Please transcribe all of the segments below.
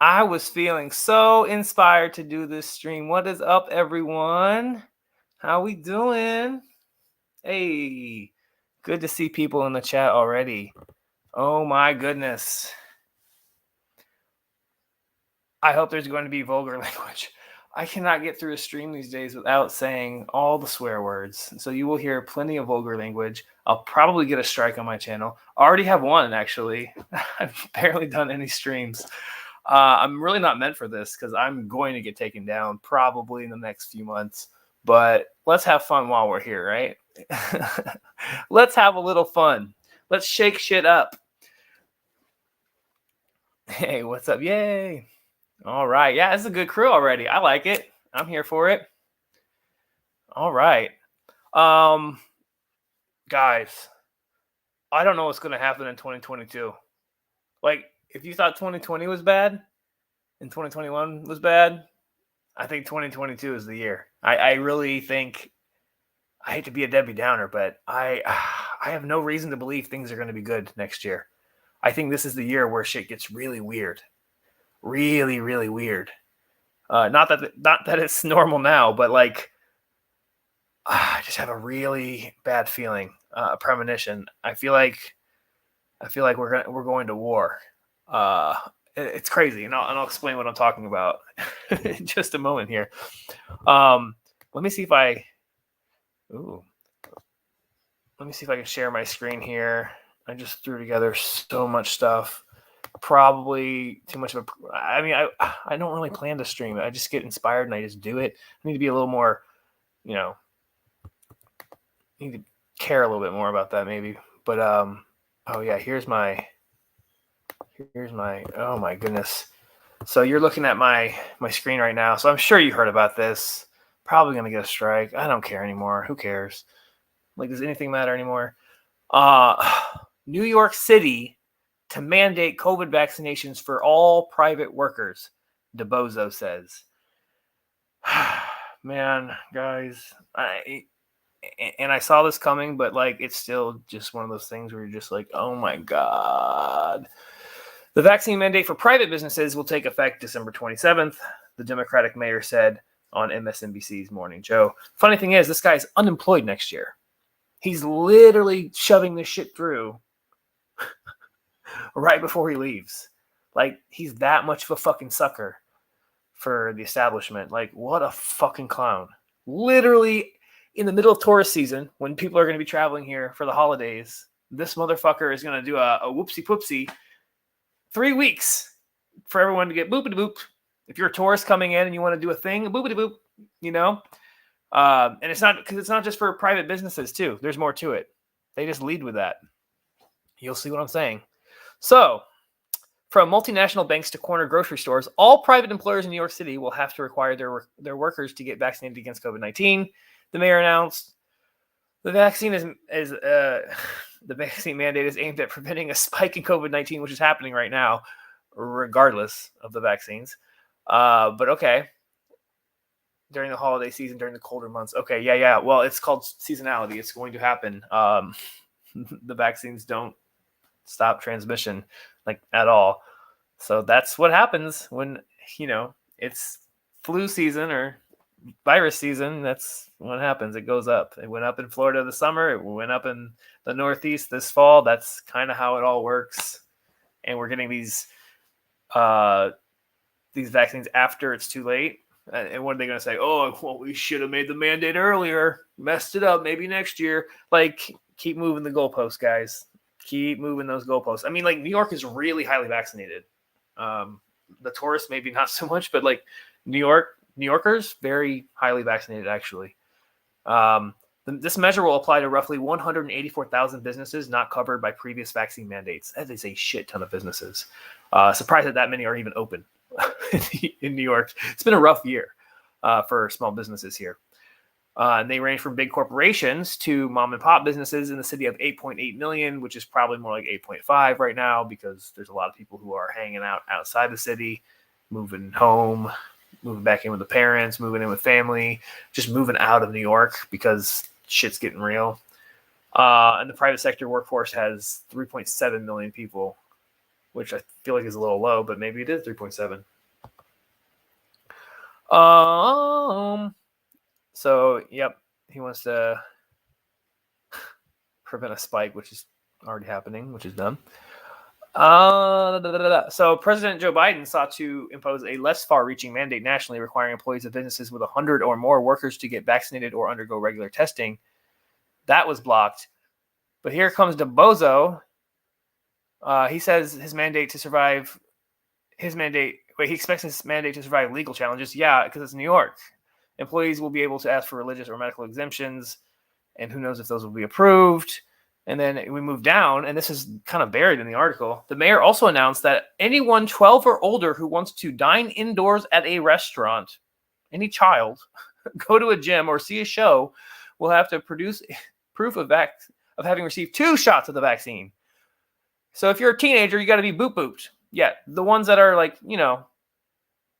I was feeling so inspired to do this stream. What is up, everyone? How we doing? Hey, good to see people in the chat already. Oh my goodness. I hope there's going to be vulgar language. I cannot get through a stream these days without saying all the swear words. So you will hear plenty of vulgar language. I'll probably get a strike on my channel. I already have one, actually. I've barely done any streams. I'm really not meant for this because I'm going to get taken down probably in the next few months. But let's have fun while we're here, right? Let's have a little fun. Let's shake shit up. Hey, what's up? Yay. All right. Yeah, it's a good crew already. I like it. I'm here for it. All right. Guys, I don't know what's going to happen in 2022. Like, if you thought 2020 was bad and 2021 was bad, I think 2022 is the year. I really think, I hate to be a Debbie Downer, but I have no reason to believe things are going to be good next year. I think this is the year where shit gets really weird. Really, really weird. Not that it's normal now, but like, I just have a really bad feeling, a premonition. I feel like we're going to war. It's crazy, and I'll explain what I'm talking about in just a moment here. Let me see if I can share my screen here. I just threw together so much stuff. Probably too much of a. I mean, I don't really plan to stream it. I just get inspired and I just do it. I need to be a little more, need to care a little bit more about that maybe. But oh yeah, here's my. Oh my goodness. So you're looking at my screen right now. So I'm sure you heard about this. Probably gonna get a strike. I don't care anymore. Who cares? Like, does anything matter anymore? New York City to mandate COVID vaccinations for all private workers, DeBozo says. Man, guys, I saw this coming, but like, it's still just one of those things where you're just like, oh my God. The vaccine mandate for private businesses will take effect December 27th, the Democratic mayor said on MSNBC's Morning Joe. Funny thing is, this guy's unemployed next year. He's literally shoving this shit through right before he leaves. Like, he's that much of a fucking sucker for the establishment. Like, what a fucking clown. Literally in the middle of tourist season, when people are going to be traveling here for the holidays, this motherfucker is going to do a whoopsie poopsie 3 weeks for everyone to get boopity boop. If you're a tourist coming in and you want to do a thing, boopity boop, and it's not just for private businesses too. There's more to it. They just lead with that. You'll see what I'm saying. So, from multinational banks to corner grocery stores, all private employers in New York City will have to require their workers to get vaccinated against COVID-19. The mayor announced the vaccine the vaccine mandate is aimed at preventing a spike in COVID-19, which is happening right now, regardless of the vaccines. But okay. During the holiday season, during the colder months. Okay, yeah. Well, it's called seasonality. It's going to happen. The vaccines don't stop transmission, like, at all. So that's what happens when, it's flu season or virus season. That's what happens. It goes up. It went up in Florida this summer. It went up in the Northeast this fall. That's kind of how it all works. And we're getting these vaccines after it's too late. And what are they going to say? Oh, well, we should have made the mandate earlier. Messed it up. Maybe next year. Like, keep moving the goalposts, guys. Keep moving those goalposts. I mean, like, New York is really highly vaccinated. The tourists, maybe not so much, but like New Yorkers, very highly vaccinated, actually. This measure will apply to roughly 184,000 businesses not covered by previous vaccine mandates. That is a shit ton of businesses. Surprised that many are even open in New York. It's been a rough year for small businesses here. And they range from big corporations to mom and pop businesses in the city of 8.8 million, which is probably more like 8.5 right now, because there's a lot of people who are hanging out outside the city, moving home, moving back in with the parents, moving in with family, just moving out of New York because shit's getting real. And the private sector workforce has 3.7 million people which I feel like is a little low, but maybe it is 3.7. So, yep, he wants to prevent a spike, which is already happening, which is dumb. So President Joe Biden sought to impose a less far-reaching mandate nationally requiring employees of businesses with 100 or more workers to get vaccinated or undergo regular testing. That was blocked. But here comes DeBozo. He says he expects his mandate to survive legal challenges. Yeah, because it's New York. Employees will be able to ask for religious or medical exemptions, and who knows if those will be approved. And then we move down, and this is kind of buried in the article. The mayor also announced that anyone 12 or older who wants to dine indoors at a restaurant, any child, go to a gym or see a show, will have to produce proof of having received 2 shots of the vaccine. So if you're a teenager, you got to be booped. Yeah, the ones that are like,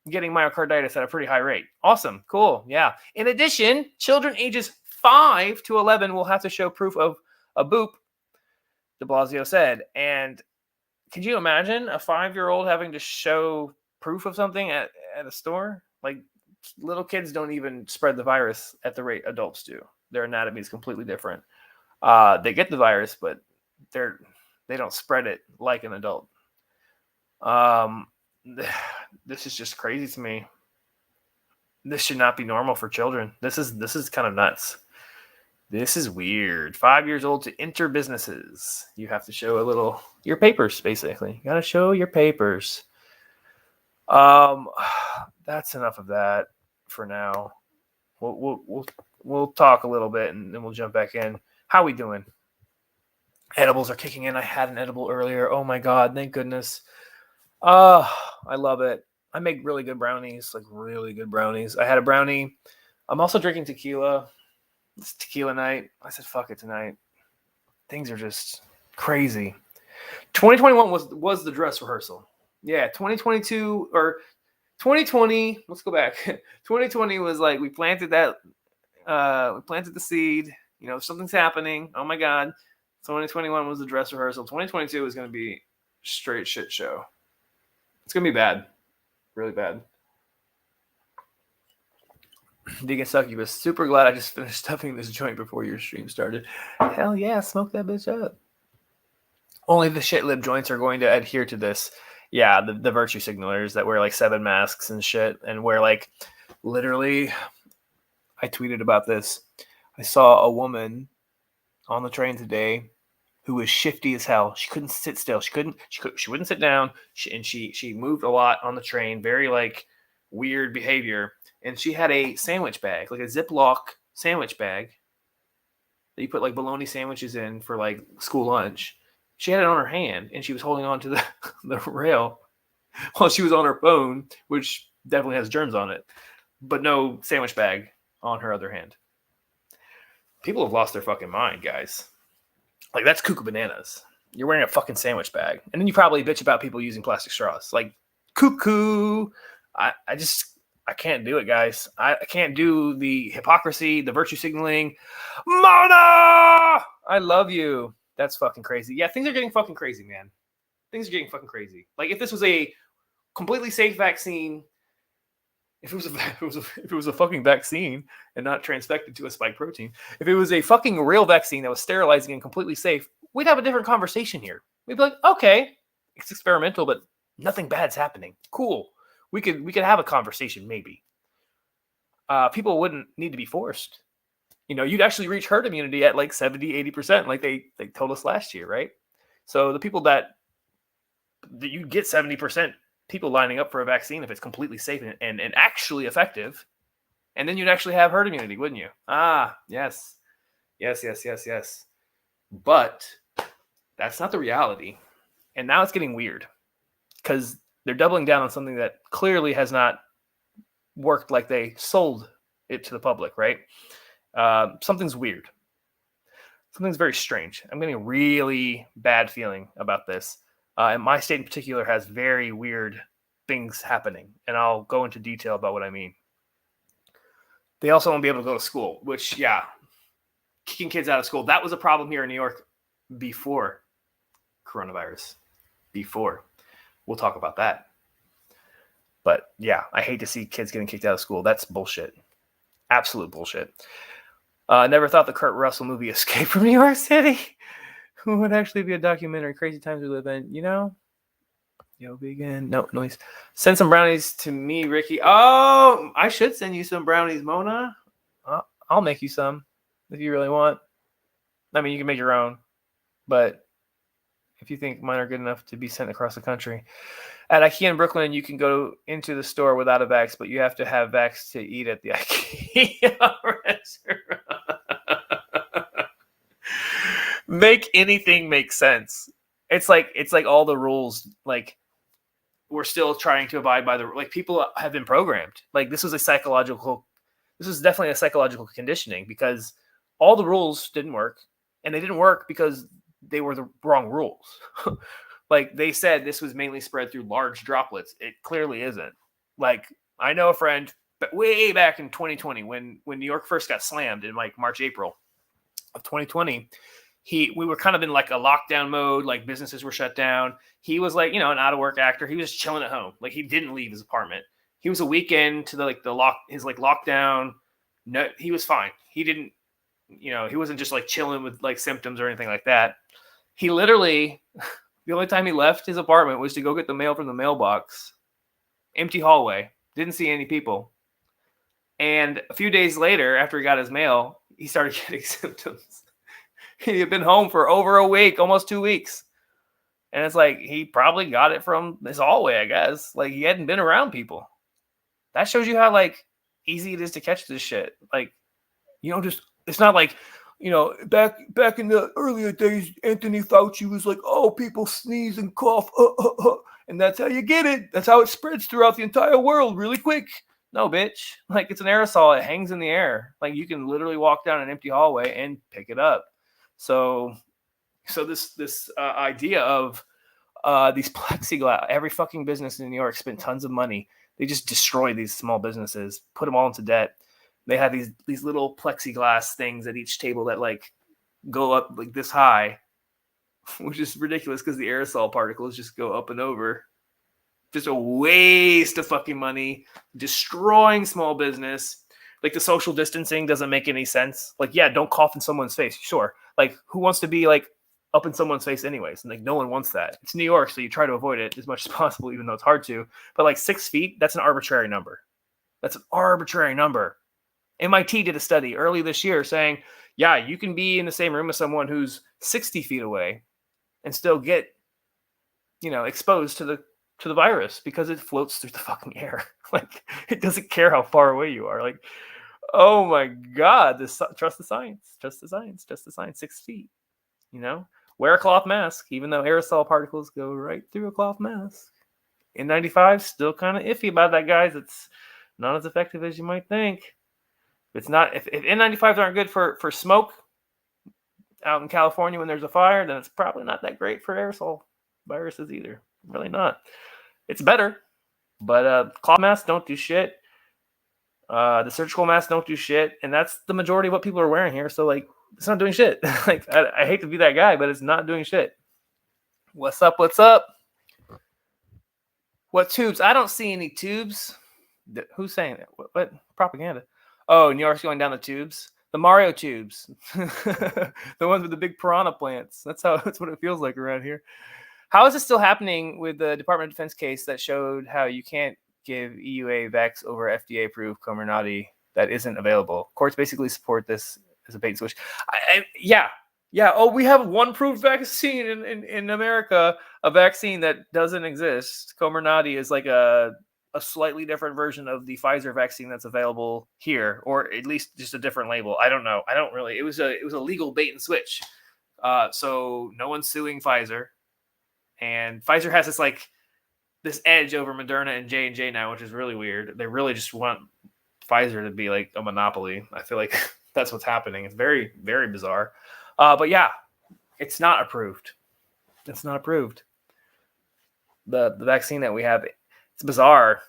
getting myocarditis at a pretty high rate. Awesome. Cool. Yeah. In addition, children ages 5 to 11 will have to show proof of a boop, de Blasio said. And could you imagine a 5-year-old having to show proof of something at a store? Like, little kids don't even spread the virus at the rate adults do. Their anatomy is completely different. They get the virus, but they don't spread it like an adult. This is just crazy to me. This should not be normal for children. This is kind of nuts. This is weird. 5 years old to enter businesses. You have to show your papers, basically. You got to show your papers. That's enough of that for now. We'll talk a little bit and then we'll jump back in. How we doing? Edibles are kicking in. I had an edible earlier. Oh my God, thank goodness. I love it. I make really good brownies, like really good brownies. I had a brownie. I'm also drinking tequila. It's tequila night. I said, fuck it tonight. Things are just crazy. 2021 was the dress rehearsal. Yeah, 2022 or 2020. Let's go back. 2020 was like we planted the seed. Something's happening. Oh my God. 2021 was the dress rehearsal. 2022 is going to be straight shit show. It's going to be bad. Really bad. Vegan Succubus, super glad I just finished stuffing this joint before your stream started. Hell yeah, smoke that bitch up. Only the shit lib joints are going to adhere to this. Yeah, the virtue signalers that wear like 7 masks and shit, and wear like literally. I tweeted about this. I saw a woman on the train today who was shifty as hell. She couldn't sit still. She wouldn't sit down. She moved a lot on the train. Very like weird behavior. And she had a sandwich bag, like a Ziploc sandwich bag that you put like bologna sandwiches in for like school lunch. She had it on her hand and she was holding on to the rail while she was on her phone, which definitely has germs on it, but no sandwich bag on her other hand. People have lost their fucking mind, guys. Like, that's cuckoo bananas. You're wearing a fucking sandwich bag. And then you probably bitch about people using plastic straws. Like, cuckoo. I can't do it, guys. I can't do the hypocrisy, the virtue signaling. Mona! I love you. That's fucking crazy. Yeah, things are getting fucking crazy, man. Things are getting fucking crazy. Like, if this was a completely safe vaccine, if it was a fucking vaccine and not transfected to a spike protein, if it was a fucking real vaccine that was sterilizing and completely safe, we'd have a different conversation here. We'd be like, okay, it's experimental, but nothing bad's happening. Cool. We could have a conversation, maybe. People wouldn't need to be forced. You'd actually reach herd immunity at like 70, 80%, like they told us last year, right? So the people that you get 70% people lining up for a vaccine if it's completely safe and actually effective, and then you'd actually have herd immunity, wouldn't you? Yes. But that's not the reality. And now it's getting weird because they're doubling down on something that clearly has not worked like they sold it to the public, right? Something's weird. Something's very strange. I'm getting a really bad feeling about this. And my state in particular has very weird things happening. And I'll go into detail about what I mean. They also won't be able to go to school, which, yeah, kicking kids out of school. That was a problem here in New York before coronavirus. Before. we'll talk about that. But yeah, I hate to see kids getting kicked out of school. That's bullshit. Absolute bullshit. Never thought the Kurt Russell movie Escape from New York City would actually be a documentary. Crazy times we live in. You know? Yo, begin. No noise. Send some brownies to me, Ricky. Oh, I should send you some brownies, Mona. I'll make you some if you really want. I mean, you can make your own. But if you think mine are good enough to be sent across the country. At IKEA in Brooklyn, you can go into the store without a vax, but you have to have vax to eat at the IKEA restaurant. Make anything make sense. It's like all the rules, like, we're still trying to abide by the, like, people have been programmed. Like, this was definitely a psychological conditioning, because all the rules didn't work, and they didn't work because they were the wrong rules. Like, they said this was mainly spread through large droplets. It clearly isn't. Like, I know a friend, but way back in 2020, when New York first got slammed in like March, April of 2020, we were kind of in like a lockdown mode. Like, businesses were shut down. He was like, an out of work actor. He was chilling at home. Like, he didn't leave his apartment. He was a weekend to his lockdown. No, he was fine. He didn't, he wasn't just like chilling with like symptoms or anything like that. He literally, the only time he left his apartment was to go get the mail from the mailbox. Empty hallway. Didn't see any people. And a few days later, after he got his mail, he started getting symptoms. He had been home for over a week, almost 2 weeks. And it's like, he probably got it from his hallway, I guess. Like, he hadn't been around people. That shows you how, like, easy it is to catch this shit. Like, it's not like, back in the earlier days, Anthony Fauci was like, oh, people sneeze and cough, and that's how you get it. That's how it spreads throughout the entire world really quick. No, bitch. Like, it's an aerosol. It hangs in the air. Like, you can literally walk down an empty hallway and pick it up. So this idea of these plexiglass, every fucking business in New York spent tons of money. They just destroyed these small businesses, put them all into debt. They had these little plexiglass things at each table that like go up like this high, which is ridiculous because the aerosol particles just go up and over. Just a waste of fucking money, destroying small business. Like, the social distancing doesn't make any sense. Like, yeah, don't cough in someone's face. Sure. Like, who wants to be like up in someone's face anyways? And like, no one wants that. It's New York, so you try to avoid it as much as possible, even though it's hard to. But like 6 feet, that's an arbitrary number. That's an arbitrary number. MIT did a study early this year saying, yeah, you can be in the same room as someone who's 60 feet away and still get, exposed to the virus because it floats through the fucking air. Like, it doesn't care how far away you are. Like, oh my God, trust the science, 6 feet, wear a cloth mask, even though aerosol particles go right through a cloth mask. N95, still kind of iffy about that, guys. It's not as effective as you might think. If N95s aren't good for smoke out in California when there's a fire, then it's probably not that great for aerosol viruses either. Really not. It's better, but cloth masks don't do shit. The surgical masks don't do shit, and that's the majority of what people are wearing here. So like, it's not doing shit. Like, I hate to be that guy, but it's not doing shit. What's up? What's up? What tubes? I don't see any tubes. Who's saying that? What propaganda? Oh, New York's going down the tubes. The Mario tubes. The ones with the big piranha plants. That's what it feels like around here. How is this still happening with the Department of Defense case that showed how you can't give EUA vax over FDA-approved Comirnaty that isn't available? Courts basically support this as a bait and switch. Yeah. Oh, we have one approved vaccine in America, a vaccine that doesn't exist. Comirnaty is like a slightly different version of the Pfizer vaccine that's available here, or at least just a different label. I don't know. It was a legal bait and switch. So no one's suing Pfizer. And Pfizer has this edge over Moderna and J&J now, which is really weird. They really just want Pfizer to be like a monopoly. I feel like that's what's happening. It's very, very bizarre. But yeah, it's not approved. It's not approved. The vaccine that we have, it's bizarre.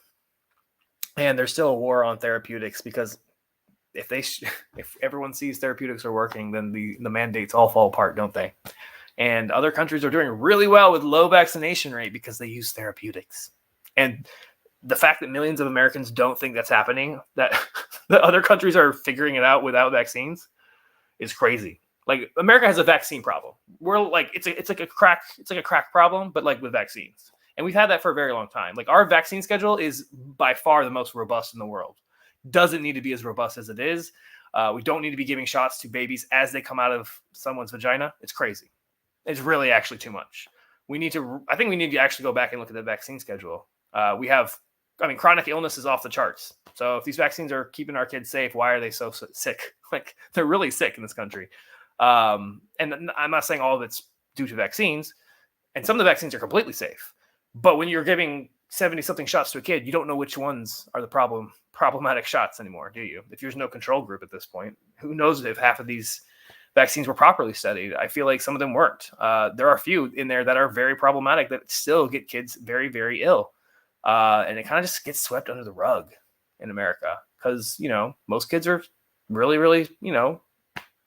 And there's still a war on therapeutics because if everyone sees therapeutics are working, then the mandates all fall apart, don't they? And other countries are doing really well with low vaccination rate because they use therapeutics. And the fact that millions of Americans don't think that's happening, that the other countries are figuring it out without vaccines, is crazy. Like, America has a vaccine problem. We're like, it's like a crack problem, but like with vaccines. And we've had that for a very long time. Like, our vaccine schedule is by far the most robust in the world. Doesn't need to be as robust as it is. We don't need to be giving shots to babies as they come out of someone's vagina. It's crazy. It's really actually too much. I think we need to actually go back and look at the vaccine schedule. Chronic illness is off the charts. So if these vaccines are keeping our kids safe, why are they so sick? Like, they're really sick in this country. And I'm not saying all of it's due to vaccines, and some of the vaccines are completely safe. But when you're giving 70-something shots to a kid, you don't know which ones are the problematic shots anymore, do you? If there's no control group at this point, who knows if half of these vaccines were properly studied? I feel like some of them weren't. There are a few in there that are very problematic that still get kids very, very ill. And it kind of just gets swept under the rug in America because, most kids are really, really,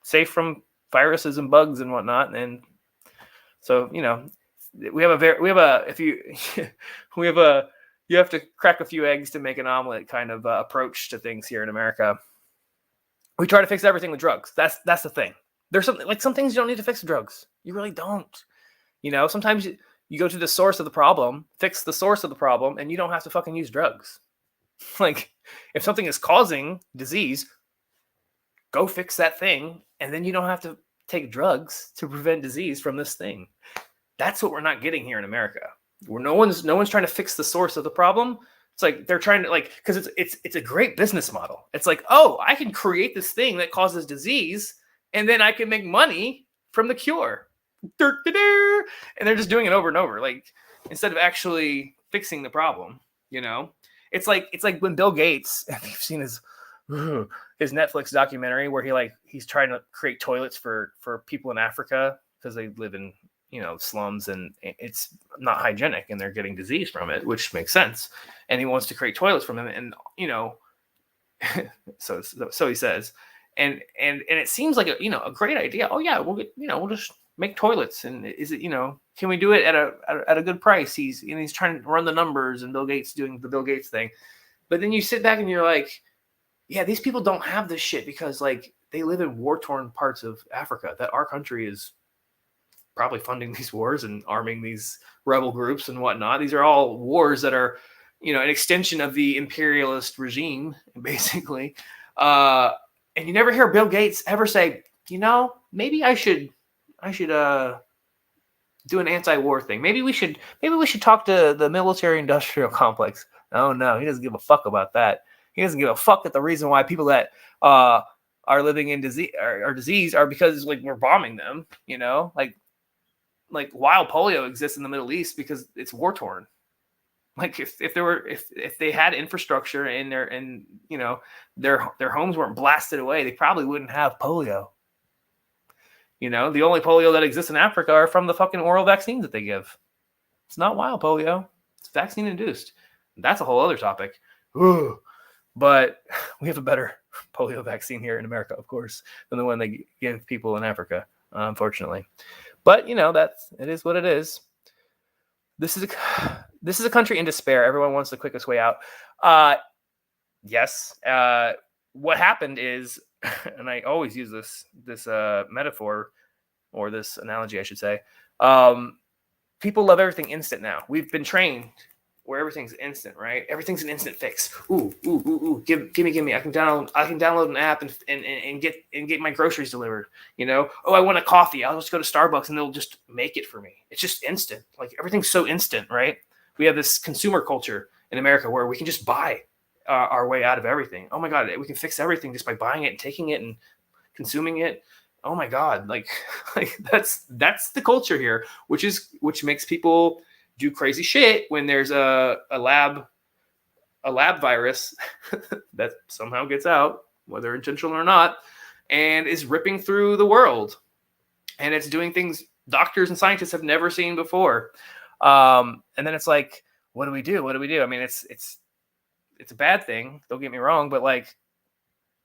safe from viruses and bugs and whatnot. And so, you have to crack a few eggs to make an omelet kind of approach to things here in America. We try to fix everything with drugs. That's the thing. There's some things you don't need to fix with drugs. You really don't. Sometimes you go to the source of the problem, fix the source of the problem, and you don't have to fucking use drugs. Like, if something is causing disease, go fix that thing, and then you don't have to take drugs to prevent disease from this thing. That's what we're not getting here in America. Where no one's trying to fix the source of the problem. It's like they're trying to, because it's a great business model. It's like, oh, I can create this thing that causes disease, and then I can make money from the cure. And they're just doing it over and over, like, instead of actually fixing the problem. It's like when Bill Gates, if you've seen his Netflix documentary where he's trying to create toilets for people in Africa because they live in slums and it's not hygienic and they're getting disease from it, which makes sense. And he wants to create toilets from them, and so he says, and it seems like a great idea. Oh yeah, we'll just make toilets, and is it can we do it at a good price? He's trying to run the numbers, and Bill Gates doing the Bill Gates thing. But then you sit back and you're like, yeah, these people don't have this shit because they live in war-torn parts of Africa that our country is probably funding these wars and arming these rebel groups and whatnot. These are all wars that are, an extension of the imperialist regime, basically. And you never hear Bill Gates ever say, maybe I should do an anti-war thing. Maybe we should talk to the military-industrial complex. Oh no, he doesn't give a fuck about that. He doesn't give a fuck that the reason why people that are living in disease are because we're bombing them. Like wild polio exists in the Middle East because it's war torn. Like if they had infrastructure in their homes weren't blasted away, they probably wouldn't have polio. The only polio that exists in Africa are from the fucking oral vaccines that they give. It's not wild polio. It's vaccine induced. That's a whole other topic. Ooh. But we have a better polio vaccine here in America, of course, than the one they give people in Africa, unfortunately. But it is what it is. This is a country in despair. Everyone wants the quickest way out. Yes. What happened is, and I always use this metaphor or this analogy, I should say. People love everything instant now. We've been trained where everything's instant, right? Everything's an instant fix. Ooh. Give me. I can download an app and get my groceries delivered. Oh, I want a coffee. I'll just go to Starbucks and they'll just make it for me. It's just instant. Like, everything's so instant, right? We have this consumer culture in America where we can just buy our way out of everything. Oh my God, we can fix everything just by buying it and taking it and consuming it. Oh my God, like that's the culture here, which makes people do crazy shit when there's a lab virus that somehow gets out, whether intentional or not, and is ripping through the world. And it's doing things doctors and scientists have never seen before. And then it's like, what do we do? I mean, it's a bad thing. Don't get me wrong, but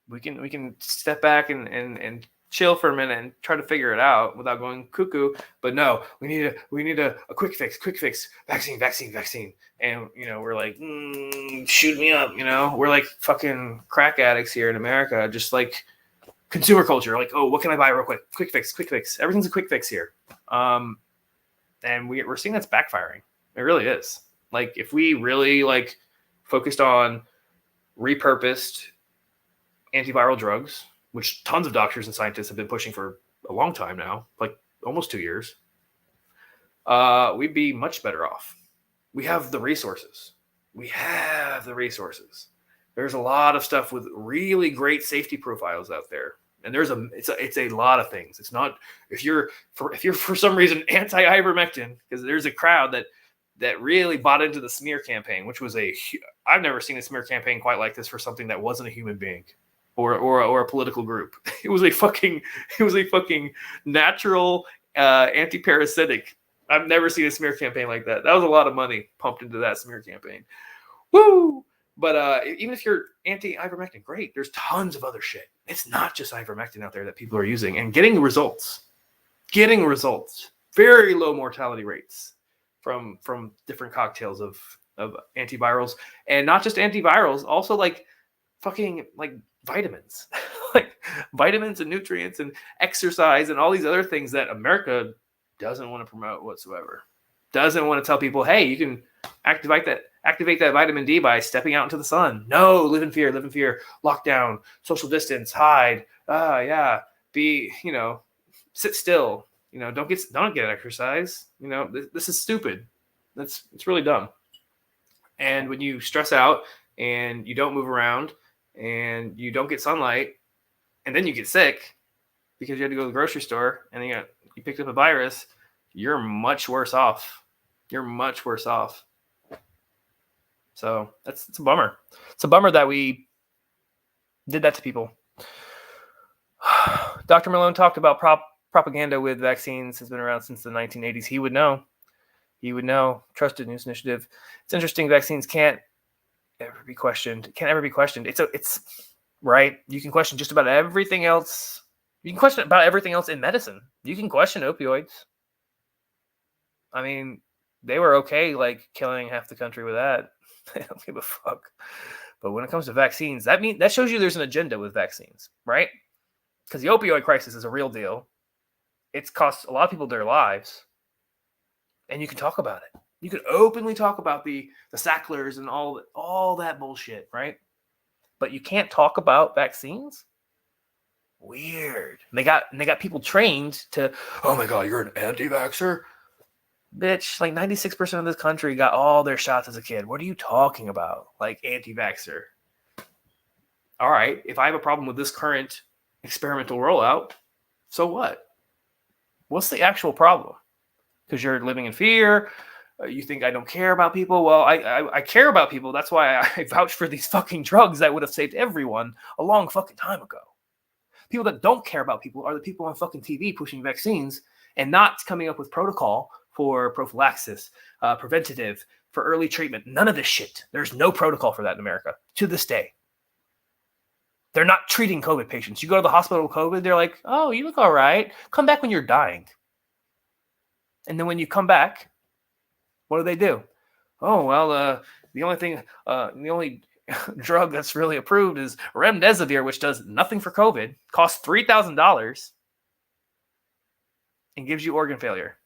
we can step back and chill for a minute and try to figure it out without going cuckoo. But no, we need a quick fix, vaccine. And, we're like, shoot me up, we're like fucking crack addicts here in America. Just like consumer culture. Like, oh, what can I buy real quick? Quick fix. Everything's a quick fix here. And we're seeing that's backfiring. It really is. Like, if we really like focused on repurposed antiviral drugs, which tons of doctors and scientists have been pushing for a long time now, like almost 2 years, we'd be much better off. We have the resources. There's a lot of stuff with really great safety profiles out there. And it's a lot of things. It's not, if you're for some reason anti-ivermectin, because there's a crowd that really bought into the smear campaign, which was I've never seen a smear campaign quite like this for something that wasn't a human being or a political group. It was a fucking natural anti-parasitic. I've never seen a smear campaign like that. That was a lot of money pumped into that smear campaign. Woo! But even if you're anti-ivermectin, great. There's tons of other shit. It's not just ivermectin out there that people are using and getting results. Very low mortality rates from different cocktails of antivirals, and not just antivirals, also like fucking like vitamins, like vitamins and nutrients and exercise and all these other things that America doesn't want to promote whatsoever. Doesn't want to tell people, hey, you can activate that vitamin D by stepping out into the sun. No, live in fear, lockdown, social distance, hide. Be, sit still. Don't get exercise. This is stupid. It's really dumb. And when you stress out and you don't move around and you don't get sunlight, and then you get sick because you had to go to the grocery store and then you picked up a virus, you're much worse off. So it's a bummer. It's a bummer that we did that to people. Dr. Malone talked about propaganda with vaccines has been around since the 1980s. He would know. Trusted News Initiative. It's interesting. Vaccines can't ever be questioned. It's right. You can question just about everything else. You can question about everything else in medicine. You can question opioids. I mean, they were okay, like killing half the country with that. They don't give a fuck. But when it comes to vaccines, that shows you there's an agenda with vaccines, right? Because the opioid crisis is a real deal. It's cost a lot of people their lives. And you can talk about it. You can openly talk about the Sacklers and all that bullshit, right? But you can't talk about vaccines? Weird. And they got people trained to, oh my God, you're an anti-vaxxer? Bitch, like 96% of this country got all their shots as a kid. What are you talking about? Like anti-vaxxer. All right, if I have a problem with this current experimental rollout, so what? What's the actual problem? Because you're living in fear. You think I don't care about people? Well, I care about people. That's why I vouch for these fucking drugs that would have saved everyone a long fucking time ago. People that don't care about people are the people on fucking TV pushing vaccines and not coming up with protocol for prophylaxis, preventative, for early treatment. None of this shit. There's no protocol for that in America to this day. They're not treating COVID patients. You go to the hospital with COVID, they're like, oh, you look all right. Come back when you're dying. And then when you come back, what do? Oh, well, the only drug that's really approved is remdesivir, which does nothing for COVID, costs $3,000, and gives you organ failure.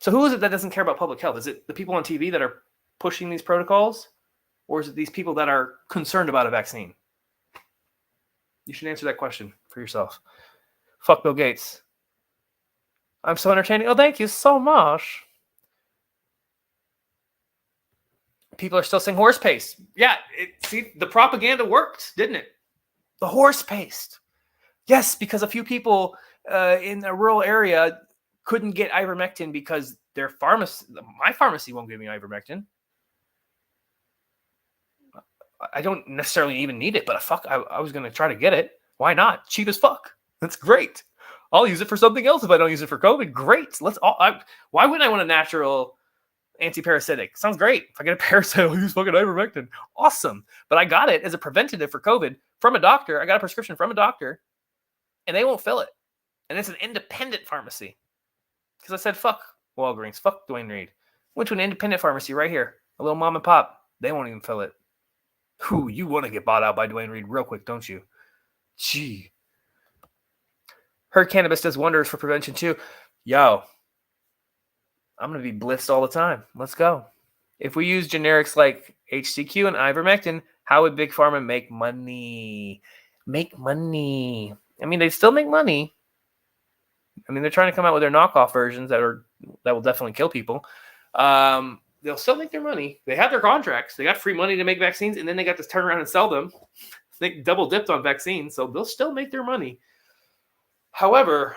So who is it that doesn't care about public health? Is it the people on TV that are pushing these protocols? Or is it these people that are concerned about a vaccine? You should answer that question for yourself. Fuck Bill Gates. I'm so entertaining. Oh, thank you so much. People are still saying horse paste. Yeah, see, the propaganda worked, didn't it? The horse paste. Yes, because a few people in a rural area couldn't get ivermectin because my pharmacy won't give me ivermectin. I don't necessarily even need it, but I was going to try to get it. Why not? Cheap as fuck. That's great. I'll use it for something else if I don't use it for COVID. Great. Why wouldn't I want a natural anti-parasitic. Sounds great. If I get a parasite, I'll use fucking ivermectin. Awesome. But I got it as a preventative for COVID from a doctor. I got a prescription from a doctor, and they won't fill it. And it's an independent pharmacy. Because I said, fuck Walgreens, fuck Duane Reade. Went to an independent pharmacy right here, a little mom and pop. They won't even fill it. Whew, you want to get bought out by Duane Reade real quick, don't you? Gee. Her cannabis does wonders for prevention too. Yo, I'm going to be blitzed all the time. Let's go. If we use generics like HCQ and ivermectin, how would Big Pharma make money? Make money. I mean, they still make money. I mean, they're trying to come out with their knockoff versions that will definitely kill people. They'll still make their money. They have their contracts. They got free money to make vaccines, and then they got to turn around and sell them. They double dipped on vaccines, so they'll still make their money. However,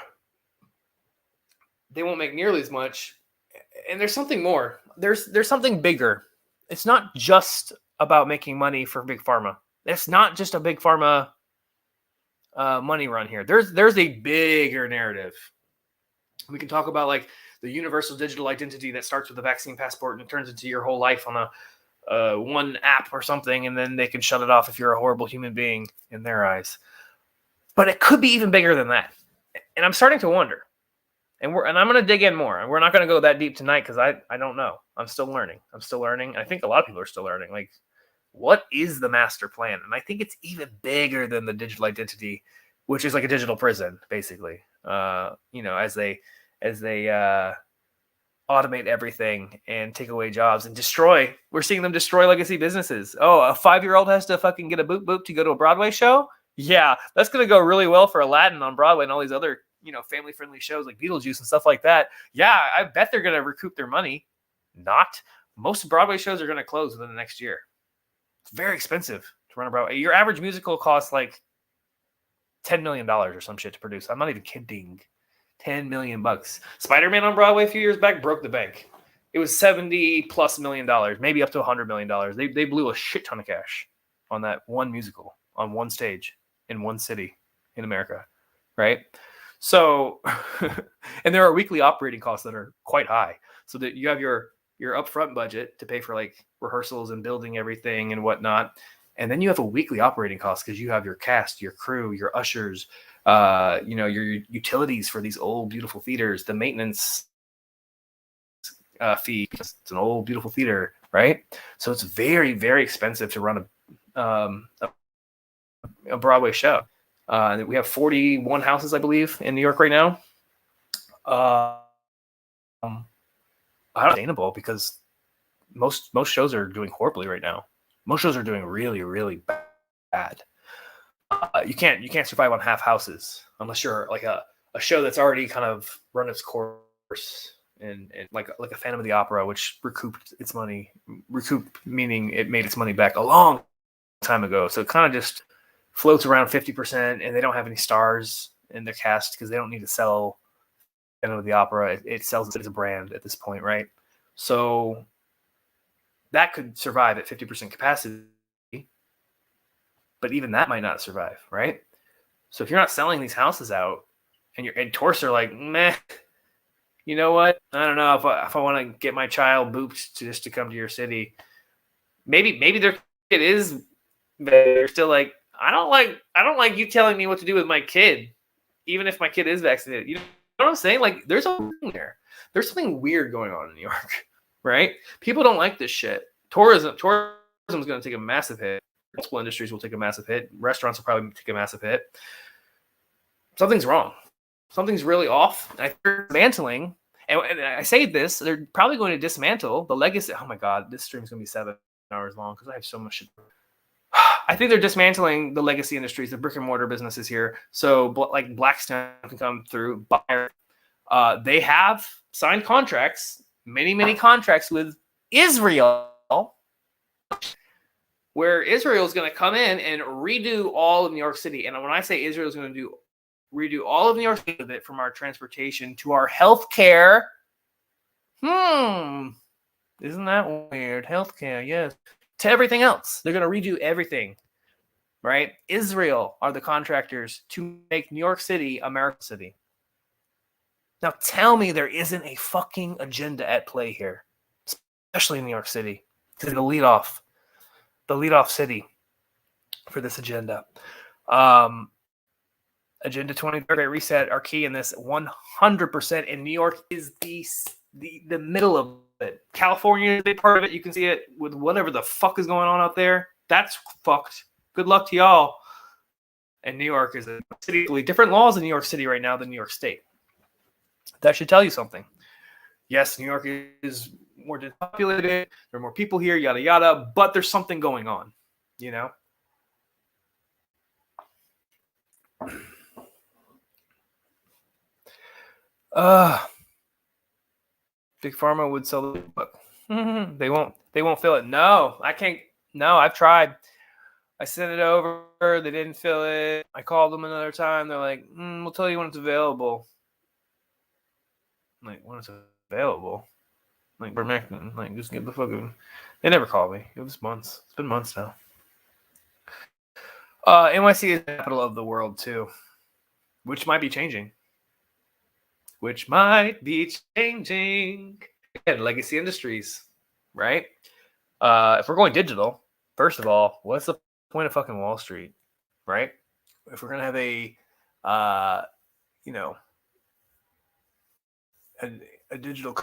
they won't make nearly as much. And there's something more. There's something bigger. It's not just about making money for Big Pharma. It's not just a Big Pharma money run here. There's a bigger narrative. We can talk about like the universal digital identity that starts with a vaccine passport and turns into your whole life on a one app or something, and then they can shut it off if you're a horrible human being in their eyes. But it could be even bigger than that. And I'm starting to wonder. And I'm going to dig in more. And we're not going to go that deep tonight because I don't know. I'm still learning. I think a lot of people are still learning. Like, what is the master plan? And I think it's even bigger than the digital identity, which is like a digital prison, basically. As they automate everything and take away jobs and destroy. We're seeing them destroy legacy businesses. Oh, a 5-year-old has to fucking get a boop to go to a Broadway show? Yeah, that's going to go really well for Aladdin on Broadway and all these other, family-friendly shows like Beetlejuice and stuff like that. Yeah, I bet they're going to recoup their money. Not. Most Broadway shows are going to close within the next year. It's very expensive to run a Broadway. Your average musical costs like $10 million or some shit to produce. I'm not even kidding. $10 million. Spider-Man on Broadway a few years back broke the bank. It was $70+ million, maybe up to $100 million. They blew a shit ton of cash on that one musical on one stage in one city in America, right? So, and there are weekly operating costs that are quite high. So that you have your upfront budget to pay for like rehearsals and building everything and whatnot. And then you have a weekly operating cost because you have your cast, your crew, your ushers, your utilities for these old, beautiful theaters, the maintenance fee, because it's an old, beautiful theater, right? So it's very, very expensive to run a Broadway show. We have 41 houses, I believe, in New York right now. Not sustainable because most shows are doing horribly right now. Most shows are doing really, really bad. You can't survive on half houses unless you're like a show that's already kind of run its course and like a Phantom of the Opera, which recouped its money. Recouped meaning it made its money back a long time ago. So it kind of just floats around 50%, and they don't have any stars in their cast because they don't need to sell Phantom of the Opera. It sells it as a brand at this point, right? So that could survive at 50% capacity, but even that might not survive, right? So if you're not selling these houses out, and tourists are like, meh, you know what? I don't know if I want to get my child booped just to come to your city. Maybe their kid is, they're still like, I don't like you telling me what to do with my kid, even if my kid is vaccinated. You know what I'm saying? Like, there's something there. There's something weird going on in New York, right? People don't like this shit. Tourism is going to take a massive hit. Multiple industries will take a massive hit. Restaurants will probably take a massive hit. Something's wrong. Something's really off. I think they're dismantling, and I say this, they're probably going to dismantle the legacy. Oh my God, this stream is going to be 7 hours long because I have so much shit. I think they're dismantling the legacy industries, the brick and mortar businesses here. So like Blackstone can come through. They have signed contracts, many contracts with Israel, where Israel is going to come in and redo all of New York City. And when I say Israel is going to redo all of New York City with it, from our transportation to our healthcare. Isn't that weird? Healthcare, yes. To everything else. They're going to redo everything, right? Israel are the contractors to make New York City America City. Now tell me there isn't a fucking agenda at play here. especially in New York City, to the leadoff city for this agenda. Agenda 2030 Great Reset are key in this 100%. And New York is the middle of it. California is a big part of it. You can see it with whatever the fuck is going on out there. That's fucked. Good luck to y'all. And New York is a city. Different laws in New York City right now than New York State. That should tell you something. Yes, New York is more depopulated. There are more people here, yada, yada. But there's something going on, you know? Big Pharma would sell the book. They won't fill it. No, I can't. No, I've tried. I sent it over. They didn't fill it. I called them another time. They're like, we'll tell you when it's available. I'm like, when it's available? Like, just get the fucking. They never called me. It was months. It's been months now. NYC is the capital of the world too, which might be changing. Again, legacy industries, right? If we're going digital, first of all, what's the point of fucking Wall Street, right? If we're gonna have a digital,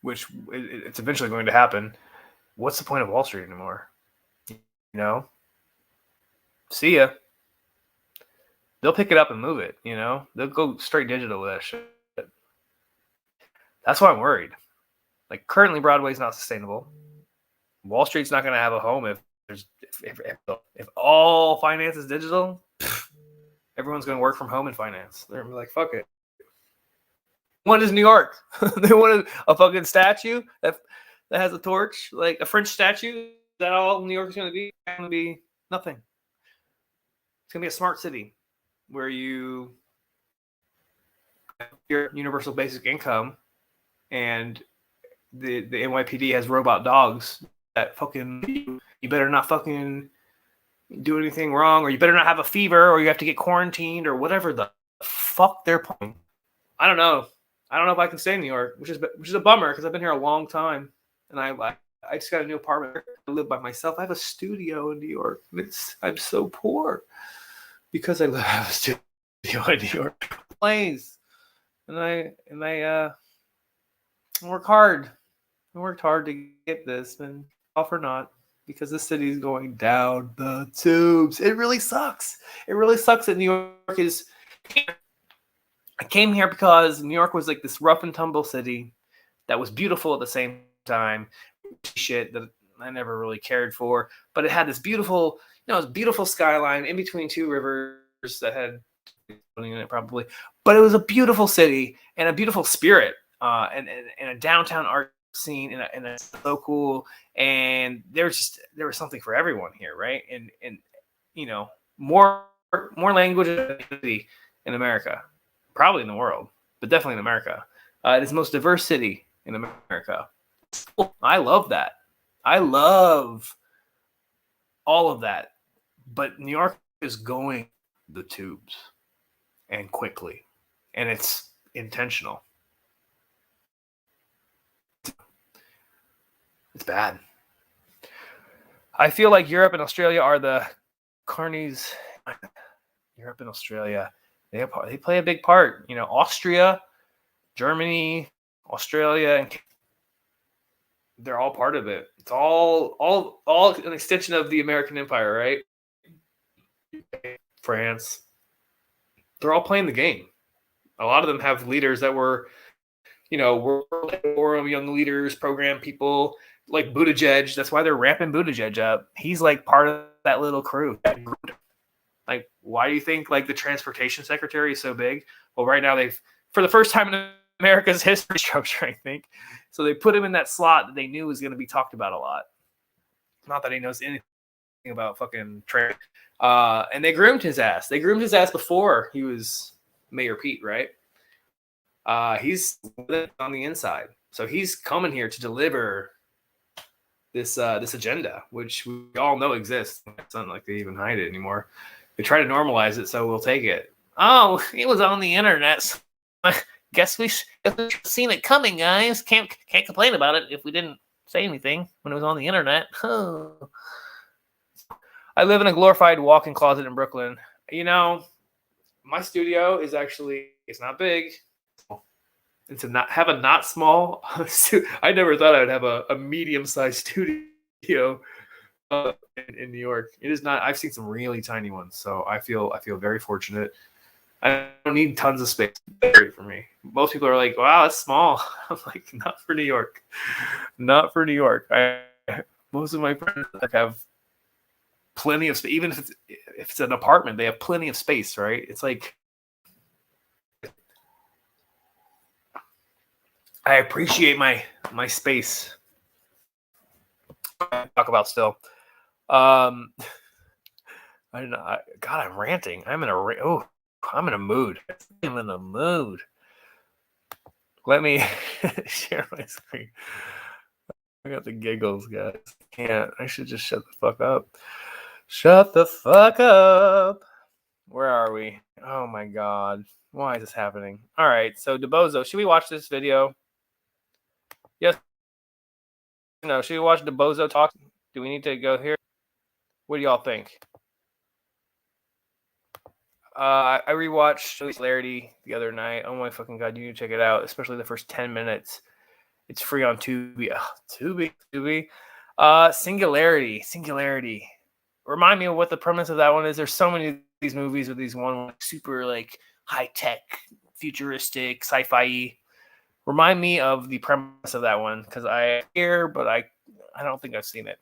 which it's eventually going to happen, what's the point of Wall Street anymore? You know, see ya. They'll pick it up and move it. You know, they'll go straight digital with that shit. That's why I'm worried. Like, currently, Broadway's not sustainable. Wall Street's not going to have a home if all finance is digital. Everyone's going to work from home in finance. They're going to be like, fuck it. What is New York? They want a fucking statue that has a torch, like a French statue. Is that all New York is going to be? It's going to be nothing. It's going to be a smart city where you have your universal basic income, and the NYPD has robot dogs that fucking, you better not fucking do anything wrong, or you better not have a fever, or you have to get quarantined, or whatever the fuck they're playing. I don't know if I can stay in New York, which is a bummer because I've been here a long time, and I just got a new apartment. I live by myself. I have a studio in New York. I'm so poor because I have a studio in New York. Plays, and I work hard. I worked hard to get this, and off or not, because the city is going down the tubes. It really sucks. It really sucks that New York is. I came here because New York was like this rough and tumble city that was beautiful at the same time. Shit that I never really cared for, but it had this beautiful, beautiful skyline in between two rivers that had in it probably. But it was a beautiful city and a beautiful spirit, and a downtown art scene, and it's so cool. And there was something for everyone here, right? And more languages in America. Probably in the world, but definitely in America. It is the most diverse city in America. I love that. I love all of that. But New York is going the tubes, and quickly. And it's intentional. It's bad. I feel like Europe and Australia are the carnies. Europe and Australia. They play a big part. Austria, Germany, Australia, and they're all part of it. It's all an extension of the American Empire, right? France. They're all playing the game. A lot of them have leaders that were, World Forum, young leaders, program people like Buttigieg. That's why they're ramping Buttigieg up. He's like part of that little crew. Like, why do you think like the transportation secretary is so big? Well, right now for the first time in America's history structure, I think. So they put him in that slot that they knew was going to be talked about a lot. Not that he knows anything about fucking trade. And they groomed his ass. They groomed his ass before he was Mayor Pete, right? He's on the inside. So he's coming here to deliver this agenda, which we all know exists. It's not like they even hide it anymore. They try to normalize it, so we'll take it. Oh, it was on the internet. Guess we should have seen it coming, guys. Can't complain about it if we didn't say anything when it was on the internet. I live in a glorified walk-in closet in Brooklyn. You know, my studio is actually, it's not big. It's have a not small. I never thought I'd have a medium-sized studio in New York. It is not. I've seen some really tiny ones, so I feel very fortunate. I don't need tons of space. That's great for me. Most people are like, "Wow, that's small." I'm like, "Not for New York. Not for New York." Most of my friends have plenty of space. Even if it's an apartment, they have plenty of space, right? It's like I appreciate my space. Talk about still. I don't know. God, I'm ranting. I'm in a mood. I'm in a mood. Let me share my screen. I got the giggles, guys. I should just shut the fuck up. Shut the fuck up. Where are we? Oh my God. Why is this happening? All right. So DeBozo, should we watch this video? Yes. No. Should we watch DeBozo talk? Do we need to go here? What do y'all think? I rewatched Hilarity the other night. Oh my fucking God, you need to check it out, especially the first 10 minutes. It's free on Tubi. Tubi. Singularity. Remind me of what the premise of that one is. There's so many of these movies with these one super like high-tech, futuristic, sci-fi. Remind me of the premise of that one, because I hear, but I don't think I've seen it.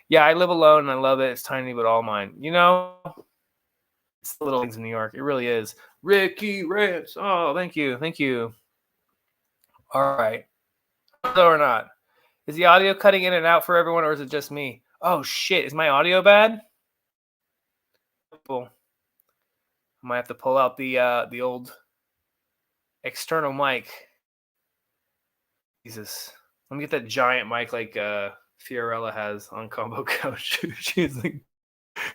Yeah, I live alone and I love it. It's tiny but all mine. You know, it's the little things in New York. It really is. Ricky Rance. Oh, thank you. All right. So or not? Is the audio cutting in and out for everyone, or is it just me? Oh shit! Is my audio bad? Cool. I might have to pull out the old external mic. Jesus, let me get that giant mic like Fiorella has on Combo Couch. She's like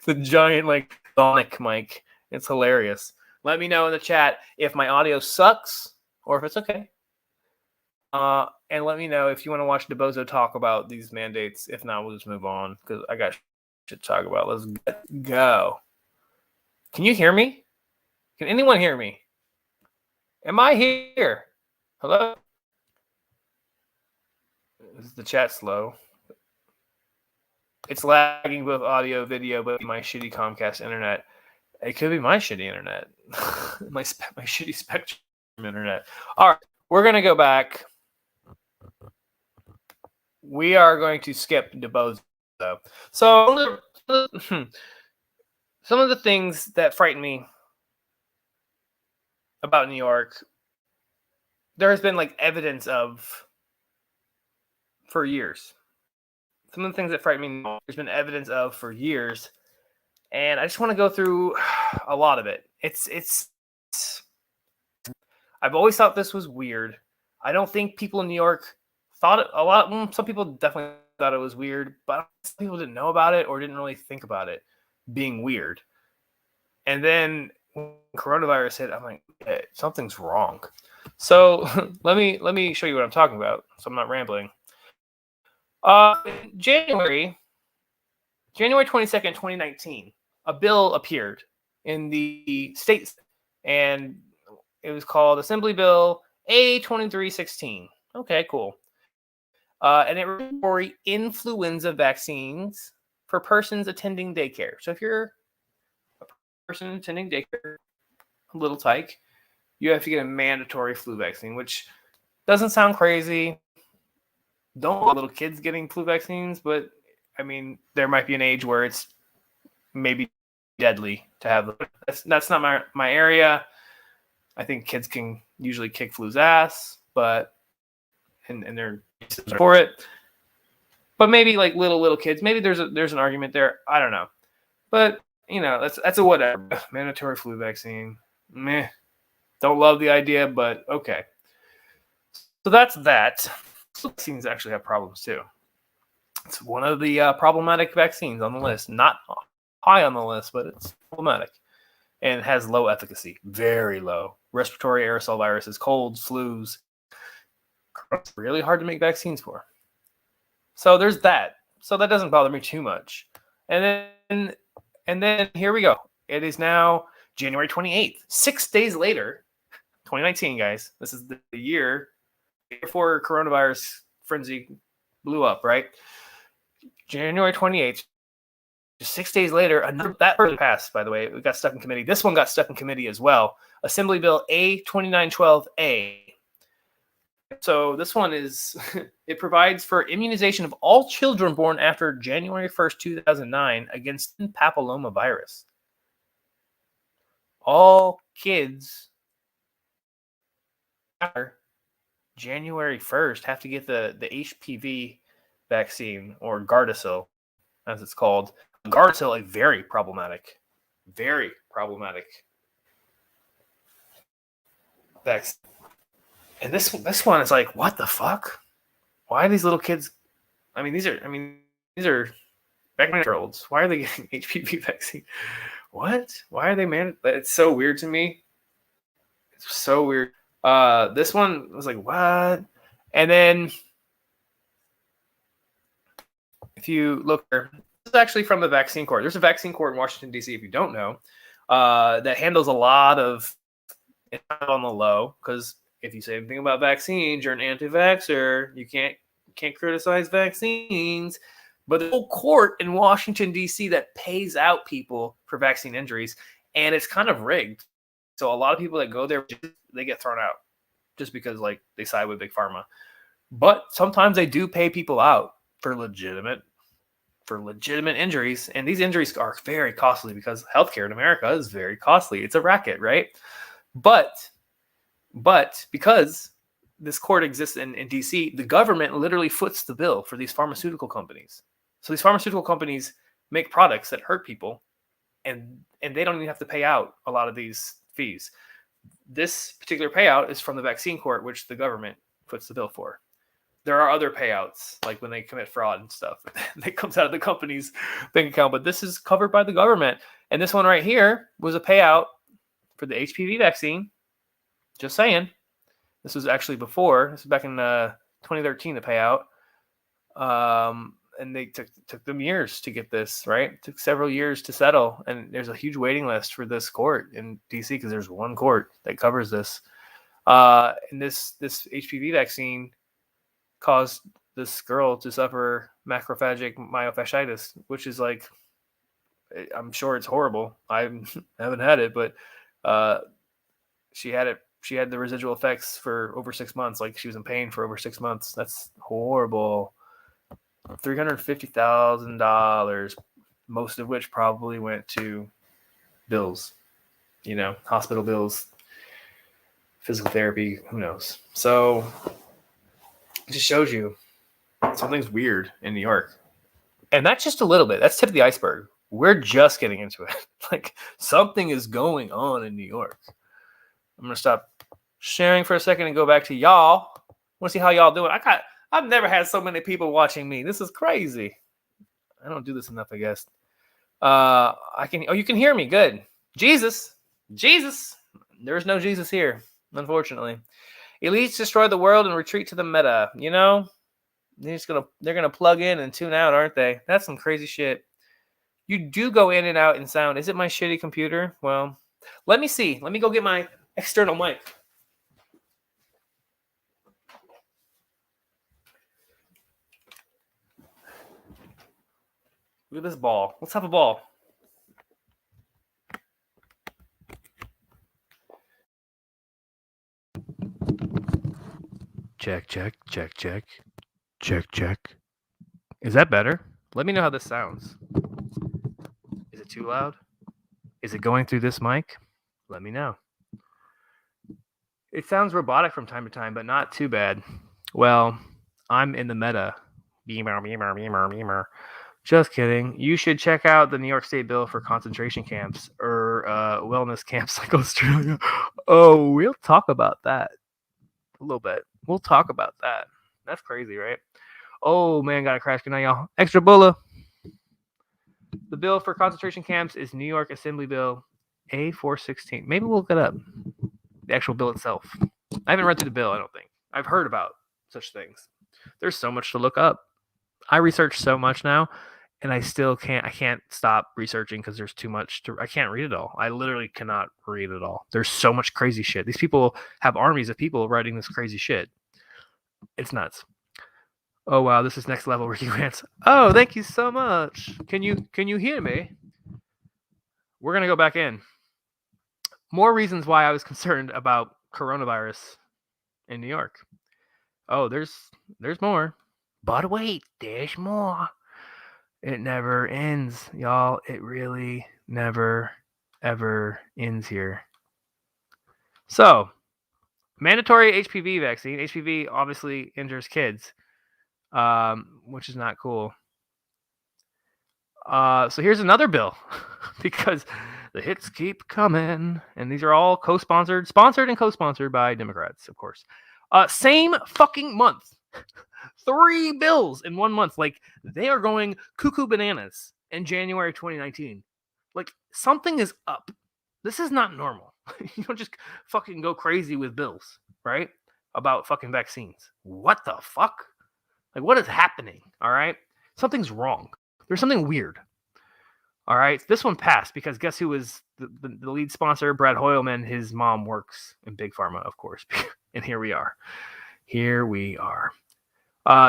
the giant like sonic mic. It's hilarious. Let me know in the chat if my audio sucks or if it's okay. And let me know if you want to watch DeBozo talk about these mandates. If not, we'll just move on because I got shit to talk about. Let's go. Can you hear me? Can anyone hear me? Am I here? Hello? Is the chat slow? It's lagging both audio, video, but my shitty Comcast internet. It could be my shitty internet. my shitty Spectrum internet. All right, we're going to go back. We are going to skip DeBozo. So some of the things that frighten me about New York, there has been like evidence of for years. Some of the things that frighten me, there's been evidence of for years, and I just want to go through a lot of it. It's. I've always thought this was weird. I don't think people in New York thought it a lot. Some people definitely thought it was weird, but some people didn't know about it or didn't really think about it being weird. And then when coronavirus hit, I'm like, hey, something's wrong. So let me show you what I'm talking about, so I'm not rambling. January 22nd, 2019, a bill appeared in the state, and it was called Assembly Bill A2316. Okay, cool. And it was for influenza vaccines for persons attending daycare. So if you're a person attending daycare, little tyke, you have to get a mandatory flu vaccine, which doesn't sound crazy. Don't want little kids getting flu vaccines, but I mean, there might be an age where it's maybe deadly to have them. That's not my area. I think kids can usually kick flu's ass, but and they're for it. But maybe like little kids, maybe there's an argument there. I don't know, but you know, that's a whatever. Mandatory flu vaccine. Meh. Don't love the idea, but okay. So that's that. Vaccines actually have problems too. It's one of the problematic vaccines on the list. Not high on the list, but it's problematic. and has low efficacy, very low. Respiratory aerosol viruses, colds, flus, really hard to make vaccines for. So there's that. So that doesn't bother me too much. And then here we go. It is now January 28th, 6 days later, 2019, guys. This is the year before coronavirus frenzy blew up, right? January 28th, just 6 days later, that passed, by the way. It got stuck in committee. This one got stuck in committee as well. Assembly Bill A2912A. So this one is, it provides for immunization of all children born after January 1st, 2009 against papillomavirus. All kids after January 1st have to get the HPV vaccine, or Gardasil, as it's called. Gardasil, a very problematic vaccine. And this one is like, what the fuck? Why are these little kids? These are back 9-year-olds. Why are they getting HPV vaccine? What? Why are they man? It's so weird to me. It's so weird. This one was like, what? And then if you look, this is actually from the vaccine court. There's a vaccine court in Washington, D.C., if you don't know, that handles a lot of it on the low, because if you say anything about vaccines, you're an anti-vaxxer. You can't criticize vaccines. But the whole court in Washington, D.C. that pays out people for vaccine injuries, and it's kind of rigged. So a lot of people that go there, they get thrown out just because they side with Big Pharma. But sometimes they do pay people out for legitimate injuries, and these injuries are very costly because healthcare in America is very costly. It's a racket, right? But because this court exists in DC, the government literally foots the bill for these pharmaceutical companies. So these pharmaceutical companies make products that hurt people, and they don't even have to pay out a lot of these fees. This particular payout is from the vaccine court, which the government foots the bill for. There are other payouts, like when they commit fraud and stuff, that comes out of the company's bank account, but this is covered by the government. And this one right here was a payout for the HPV vaccine. Just saying. This was actually before. This was back in 2013, the payout. And they took them years to get this, right? It took several years to settle. And there's a huge waiting list for this court in DC because there's one court that covers this. And this HPV vaccine caused this girl to suffer macrophagic myofasciitis, which is I'm sure it's horrible. I haven't had it, but she had it. She had the residual effects for over 6 months. She was in pain for over 6 months. That's horrible. $350,000, most of which probably went to bills, hospital bills, physical therapy, who knows. So it just shows you something's weird in New York. And that's just a little bit. That's tip of the iceberg. We're just getting into it. Something is going on in New York. I'm going to stop sharing for a second and go back to y'all. I want to see how y'all doing. I've never had so many people watching me. This is crazy. I don't do this enough, I guess. You can hear me. Good. Jesus. There's no Jesus here, unfortunately. Elites destroy the world and retreat to the meta. They're gonna plug in and tune out, aren't they? That's some crazy shit. You do go in and out in sound. Is it my shitty computer? Well, let me see. Let me go get my external mic. Look at this ball. Let's have a ball. Check. Is that better? Let me know how this sounds. Is it too loud? Is it going through this mic? Let me know. It sounds robotic from time to time, but not too bad. Well, I'm in the meta. Beamer. Just kidding. You should check out the New York State bill for concentration camps or wellness camps like Australia. Oh, we'll talk about that a little bit. We'll talk about that. That's crazy, right? Oh, man, got a crash. Good night, y'all. Extra bulla. The bill for concentration camps is New York Assembly Bill A416. Maybe we'll look it up. The actual bill itself. I haven't read through the bill, I don't think. I've heard about such things. There's so much to look up. I research so much now, and I can't stop researching because there's too much I can't read it all. I literally cannot read it all. There's so much crazy shit. These people have armies of people writing this crazy shit. It's nuts. Oh wow, this is next level Ricky Grants. Oh, thank you so much. Can you hear me? We're gonna go back in. More reasons why I was concerned about coronavirus in New York. Oh, there's more. But wait, there's more. It never ends, y'all. It really never, ever ends here. So, mandatory HPV vaccine. HPV obviously injures kids, which is not cool. So here's another bill because the hits keep coming, and these are all sponsored and co-sponsored by Democrats, of course. Same fucking month. 3 bills in 1 month. Like, they are going cuckoo bananas in January 2019. Like, something is up. This is not normal. You don't just fucking go crazy with bills, right? About fucking vaccines. What the fuck? Like, what is happening? All right? Something's wrong. There's something weird. All right? This one passed because guess who was the lead sponsor? Brad Hoylman. His mom works in Big Pharma, of course. And here we are.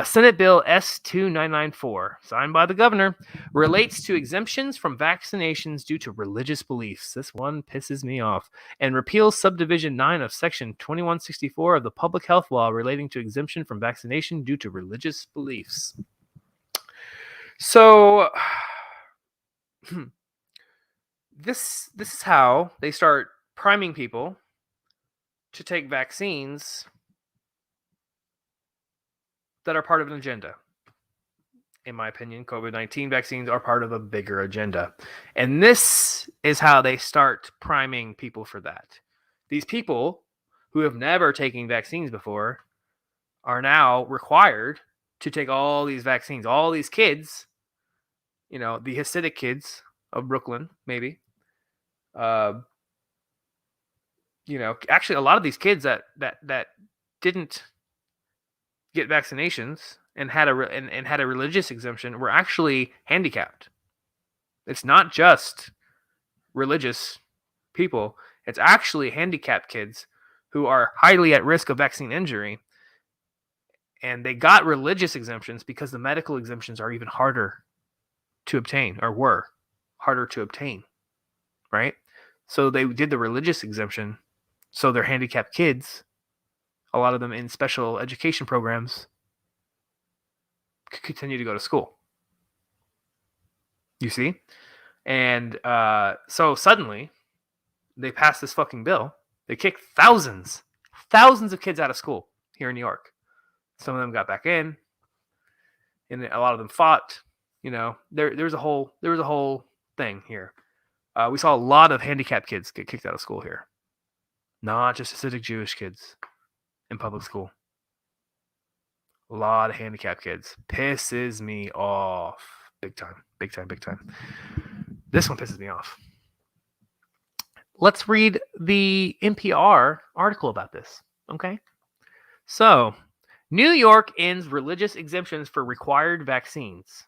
Senate Bill S-2994, signed by the governor, relates to exemptions from vaccinations due to religious beliefs. This one pisses me off. And repeals Subdivision 9 of Section 2164 of the Public Health Law relating to exemption from vaccination due to religious beliefs. So, this is how they start priming people to take vaccines that are part of an agenda. In my opinion, COVID-19 vaccines are part of a bigger agenda. And this is how they start priming people for that. These people who have never taken vaccines before are now required to take all these vaccines. All these kids, the Hasidic kids of Brooklyn, maybe. Actually, a lot of these kids that didn't get vaccinations and had a religious exemption were actually handicapped. It's not just religious people. It's actually handicapped kids who are highly at risk of vaccine injury. And they got religious exemptions because the medical exemptions are even harder to obtain, or were harder to obtain, right? So they did the religious exemption. So they're handicapped kids, a lot of them in special education programs, could continue to go to school. You see? And so suddenly, they passed this fucking bill. They kicked thousands of kids out of school here in New York. Some of them got back in, and a lot of them fought. There was a whole thing here. We saw a lot of handicapped kids get kicked out of school here. Not just Hasidic Jewish kids in public school. A lot of handicapped kids. Pisses me off. Big time. This one pisses me off. Let's read the NPR article about this. Okay? So, New York ends religious exemptions for required vaccines.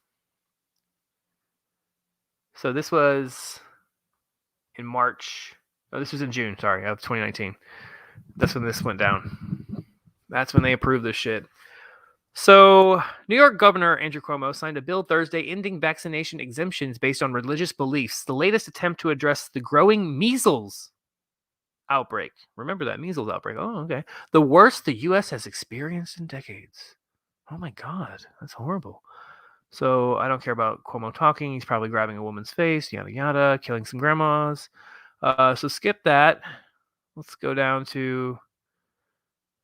So this was in March. Oh, this was in June, of 2019. That's when this went down. That's when they approved this shit. So, New York Governor Andrew Cuomo signed a bill Thursday ending vaccination exemptions based on religious beliefs, the latest attempt to address the growing measles outbreak. Remember that measles outbreak? Oh, okay. The worst the U.S. has experienced in decades. Oh my God, that's horrible. So, I don't care about Cuomo talking. He's probably grabbing a woman's face, yada yada, killing some grandmas. So skip that. Let's go down to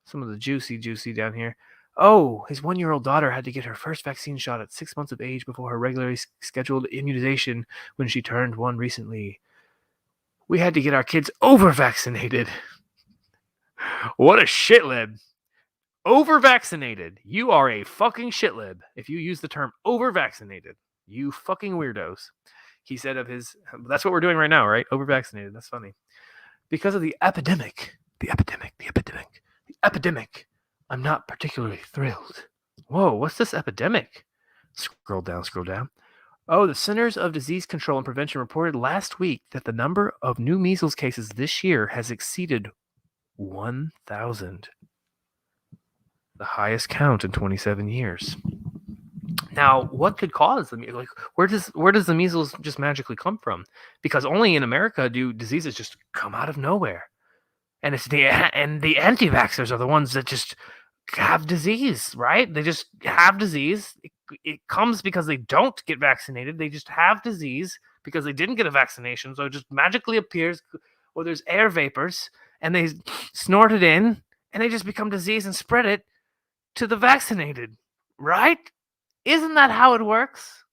some of the juicy down here. Oh, his 1-year-old daughter had to get her first vaccine shot at 6 months of age before her regularly scheduled immunization when she turned 1 recently. We had to get our kids over-vaccinated. What a shitlib. Over-vaccinated. You are a fucking shitlib if you use the term over-vaccinated. You fucking weirdos. He said of his, that's what we're doing right now, right? Over-vaccinated. That's funny. Because of the epidemic, I'm not particularly thrilled. Whoa, what's this epidemic? Scroll down. Oh, the Centers of Disease Control and Prevention reported last week that the number of new measles cases this year has exceeded 1,000. The highest count in 27 years. Now, what could cause them? Like, where does the measles just magically come from? Because only in America do diseases just come out of nowhere, and the anti-vaxxers are the ones that just have disease, right? They just have disease. It comes because they don't get vaccinated. They just have disease because they didn't get a vaccination, so it just magically appears. Or there's air vapors, and they snort it in, and they just become disease and spread it to the vaccinated, right? Isn't that how it works?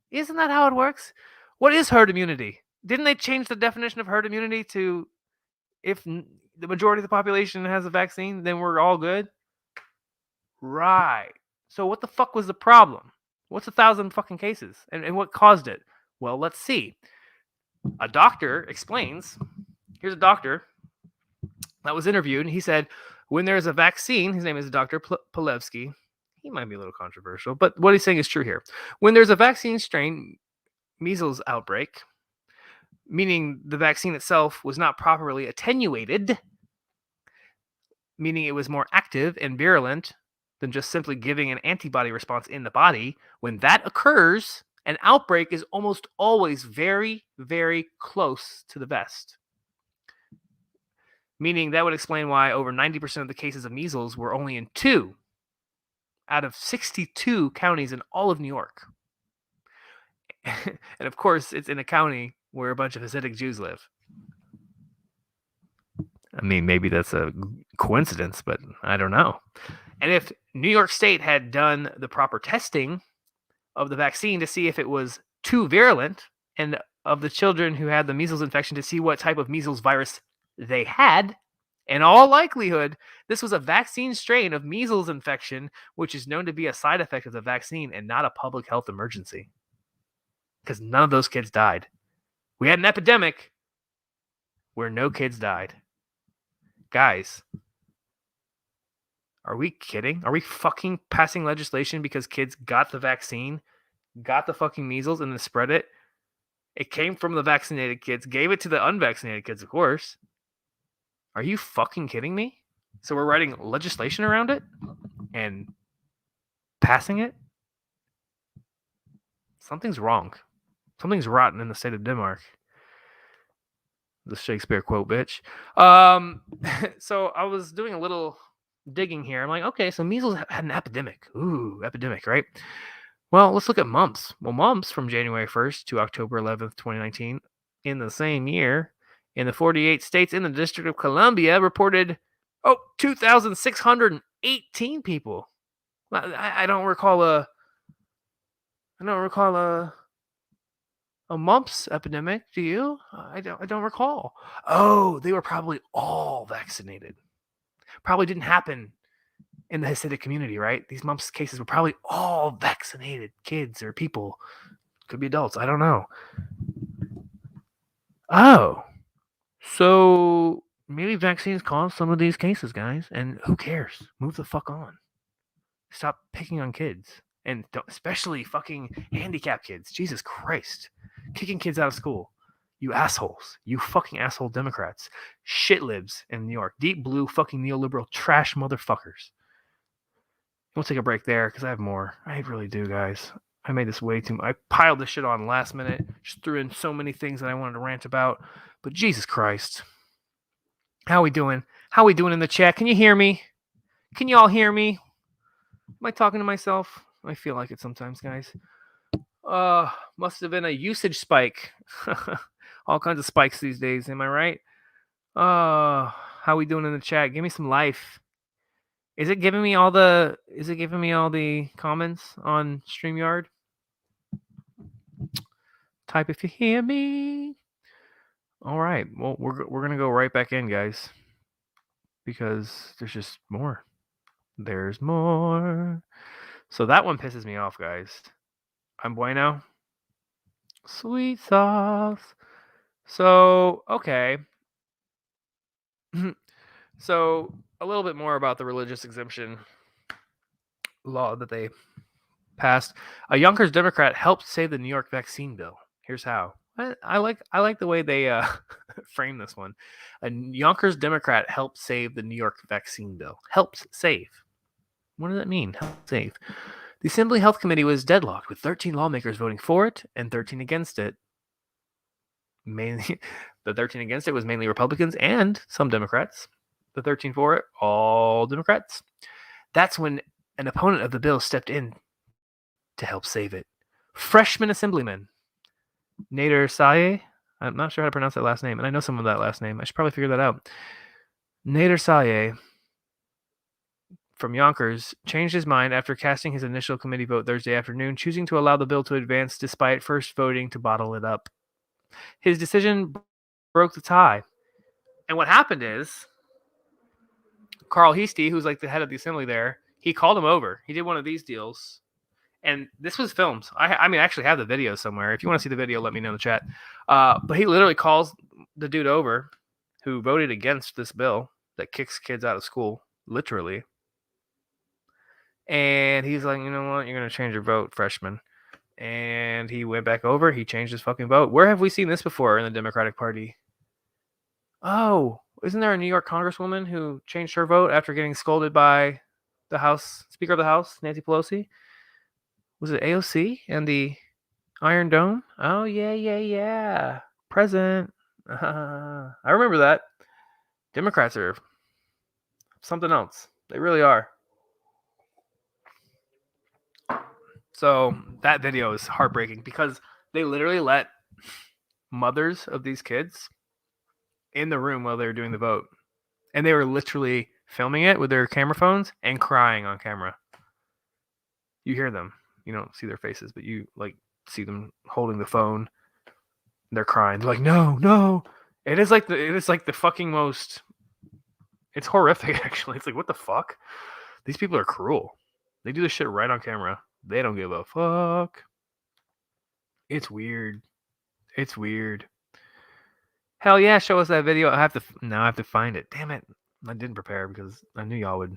What is herd immunity? Didn't they change the definition of herd immunity to if the majority of the population has a vaccine, then we're all good? Right. So what the fuck was the problem? What's 1,000 fucking cases? And what caused it? Well, let's see. A doctor explains. Here's a doctor that was interviewed, and he said, when there's a vaccine, his name is Dr. Palevsky. He might be a little controversial, but what he's saying is true here. When there's a vaccine strain measles outbreak, meaning the vaccine itself was not properly attenuated, meaning it was more active and virulent than just simply giving an antibody response in the body, when that occurs, an outbreak is almost always very, very close to the vest. Meaning that would explain why over 90% of the cases of measles were only in 2 out of 62 counties in all of New York. And of course, it's in a county where a bunch of Hasidic Jews live. I mean, maybe that's a coincidence, but I don't know. And if New York State had done the proper testing of the vaccine to see if it was too virulent, and of the children who had the measles infection to see what type of measles virus they had, in all likelihood, this was a vaccine strain of measles infection, which is known to be a side effect of the vaccine and not a public health emergency. Because none of those kids died. We had an epidemic where no kids died. Guys, are we kidding? Are we fucking passing legislation because kids got the vaccine, got the fucking measles, and then spread it? It came from the vaccinated kids, gave it to the unvaccinated kids, of course. Are you fucking kidding me? So we're writing legislation around it and passing it? Something's wrong. Something's rotten in the state of Denmark. The Shakespeare quote, bitch. So I was doing a little digging here. I'm like, okay, so measles had an epidemic. Ooh, epidemic, right? Well, let's look at mumps. Well, mumps from January 1st to October 11th, 2019, in the same year, in the 48 states in the District of Columbia, reported 2,618 people. I don't recall a mumps epidemic. Do you? I don't recall. Oh, they were probably all vaccinated. Probably didn't happen in the Hasidic community, right? These mumps cases were probably all vaccinated kids or people. Could be adults. I don't know. Oh, so maybe vaccines cause some of these cases, guys. And who cares? Move the fuck on. Stop picking on kids. And especially fucking handicapped kids. Jesus Christ. Kicking kids out of school. You assholes. You fucking asshole Democrats. Shit libs in New York. Deep blue fucking neoliberal trash motherfuckers. We'll take a break there because I have more. I really do, guys. I made this way too much. I piled this shit on last minute. Just threw in so many things that I wanted to rant about. But Jesus Christ. How we doing? How we doing in the chat? Can you hear me? Can you all hear me? Am I talking to myself? I feel like it sometimes, guys. Must have been a usage spike. All kinds of spikes these days. Am I right? How we doing in the chat? Give me some life. Is it giving me all the comments on StreamYard? Type if you hear me. All right. Well, we're gonna go right back in, guys, because there's just more. There's more. So that one pisses me off, guys. I'm bueno. Sweet sauce. So, okay. So, a little bit more about the religious exemption law that they passed. A Yonkers Democrat helped save the New York vaccine bill. Here's how. I like the way they frame this one. A Yonkers Democrat helped save the New York vaccine bill. Helped save. What does that mean? Helped save. The Assembly Health Committee was deadlocked, with 13 lawmakers voting for it and 13 against it. Mainly, the 13 against it was mainly Republicans and some Democrats. The 13 for it, all Democrats. That's when an opponent of the bill stepped in to help save it. Freshman Assemblyman Nader Saye. I'm not sure how to pronounce that last name, and I know some of that last name. I should probably figure that out. Nader Saye from Yonkers changed his mind after casting his initial committee vote Thursday afternoon, choosing to allow the bill to advance despite first voting to bottle it up. His decision broke the tie. And what happened is Carl Heastie, who's like the head of the assembly there, he called him over. He did one of these deals. And this was filmed. I mean, I actually have the video somewhere. If you want to see the video, let me know in the chat. But he literally calls the dude over who voted against this bill that kicks kids out of school, literally. And he's like, you know what? You're going to change your vote, freshman. And he went back over. He changed his fucking vote. Where have we seen this before in the Democratic Party? Oh, isn't there a New York congresswoman who changed her vote after getting scolded by the House Speaker of the House, Nancy Pelosi? Was it AOC and the Iron Dome? Oh, yeah. Present. I remember that. Democrats are something else. They really are. So that video is heartbreaking because they literally let mothers of these kids in the room while they were doing the vote. And they were literally filming it with their camera phones and crying on camera. You hear them. You don't see their faces, but you like see them holding the phone. They're crying. They're like, no. It is like the fucking most. It's horrific, actually. It's like, what the fuck? These people are cruel. They do this shit right on camera. They don't give a fuck. It's weird. Hell yeah, show us that video. I have to find it. Damn it. I didn't prepare because I knew y'all would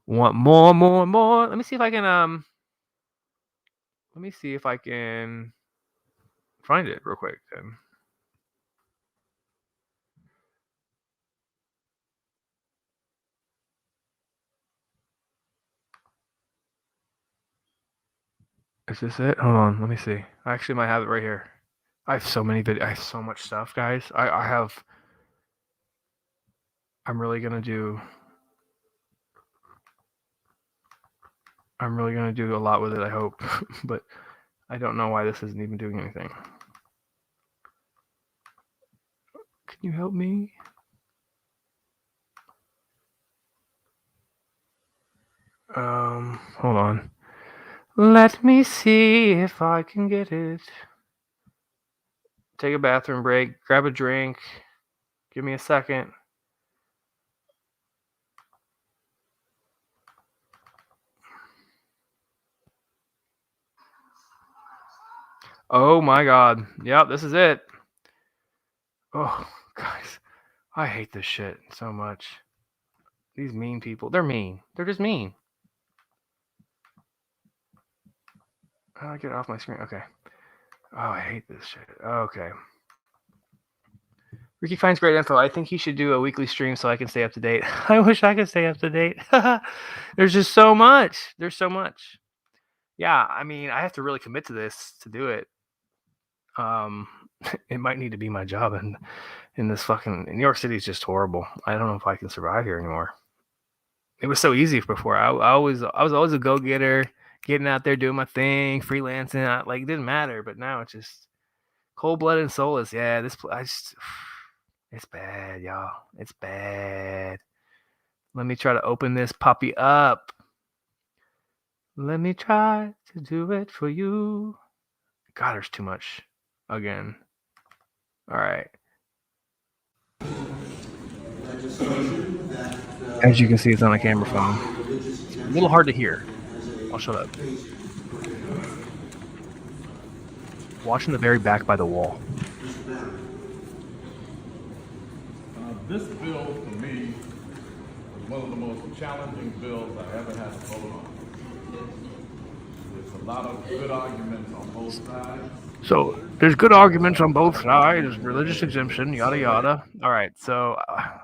want more. Let me see if I can find it real quick. Is this it? Hold on, let me see. I actually might have it right here. I have so many videos. I have so much stuff, guys. I'm really gonna do a lot with it, I hope. But I don't know why this isn't even doing anything. Can you help me? Hold on. Let me see if I can get it. Take a bathroom break, grab a drink. Give me a second. Oh my god. Yep, this is it. Oh, guys. I hate this shit so much. These mean people. They're mean. They're just mean. How do I get it off my screen? Okay. Oh, I hate this shit. Okay. Ricky finds great info. I think he should do a weekly stream so I can stay up to date. I wish I could stay up to date. There's just so much. There's so much. Yeah, I mean, I have to really commit to this to do it. It might need to be my job, and in this fucking New York City is just horrible. I don't know if I can survive here anymore. It was so easy before. I was always a go-getter, getting out there doing my thing, freelancing. Like it didn't matter, but now it's just cold-blooded and soulless. Yeah, it's bad, y'all. It's bad. Let me try to open this puppy up. Let me try to do it for you. God, there's too much. Again. All right. As you can see, it's on a camera phone. It's a little hard to hear. I'll shut up. Watch in the very back by the wall. This bill, for me, was one of the most challenging bills I ever had to vote on. There's a lot of good arguments on both sides. So there's good arguments on both sides. Religious exemption, yada yada. All right, so I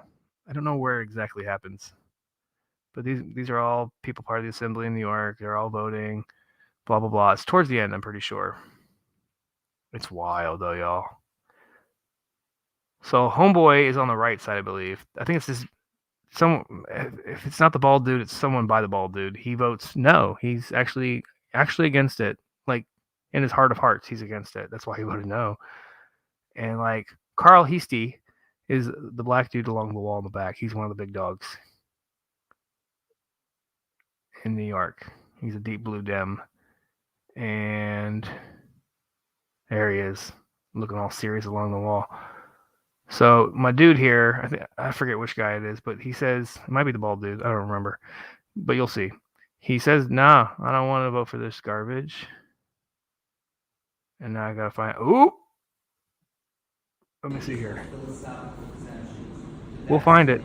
don't know where exactly happens, but these are all people part of the assembly in New York. They're all voting. Blah blah blah. It's towards the end, I'm pretty sure. It's wild though, y'all. So homeboy is on the right side, I believe. I think it's this. If it's not the bald dude, it's someone by the bald dude. He votes no. He's actually against it. Like in his heart of hearts, he's against it. That's why he voted no. And like Carl Heastie is the black dude along the wall in the back. He's one of the big dogs in New York. He's a deep blue Dem. And there he is, looking all serious along the wall. So my dude here, I forget which guy it is, but he says, it might be the bald dude, I don't remember, but you'll see. He says, nah, I don't want to vote for this garbage. And now I gotta find, ooh! Let me see here. We'll find it.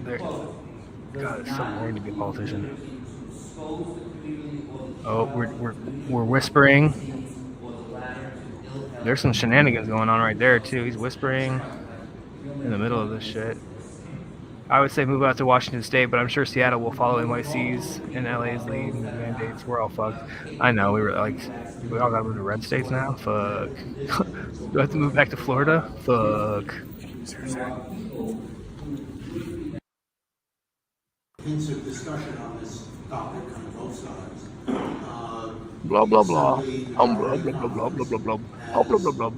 There. God, it's so boring to be a politician. Oh, we're whispering. There's some shenanigans going on right there too. He's whispering in the middle of this shit. I would say move out to Washington State, but I'm sure Seattle will follow NYC's and LA's lead and mandates. We're all fucked. I know, we all gotta move to red states now. Fuck. Do I have to move back to Florida? Fuck. Hints of discussion on this topic on both sides. Blah blah blah. Blah blah blah blah blah blah blah blah blah blah.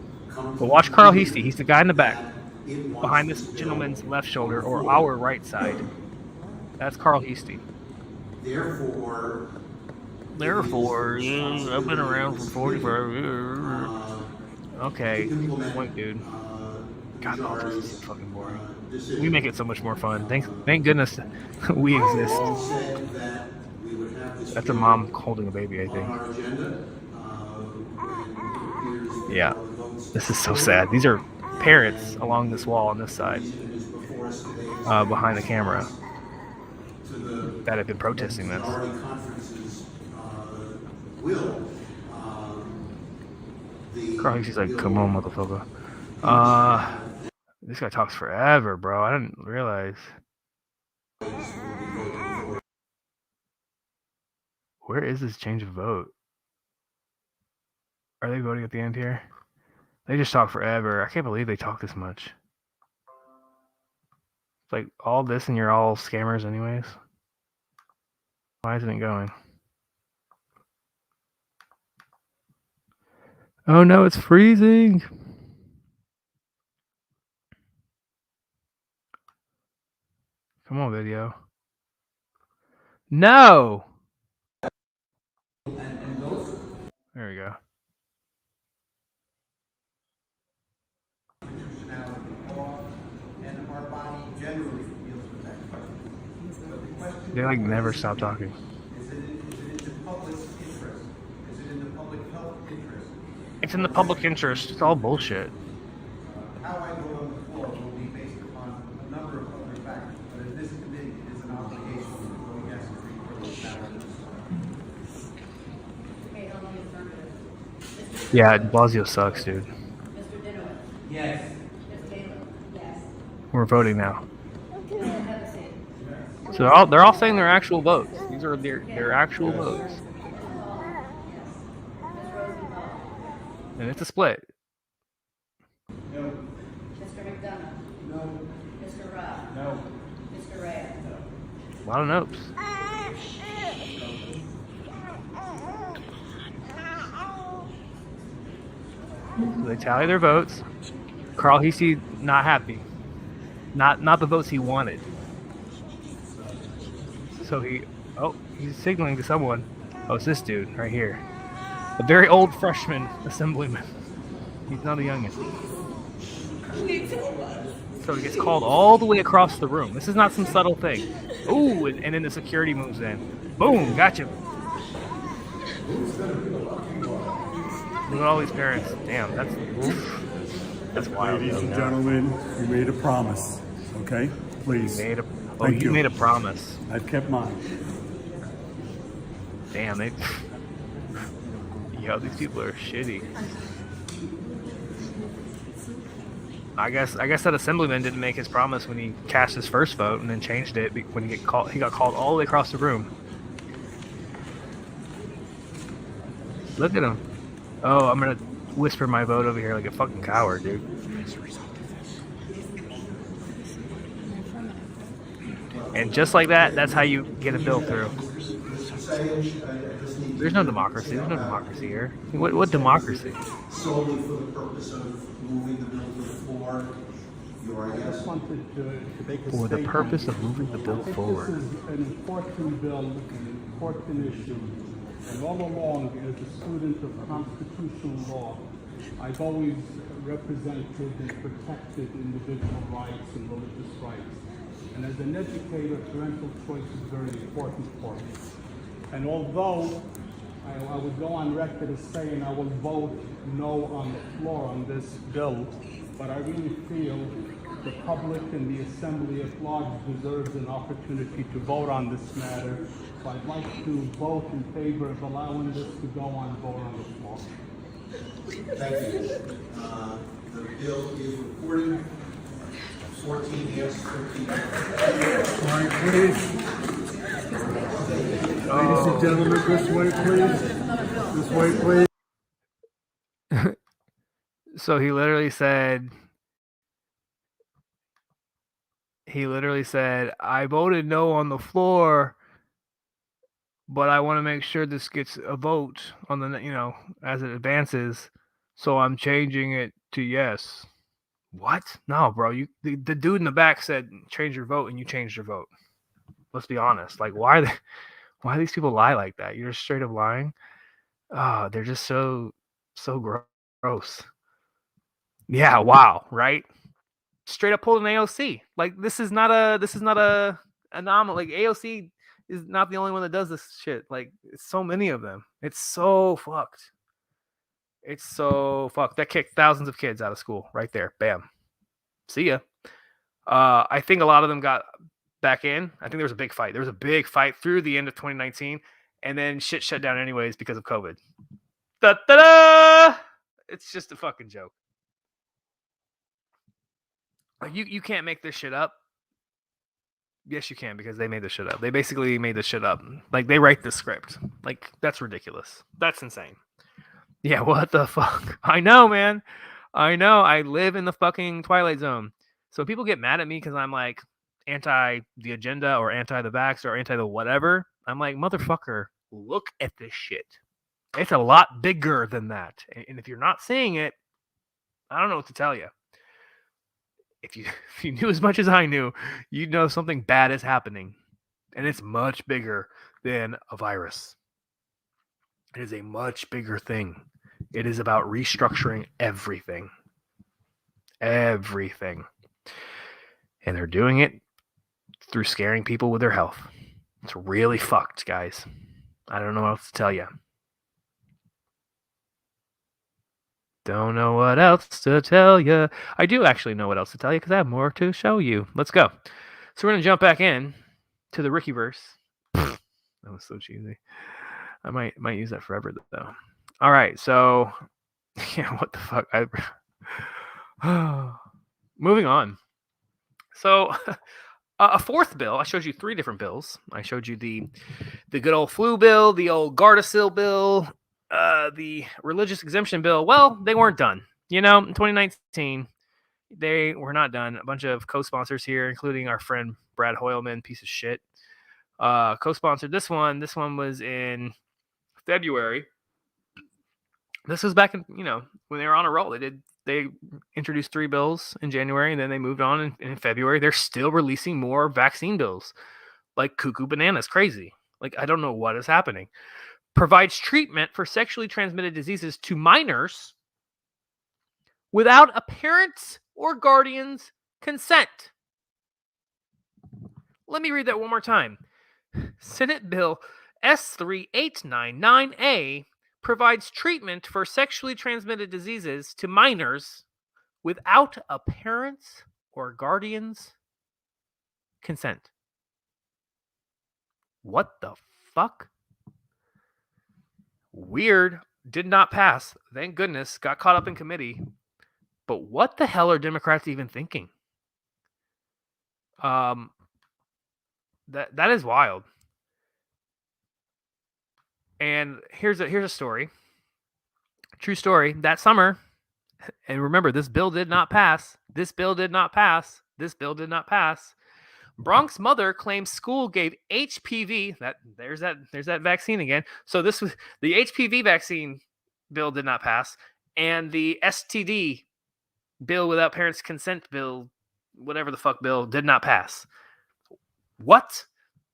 But watch Carl Heastie. He's the guy in the back, behind this gentleman's left shoulder or our right side. That's Carl Heastie. Therefore, I've been around for 45 years. Okay, point, dude. God, politics is so fucking boring. We make it so much more fun. Thank goodness we exist. That's a mom holding a baby, I think. Yeah, this is so sad. These are parents along this wall on this side, behind the camera, that have been protesting this. Carl Heastie's like, come on, motherfucker. This guy talks forever, bro. I didn't realize. Where is this change of vote? Are they voting at the end here? They just talk forever. I can't believe they talk this much. It's like all this and you're all scammers anyways. Why isn't it going? Oh no, it's freezing. Come on, video. No! There we go. They like never stop talking. Is it in the public interest? Is it in the public health interest? It's in the public interest. It's all bullshit. How I vote on the floor will be based upon a number of other factors, but in this committee, it is an obligation to vote yes to free privilege matters. Yeah, Blasio sucks, dude. Yes. We're voting now. So they're all saying their actual votes. These are their actual votes. And it's a split. No. Mr. McDonough. No. Mr. Rudd. No. Mr. Ray. A lot of notes. So they tally their votes. Carl Heastie not happy. Not the votes he wanted. So he's signaling to someone. Oh, it's this dude right here. A very old freshman assemblyman. He's not a youngin'. So he gets called all the way across the room. This is not some subtle thing. Ooh, and then the security moves in. Boom, gotcha. Look at all these parents. Damn, that's wild. Ladies and though. gentlemen, you made a promise, okay? Please. You Thank you. made a promise. I've kept mine. Damn, yo, these people are shitty. I guess that assemblyman didn't make his promise when he cast his first vote and then changed it when he got called all the way across the room. Look at him. Oh, I'm gonna whisper my vote over here like a fucking coward, dude. And just like that, that's how you get a bill through. There's no democracy. There's no democracy here. What democracy? Solely for the purpose of moving the bill to the floor, I guess. For the purpose of moving the bill forward. This is an important bill, an important issue. And all along, as a student of constitutional law, I've always represented and protected individual rights and religious rights. And as an educator, parental choice is very important for me. And although I would go on record as saying I will vote no on the floor on this bill, but I really feel the public and the assembly at large deserves an opportunity to vote on this matter. So I'd like to vote in favor of allowing this to go on vote on the floor. Thank you. The bill is reported 14 yes, 13 no. All right, please. Ladies and gentlemen, this way, please. This way, please. So he literally said, I voted no on the floor, but I want to make sure this gets a vote on the, as it advances. So I'm changing it to yes. What? No, bro. The dude in the back said, change your vote, and you changed your vote. Let's be honest. Like, why do these people lie like that? You're straight up lying. Oh, they're just so gross. Yeah, wow, right? Straight up pulled an AOC. Like, this is not a anomaly. Like, AOC is not the only one that does this shit. Like, it's so many of them. It's so fucked. That kicked thousands of kids out of school right there. Bam. See ya. I think a lot of them got back in. I think there was a big fight. There was a big fight through the end of 2019, and then shit shut down anyways because of COVID. Da-da-da! It's just a fucking joke. Like, you can't make this shit up. Yes, you can, because they made this shit up. They basically made this shit up. Like, they write the script. Like, that's ridiculous. That's insane. Yeah, what the fuck? I know, man. I know. I live in the fucking Twilight Zone. So people get mad at me because I'm like anti the agenda or anti the vax or anti the whatever. I'm like, motherfucker, look at this shit. It's a lot bigger than that. And if you're not seeing it, I don't know what to tell you. If you knew as much as I knew, you'd know something bad is happening. And it's much bigger than a virus. It is a much bigger thing. It is about restructuring everything. Everything. And they're doing it through scaring people with their health. It's really fucked, guys. I don't know what else to tell you. Don't know what else to tell you. I do actually know what else to tell you because I have more to show you. Let's go. So we're going to jump back in to the Ricky verse. That was so cheesy. I might use that forever though. All right, so yeah, what the fuck? Moving on. So a fourth bill. I showed you three different bills. I showed you the good old flu bill, the old Gardasil bill, the religious exemption bill. Well, they weren't done. In 2019, they were not done. A bunch of co-sponsors here, including our friend Brad Hoylman, piece of shit, co-sponsored this one. This one was in February. This was back in, when they were on a roll. They introduced 3 bills in January, and then they moved on in February. They're still releasing more vaccine bills, like cuckoo bananas, crazy. Like, I don't know what is happening. Provides treatment for sexually transmitted diseases to minors without a parent's or guardian's consent. Let me read that one more time. Senate Bill S3899A provides treatment for sexually transmitted diseases to minors without a parent's or guardian's consent. What the fuck? Weird. Did not pass. Thank goodness. Got caught up in committee. But what the hell are Democrats even thinking? That is wild. And here's a story. True story. That summer, and remember, this bill did not pass. This bill did not pass. This bill did not pass. Bronx mother claims school gave HPV. There's that vaccine again. So this was the HPV vaccine bill did not pass, and the STD bill without parents' consent bill, whatever the fuck bill, did not pass. What?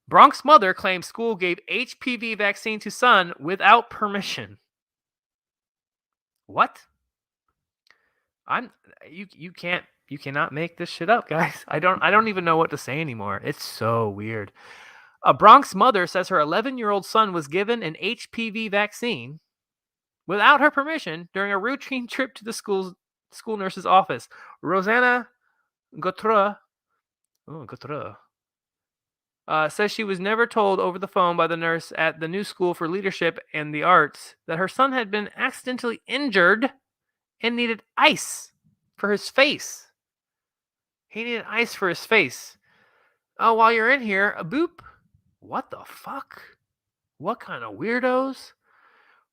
Bronx mother claims school gave HPV vaccine to son without permission. What? You cannot make this shit up, guys. I don't even know what to say anymore. It's so weird. A Bronx mother says her 11-year-old son was given an HPV vaccine without her permission during a routine trip to the school nurse's office. Rosanna Gautre says she was never told over the phone by the nurse at the new school for leadership and the arts that her son had been accidentally injured and needed ice for his face. He needed ice for his face. Oh, while you're in here, a boop. What the fuck? What kind of weirdos?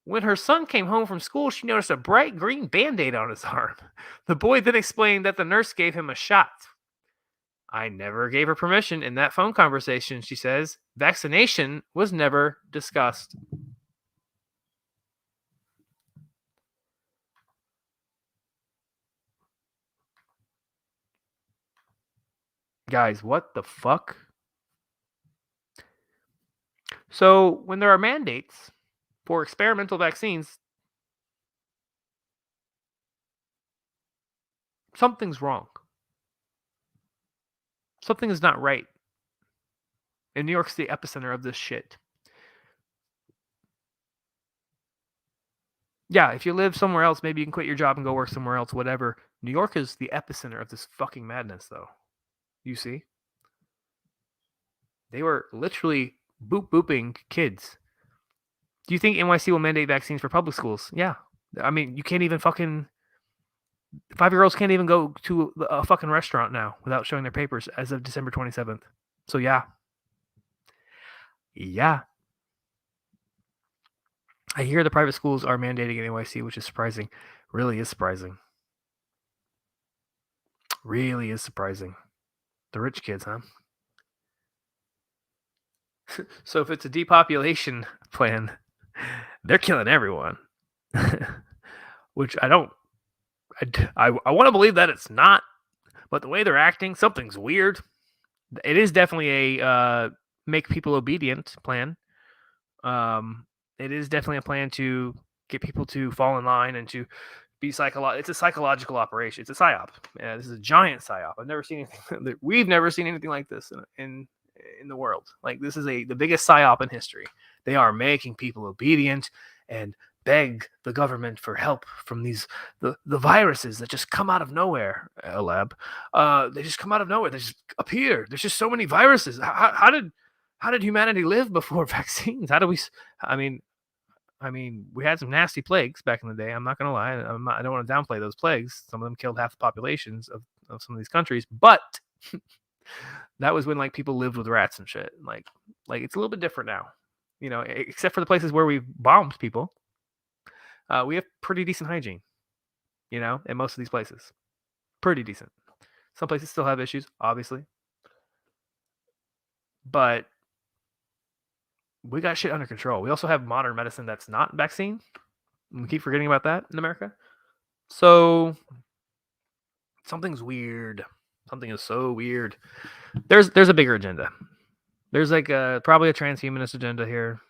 When her son came home from school, she noticed a bright green Band-Aid on his arm. The boy then explained that the nurse gave him a shot. I never gave her permission in that phone conversation, she says. Vaccination was never discussed. Guys, what the fuck? So, when there are mandates for experimental vaccines, something's wrong. Something is not right. And New York's the epicenter of this shit. Yeah, if you live somewhere else, maybe you can quit your job and go work somewhere else, whatever. New York is the epicenter of this fucking madness, though. You see? They were literally booping kids. Do you think NYC will mandate vaccines for public schools? Yeah. I mean, you can't even fucking... 5-year-olds can't even go to a fucking restaurant now without showing their papers as of December 27th. So, yeah. Yeah. I hear the private schools are mandating in NYC, which is surprising. Really is surprising. Really is surprising. The rich kids, huh? So if it's a depopulation plan, they're killing everyone. Which I want to believe that it's not, but the way they're acting, something's weird. It is definitely a make people obedient plan. It is definitely a plan to get people to fall in line and to be psychological. It's a psychological operation. It's a psyop. This is a giant psyop. I've never seen anything. We've never seen anything like this in the world. Like, this is the biggest psyop in history. They are making people obedient and beg the government for help from the viruses that just come out of nowhere. Lab, they just come out of nowhere. They just appear. There's just so many viruses. How did humanity live before vaccines? How do we? I mean, we had some nasty plagues back in the day. I'm not gonna lie. I don't want to downplay those plagues. Some of them killed half the populations of some of these countries, but that was when, like, people lived with rats and shit. Like it's a little bit different now, you know. Except for the places where we've bombed people, we have pretty decent hygiene, you know, in most of these places. Pretty decent. Some places still have issues, obviously, but we got shit under control. We also have modern medicine that's not vaccine. We keep forgetting about that in America. So something's weird. Something is so weird. There's a bigger agenda. There's like probably a transhumanist agenda here.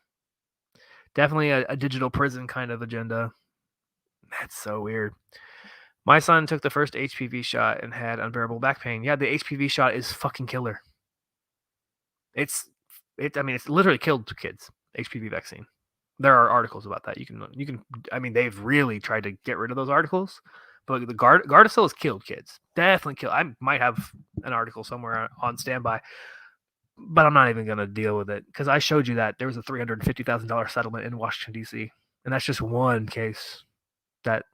Definitely a digital prison kind of agenda. That's so weird. My son took the first HPV shot and had unbearable back pain. Yeah, the HPV shot is fucking killer. It's literally killed kids. HPV vaccine. There are articles about that. You can. I mean, they've really tried to get rid of those articles, but the Gardasil has killed kids. Definitely killed. I might have an article somewhere on standby, but I'm not even going to deal with it because I showed you that there was a $350,000 settlement in Washington D.C. and that's just one case that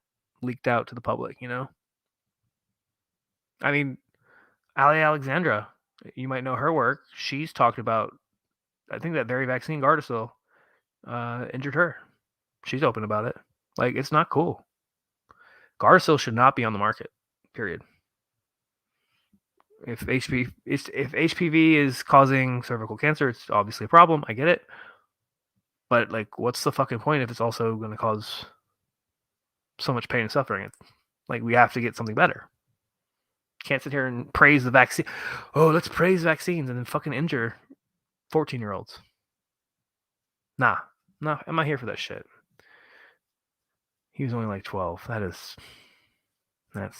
leaked out to the public. I mean, Ali Alexandra, you might know her work. She's talked about, I think, that very vaccine, Gardasil, injured her. She's open about it. Like, it's not cool. Gardasil should not be on the market, period. If HPV is causing cervical cancer, it's obviously a problem. I get it. But, like, what's the fucking point if it's also going to cause so much pain and suffering? Like, we have to get something better. Can't sit here and praise the vaccine. Oh, let's praise vaccines and then fucking injure 14-year-olds. Nah, I'm not here for that shit. He was only like 12. That's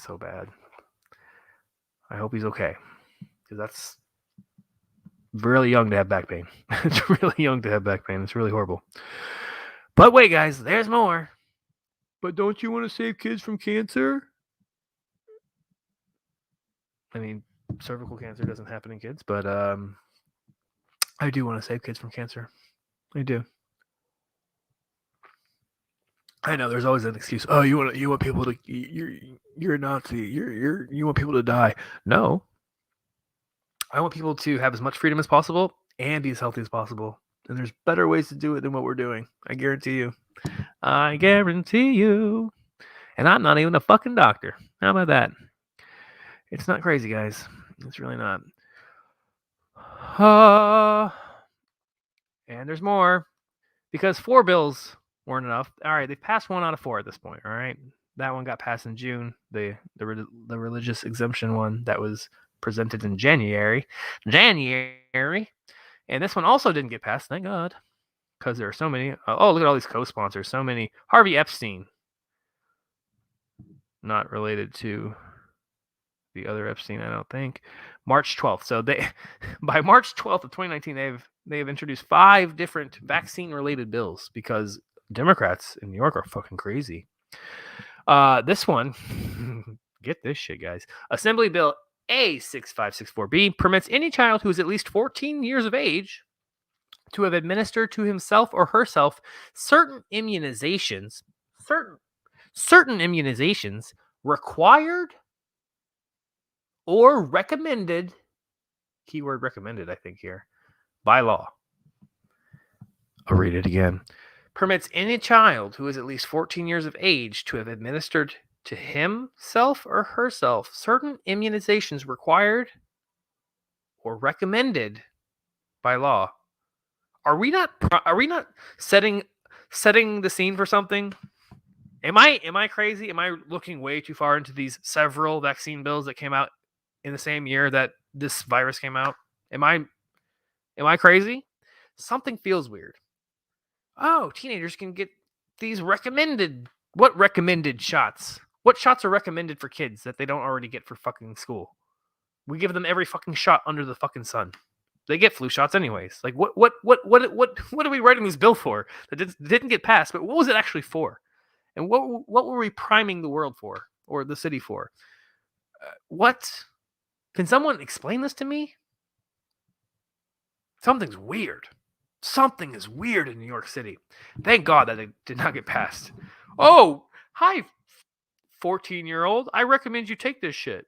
so bad. I hope he's okay. Because that's really young to have back pain. It's really young to have back pain. It's really horrible. But wait, guys, there's more. But don't you want to save kids from cancer? I mean, cervical cancer doesn't happen in kids, but I do want to save kids from cancer. I do. I know there's always an excuse. Oh, you want people to you're a Nazi. You want people to die. No. I want people to have as much freedom as possible and be as healthy as possible. And there's better ways to do it than what we're doing. I guarantee you. I guarantee you. And I'm not even a fucking doctor. How about that? It's not crazy, guys. It's really not. And there's more. Because 4 bills weren't enough. All right, they've passed 1 out of 4 at this point. All right, that one got passed in June. The religious exemption one that was presented in January, and this one also didn't get passed. Thank God, because there are so many. Oh, look at all these co-sponsors. So many. Harvey Epstein, not related to the other Epstein, I don't think. March 12th. So by March 12th of 2019, they have introduced 5 different vaccine-related bills because Democrats in New York are fucking crazy. This one, get this shit, guys. Assembly Bill A6564B permits any child who is at least 14 years of age to have administered to himself or herself certain immunizations required or recommended, keyword recommended, I think here, by law. I'll read it again. Permits any child who is at least 14 years of age to have administered to himself or herself certain immunizations required or recommended by law. Are we not setting the scene for something? Am I crazy? Am I looking way too far into these several vaccine bills that came out in the same year that this virus came out? Am I crazy? Something feels weird. Oh, teenagers can get these recommended. What recommended shots? What shots are recommended for kids that they don't already get for fucking school? We give them every fucking shot under the fucking sun. They get flu shots anyways. Like what are we writing this bill for? That didn't get passed, but what was it actually for? And what were we priming the world for or the city for? What? Can someone explain this to me? Something's weird. Something is weird in New York City. Thank God that it did not get passed. Oh, hi, 14-year-old. I recommend you take this shit.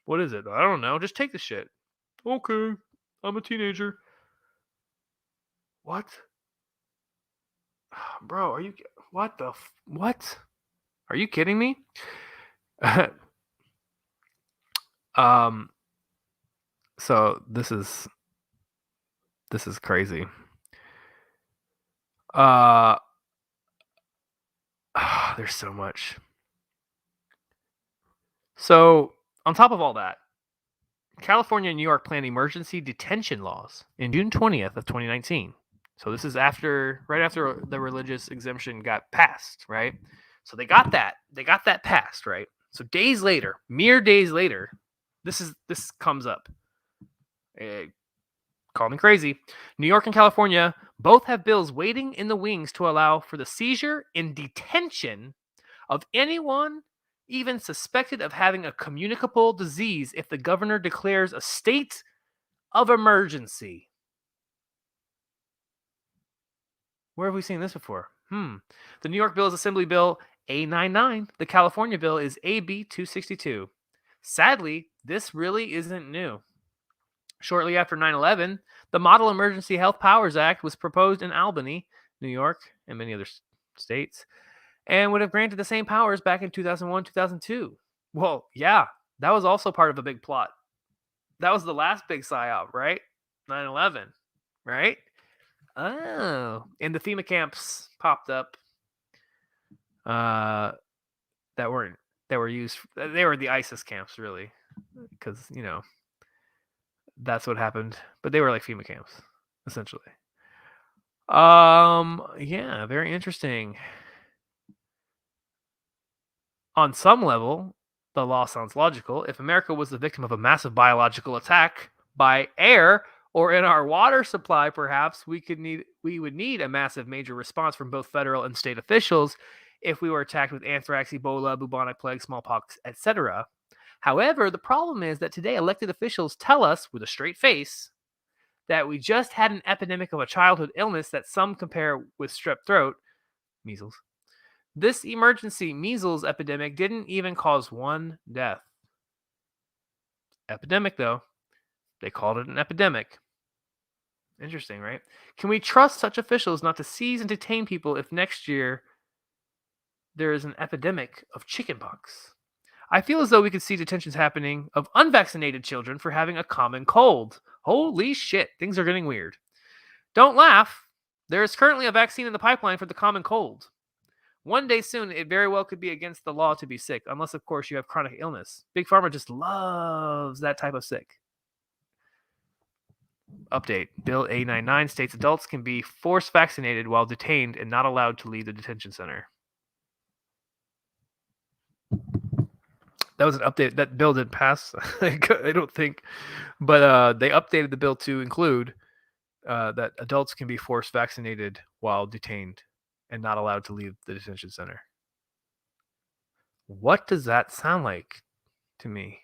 What is it? I don't know. Just take the shit. Okay. I'm a teenager. What? Bro, are you... What? Are you kidding me? So this is crazy. There's so much. So on top of all that, California and New York planned emergency detention laws in June 20th of 2019. So this is right after the religious exemption got passed, right? So they got that passed, right? So mere days later, this comes up. Call me crazy. New York and California both have bills waiting in the wings to allow for the seizure and detention of anyone even suspected of having a communicable disease if the governor declares a state of emergency. Where have we seen this before? The New York bill is Assembly Bill A99. The California bill is AB 262. Sadly, this really isn't new. Shortly after 9/11, the Model Emergency Health Powers Act was proposed in Albany, New York, and many other states, and would have granted the same powers back in 2001, 2002. Well, yeah, that was also part of a big plot. That was the last big psyop, right? 9/11, right? Oh, and the FEMA camps popped up. That were used. They were the ISIS camps, really, because that's what happened. But they were like FEMA camps, essentially. Yeah, very interesting. On some level, the law sounds logical. If America was the victim of a massive biological attack by air or in our water supply, perhaps we would need a massive major response from both federal and state officials if we were attacked with anthrax, Ebola, bubonic plague, smallpox, etc. However, the problem is that today elected officials tell us with a straight face that we just had an epidemic of a childhood illness that some compare with strep throat, measles. This emergency measles epidemic didn't even cause one death. Epidemic, though. They called it an epidemic. Interesting, right? Can we trust such officials not to seize and detain people if next year there is an epidemic of chickenpox? I feel as though we could see detentions happening of unvaccinated children for having a common cold. Holy shit, things are getting weird. Don't laugh. There is currently a vaccine in the pipeline for the common cold. One day soon, it very well could be against the law to be sick, unless, of course, you have chronic illness. Big Pharma just loves that type of sick. Update. Bill A99 states adults can be force vaccinated while detained and not allowed to leave the detention center. That was an update. That bill didn't pass, I don't think. But they updated the bill to include that adults can be force vaccinated while detained and not allowed to leave the detention center. What does that sound like to me?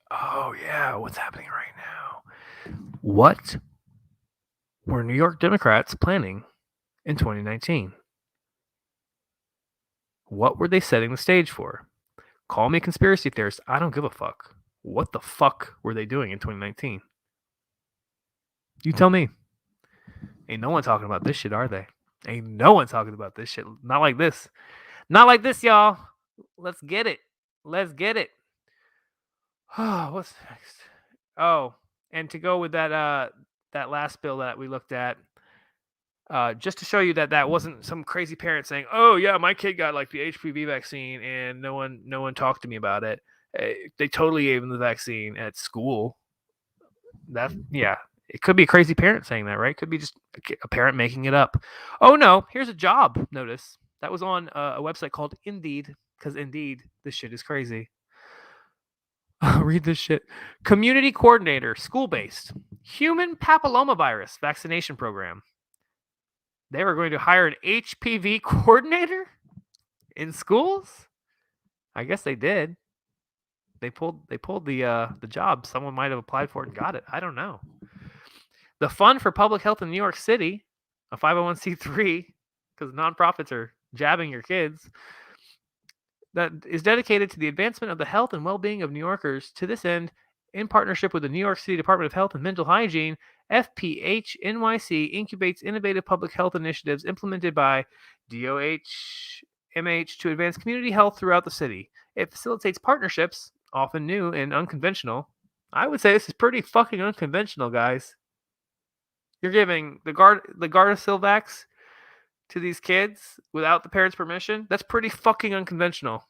Oh, yeah, what's happening right now? What were New York Democrats planning in 2019? What were they setting the stage for? Call me a conspiracy theorist. I don't give a fuck. What the fuck were they doing in 2019? You tell me. Ain't no one talking about this shit, are they? Ain't no one talking about this shit. Not like this. Not like this, y'all. Let's get it. Let's get it. Oh, what's next? Oh, and to go with that last bill that we looked at, just to show you that that wasn't some crazy parent saying, "Oh yeah, my kid got like the HPV vaccine and no one talked to me about it." They totally gave him the vaccine at school. It could be a crazy parent saying that, right? Could be just a parent making it up. Oh no, here's a job notice that was on a website called Indeed, because Indeed, this shit is crazy. Read this shit. Community coordinator, school-based, human papillomavirus vaccination program. They were going to hire an HPV coordinator in schools? I guess they did. They pulled the job. Someone might have applied for it and got it. I don't know. The Fund for Public Health in New York City, a 501c3, because nonprofits are jabbing your kids, that is dedicated to the advancement of the health and well-being of New Yorkers. To this end, in partnership with the New York City Department of Health and Mental Hygiene, FPH NYC incubates innovative public health initiatives implemented by DOH-MH to advance community health throughout the city. It facilitates partnerships, often new and unconventional. I would say this is pretty fucking unconventional, guys. You're giving the Gardasil vax to these kids without the parents' permission? That's pretty fucking unconventional.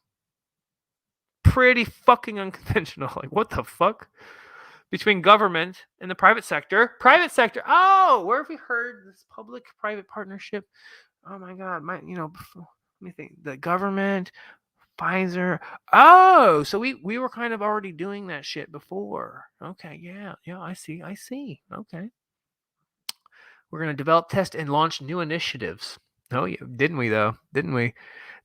Pretty fucking unconventional. Like, what the fuck? Between government and the private sector. Private sector. Oh, where have we heard this public-private partnership? Oh my God. Let me think. The government, Pfizer. Oh, so we were kind of already doing that shit before. Okay, yeah, I see. Okay. We're going to develop, test, and launch new initiatives. Oh, yeah. Didn't we, though? Didn't we?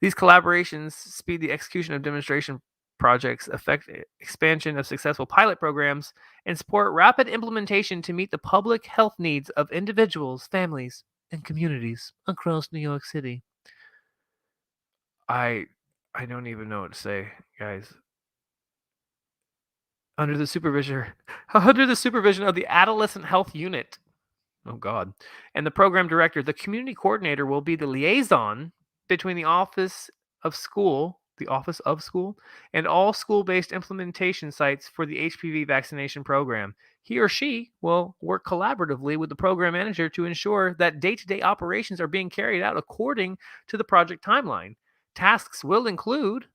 These collaborations speed the execution of demonstration projects, affect expansion of successful pilot programs, and support rapid implementation to meet the public health needs of individuals, families, and communities across New York City. I don't even know what to say, guys. Under the supervision of the Adolescent Health Unit. Oh God. And the program director, the community coordinator will be the liaison between the office of school, and all school-based implementation sites for the HPV vaccination program. He or she will work collaboratively with the program manager to ensure that day-to-day operations are being carried out according to the project timeline. Tasks will include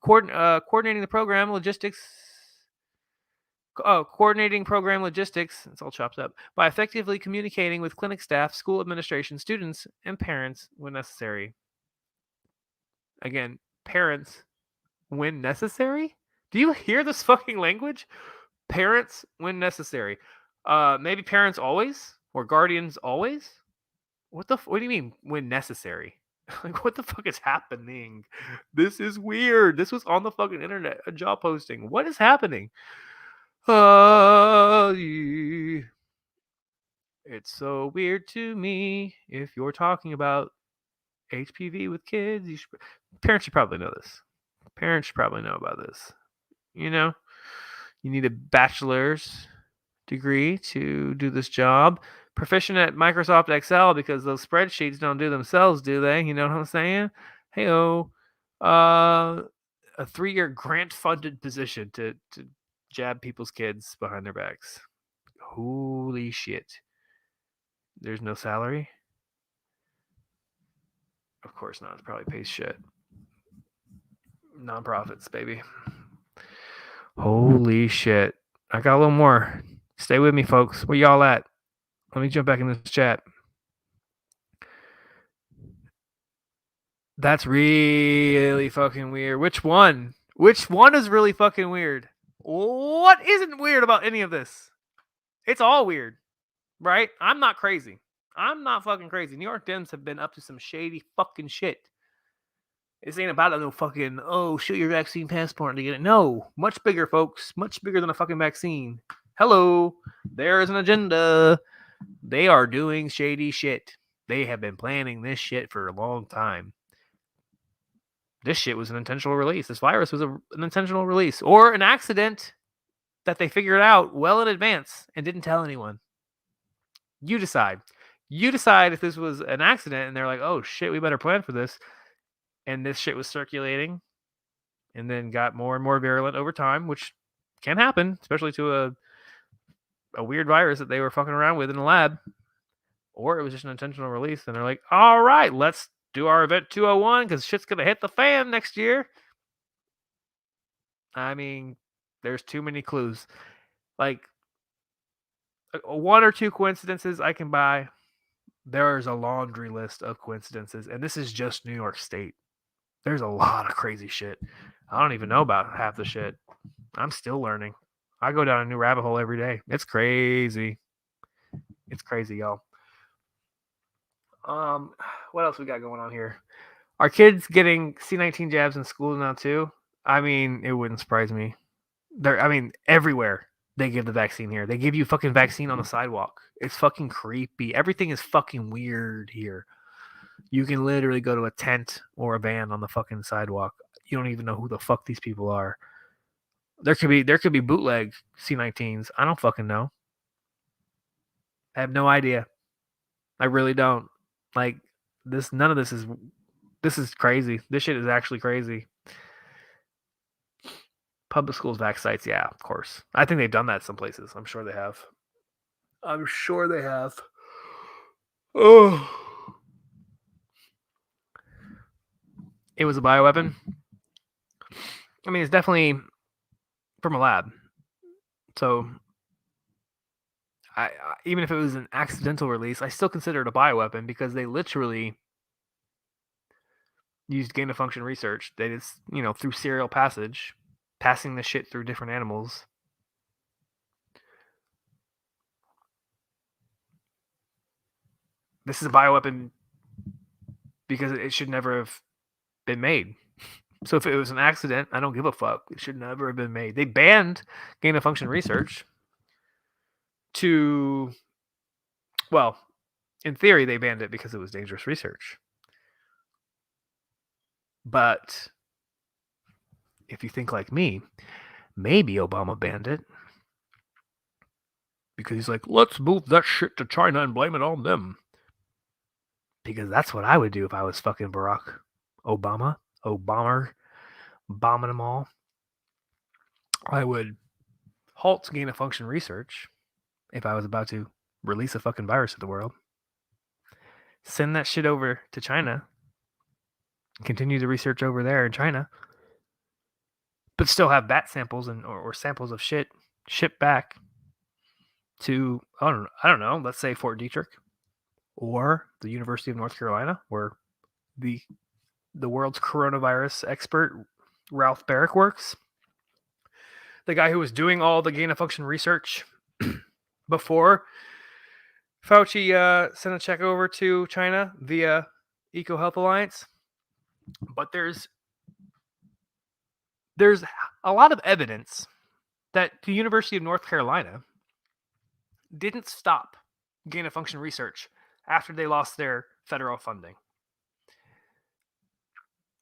coordinating the program logistics. Coordinating program logistics, it's all chopped up, by effectively communicating with clinic staff, school administration, students, and parents when necessary. Again, parents when necessary? Do you hear this fucking language? Parents when necessary. Maybe parents always? Or guardians always? What do you mean when necessary? Like, what the fuck is happening? This is weird. This was on the fucking internet, a job posting. What is happening? It's so weird to me. If you're talking about HPV with kids, parents should probably know this. Parents should probably know about this. You know, you need a bachelor's degree to do this job. Proficient at Microsoft Excel, because those spreadsheets don't do themselves, do they? You know what I'm saying? Hey-oh. A 3-year grant-funded position to jab people's kids behind their backs. Holy shit. There's no salary? Of course not. It probably pays shit. Nonprofits, baby. Holy shit. I got a little more. Stay with me, folks. Where y'all at? Let me jump back in this chat. That's really fucking weird. Which one? Which one is really fucking weird? What isn't weird about any of this? It's all weird, right? I'm not crazy. I'm not fucking crazy. New York Dems have been up to some shady fucking shit. This ain't about no fucking, show your vaccine passport to get it. No, much bigger, folks. Much bigger than a fucking vaccine. Hello, there is an agenda. They are doing shady shit. They have been planning this shit for a long time. This shit was an intentional release. This virus was an intentional release. Or an accident that they figured out well in advance and didn't tell anyone. You decide. You decide if this was an accident and they're like, oh shit, we better plan for this. And this shit was circulating and then got more and more virulent over time, which can happen, especially to a weird virus that they were fucking around with in the lab. Or it was just an intentional release and they're like, all right, let's do our event 201 because shit's going to hit the fan next year. I mean, there's too many clues. Like, 1 or 2 coincidences I can buy. There's a laundry list of coincidences, and this is just New York State. There's a lot of crazy shit. I don't even know about half the shit. I'm still learning. I go down a new rabbit hole every day. It's crazy. It's crazy, y'all. What else we got going on here? Are kids getting C-19 jabs in school now too? I mean, it wouldn't surprise me. Everywhere they give the vaccine here. They give you fucking vaccine on the sidewalk. It's fucking creepy. Everything is fucking weird here. You can literally go to a tent or a van on the fucking sidewalk. You don't even know who the fuck these people are. There could be bootleg C-19s. I don't fucking know. I have no idea. I really don't. Like, none of this is crazy. This shit is actually crazy. Public schools vac sites, yeah, of course. I think they've done that some places. I'm sure they have. Oh. It was a bioweapon. I mean, it's definitely from a lab. So, even if it was an accidental release, I still consider it a bioweapon because they literally used gain-of-function research. They just, through serial passage, passing the shit through different animals. this is a bioweapon because it should never have been made. So if it was an accident, I don't give a fuck. It should never have been made. They banned gain of function research to, well, in theory, they banned it because it was dangerous research. But if you think like me, maybe Obama banned it because he's like, let's move that shit to China and blame it on them. Because that's what I would do if I was fucking Barack Obama, bombing them all. I would halt gain of function research if I was about to release a fucking virus to the world. Send that shit over to China. Continue the research over there in China. But still have bat samples or samples of shit shipped back to, I don't know, let's say Fort Detrick or the University of North Carolina, where the world's coronavirus expert Ralph Barrick works. The guy who was doing all the gain of function research before Fauci sent a check over to China via EcoHealth Alliance. But there's a lot of evidence that the University of North Carolina didn't stop gain of function research after they lost their federal funding.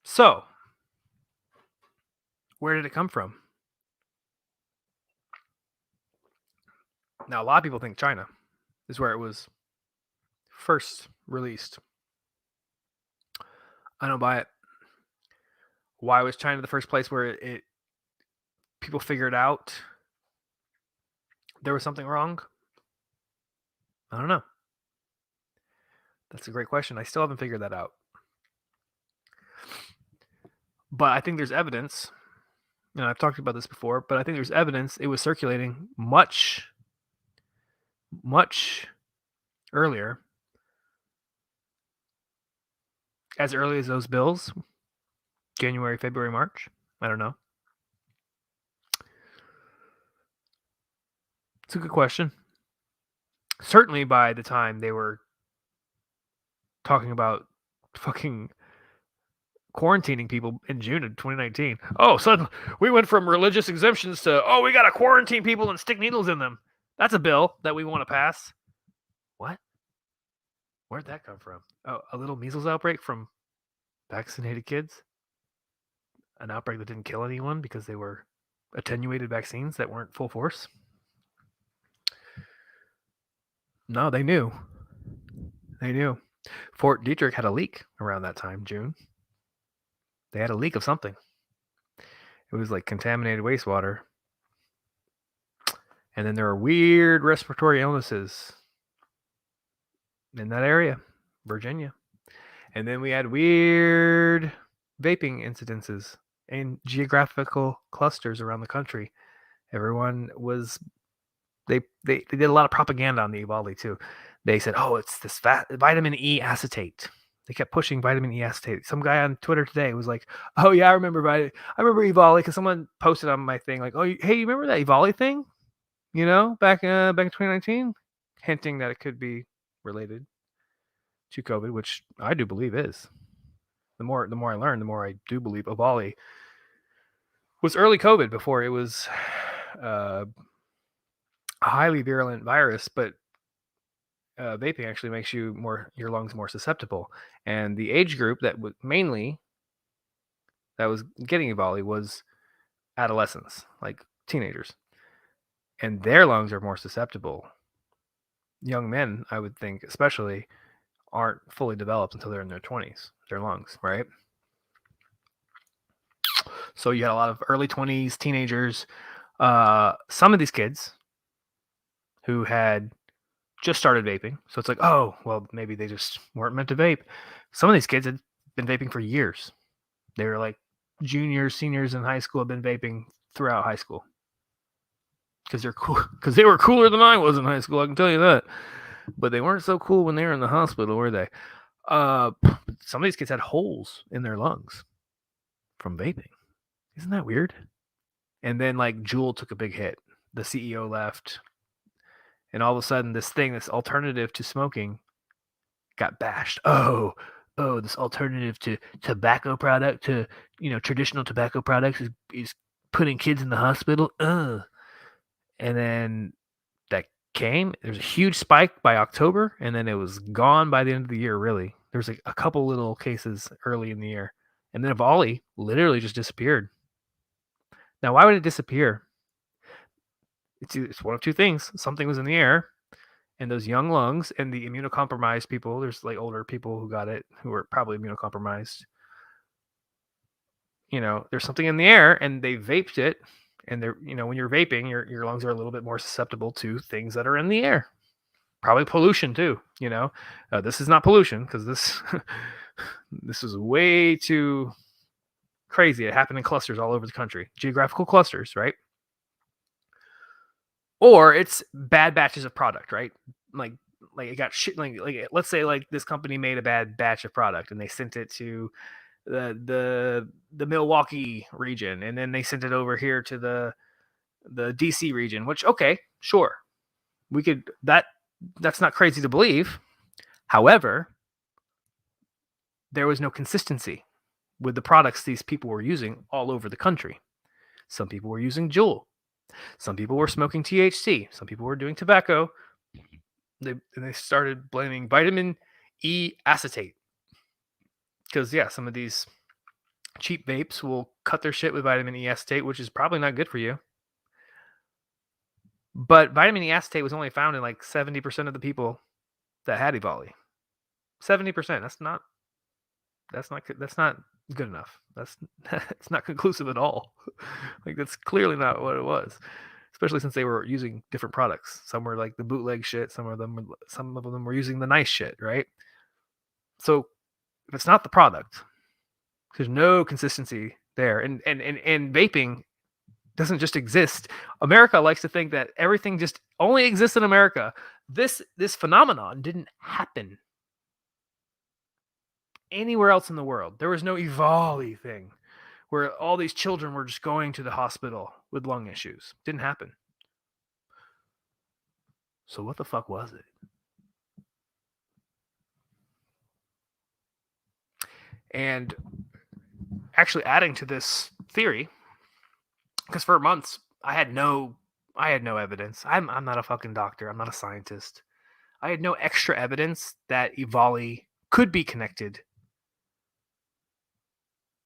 So, where did it come from? Now, a lot of people think China is where it was first released. I don't buy it. Why was China the first place where it people figured out there was something wrong? I don't know. That's a great question. I still haven't figured that out. But I think there's evidence, and I've talked about this before, but I think there's evidence it was circulating much earlier, as early as those bills, January, February, March. I don't know. It's a good question. Certainly by the time they were talking about fucking quarantining people in June of 2019. Oh, suddenly we went from religious exemptions to, oh, we got to quarantine people and stick needles in them. That's a bill that we want to pass. What? Where'd that come from? Oh, a little measles outbreak from vaccinated kids? An outbreak that didn't kill anyone because they were attenuated vaccines that weren't full force? No, they knew. They knew. Fort Detrick had a leak around that time, June. They had a leak of something. It was like contaminated wastewater. And then there were weird respiratory illnesses in that area, Virginia. And then we had weird vaping incidences in geographical clusters around the country. Everyone was, they did a lot of propaganda on the Uvalde too. They said, oh, it's this vitamin E acetate. They kept pushing vitamin E acetate. Some guy on Twitter today was like, oh yeah, I remember Uvalde, because someone posted on my thing like, oh, hey, you remember that Uvalde thing? You know, back in 2019, hinting that it could be related to COVID, which I do believe is. The more I learn, the more I do believe Uvalde was early COVID before it was a highly virulent virus, but vaping actually makes your lungs more susceptible. And the age group that was getting Uvalde was adolescents, like teenagers. And their lungs are more susceptible. Young men, I would think, especially, aren't fully developed until they're in their 20s, their lungs, right? So you had a lot of early 20s teenagers. Some of these kids who had just started vaping. So it's like, oh, well, maybe they just weren't meant to vape. Some of these kids had been vaping for years. They were like juniors, seniors in high school, have been vaping throughout high school. Because they're cool. Because they were cooler than I was in high school, I can tell you that. But they weren't so cool when they were in the hospital, were they? Some of these kids had holes in their lungs from vaping. Isn't that weird? And then like Juul took a big hit. The CEO left. And all of a sudden, this alternative to smoking, got bashed. This alternative to tobacco product, to traditional tobacco products is putting kids in the hospital. And then that came. There was a huge spike by October, and then it was gone by the end of the year. Really, there was a couple little cases early in the year, and then Volley literally just disappeared. Now, why would it disappear? It's one of two things. Something was in the air, and those young lungs and the immunocompromised people. There's like older people who got it who were probably immunocompromised. There's something in the air, and they vaped it. And they're, when you're vaping, your lungs are a little bit more susceptible to things that are in the air. Probably pollution too. This is not pollution because this this is way too crazy. It happened in clusters all over the country, geographical clusters, right? Or it's bad batches of product, right? Like it got shit. Like let's say like this company made a bad batch of product and they sent it to the Milwaukee region, and then they sent it over here to the DC region. Which, okay, sure, we could that's not crazy to believe. However, there was no consistency with the products these people were using all over the country. Some people were using Juul. Some people were smoking THC. Some people were doing tobacco. They started blaming vitamin E acetate. Because, yeah, some of these cheap vapes will cut their shit with vitamin E acetate, which is probably not good for you. But vitamin E acetate was only found in like 70% of the people that had Evoli. 70%. That's not good enough. It's not conclusive at all. Like, that's clearly not what it was. Especially since they were using different products. Some were like the bootleg shit. Some of them were using the nice shit, right? So if it's not the product, there's no consistency there. And vaping doesn't just exist. America likes to think that everything just only exists in America. This phenomenon didn't happen anywhere else in the world. There was no Evoli thing where all these children were just going to the hospital with lung issues. Didn't happen. So what the fuck was it? And actually adding to this theory, because for months I had no evidence. I'm not a fucking doctor. I'm not a scientist. I had no extra evidence that Evoli could be connected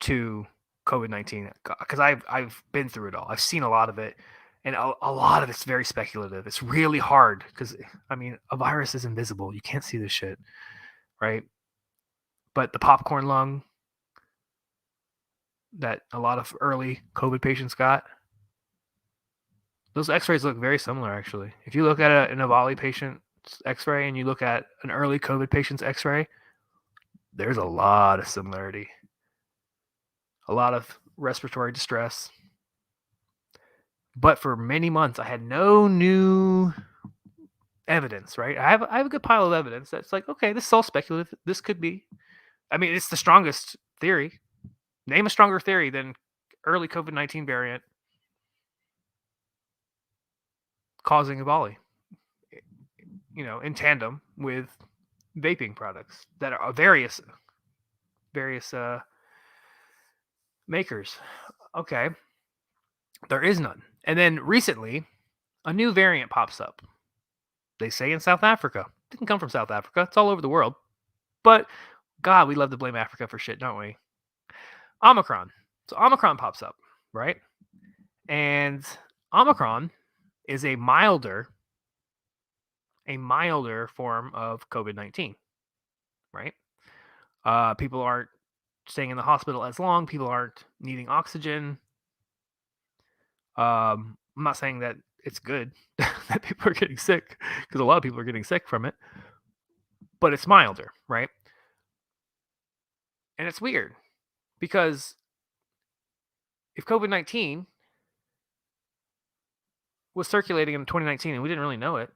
to COVID-19, because I've been through it all. I've seen a lot of it, and a lot of it's very speculative. It's really hard because, I mean, a virus is invisible. You can't see this shit, right? But the popcorn lung that a lot of early COVID patients got, those x-rays look very similar, actually. If you look at an Evoli patient's x-ray and you look at an early COVID patient's x-ray, there's a lot of similarity. A lot of respiratory distress. But for many months, I had no new evidence, right? I have a good pile of evidence that's like, okay, this is all speculative. This could be. I mean, it's the strongest theory. Name a stronger theory than early COVID-19 variant causing Ebola, in tandem with vaping products that are various makers. Okay. There is none. And then recently, a new variant pops up. They say in South Africa. It didn't come from South Africa. It's all over the world. But, God, we love to blame Africa for shit, don't we? Omicron. So Omicron pops up, right? And Omicron is a milder form of COVID-19, right? People aren't staying in the hospital as long. People aren't needing oxygen. I'm not saying that it's good that people are getting sick, because a lot of people are getting sick from it, but it's milder, right? And it's weird because if COVID-19 was circulating in 2019 and we didn't really know it,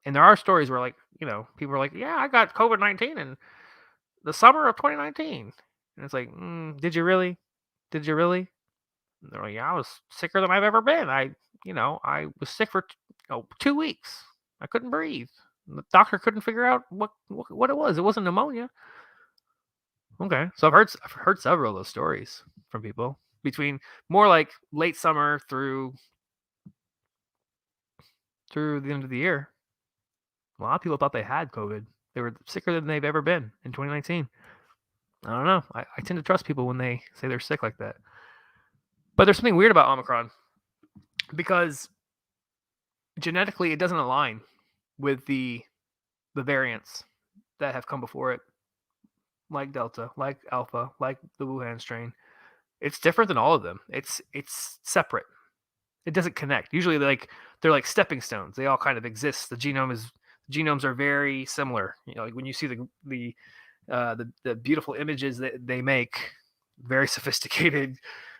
and there are stories where, like, people are like, yeah, I got COVID-19 in the summer of 2019. And it's like, did you really? Did you really? And they're like, yeah, I was sicker than I've ever been. I was sick for 2 weeks. I couldn't breathe. The doctor couldn't figure out what it was. It wasn't pneumonia. Okay, so I've heard several of those stories from people between more like late summer through the end of the year. A lot of people thought they had COVID. They were sicker than they've ever been in 2019. I don't know. I tend to trust people when they say they're sick like that. But there's something weird about Omicron because genetically it doesn't align with the variants that have come before it, like Delta, like Alpha, like the Wuhan strain. It's different than all of them. It's separate. It doesn't connect. Usually they're like stepping stones. They all kind of exist. Genomes are very similar. You know, like when you see the beautiful images that they make, very sophisticated,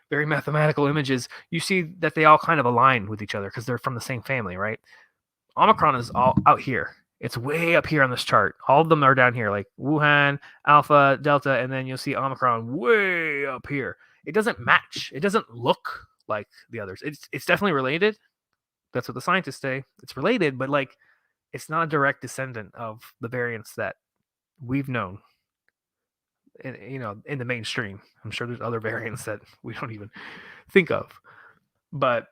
very mathematical images, you see that they all kind of align with each other because they're from the same family, right? Omicron is all out here. It's way up here on this chart. All of them are down here, like Wuhan, Alpha, Delta, and then you'll see Omicron way up here. It doesn't match. It doesn't look like the others. It's definitely related. That's what the scientists say. It's related, but like it's not a direct descendant of the variants that we've known. In the mainstream. I'm sure there's other variants that we don't even think of. But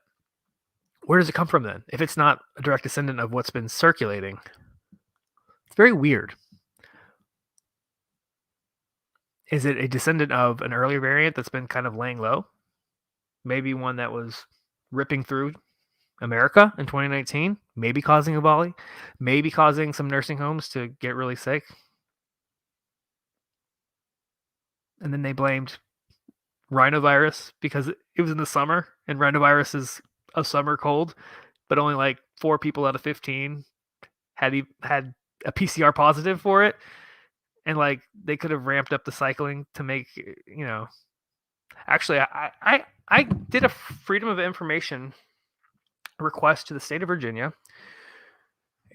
where does it come from then? If it's not a direct descendant of what's been circulating, it's very weird. Is it a descendant of an earlier variant that's been kind of laying low? Maybe one that was ripping through America in 2019, maybe causing a volley, maybe causing some nursing homes to get really sick. And then they blamed rhinovirus because it was in the summer and rhinovirus is a summer cold, but only like 4 people out of 15 had a PCR positive for it. And like they could have ramped up the cycling to make, actually I did a Freedom of Information request to the state of Virginia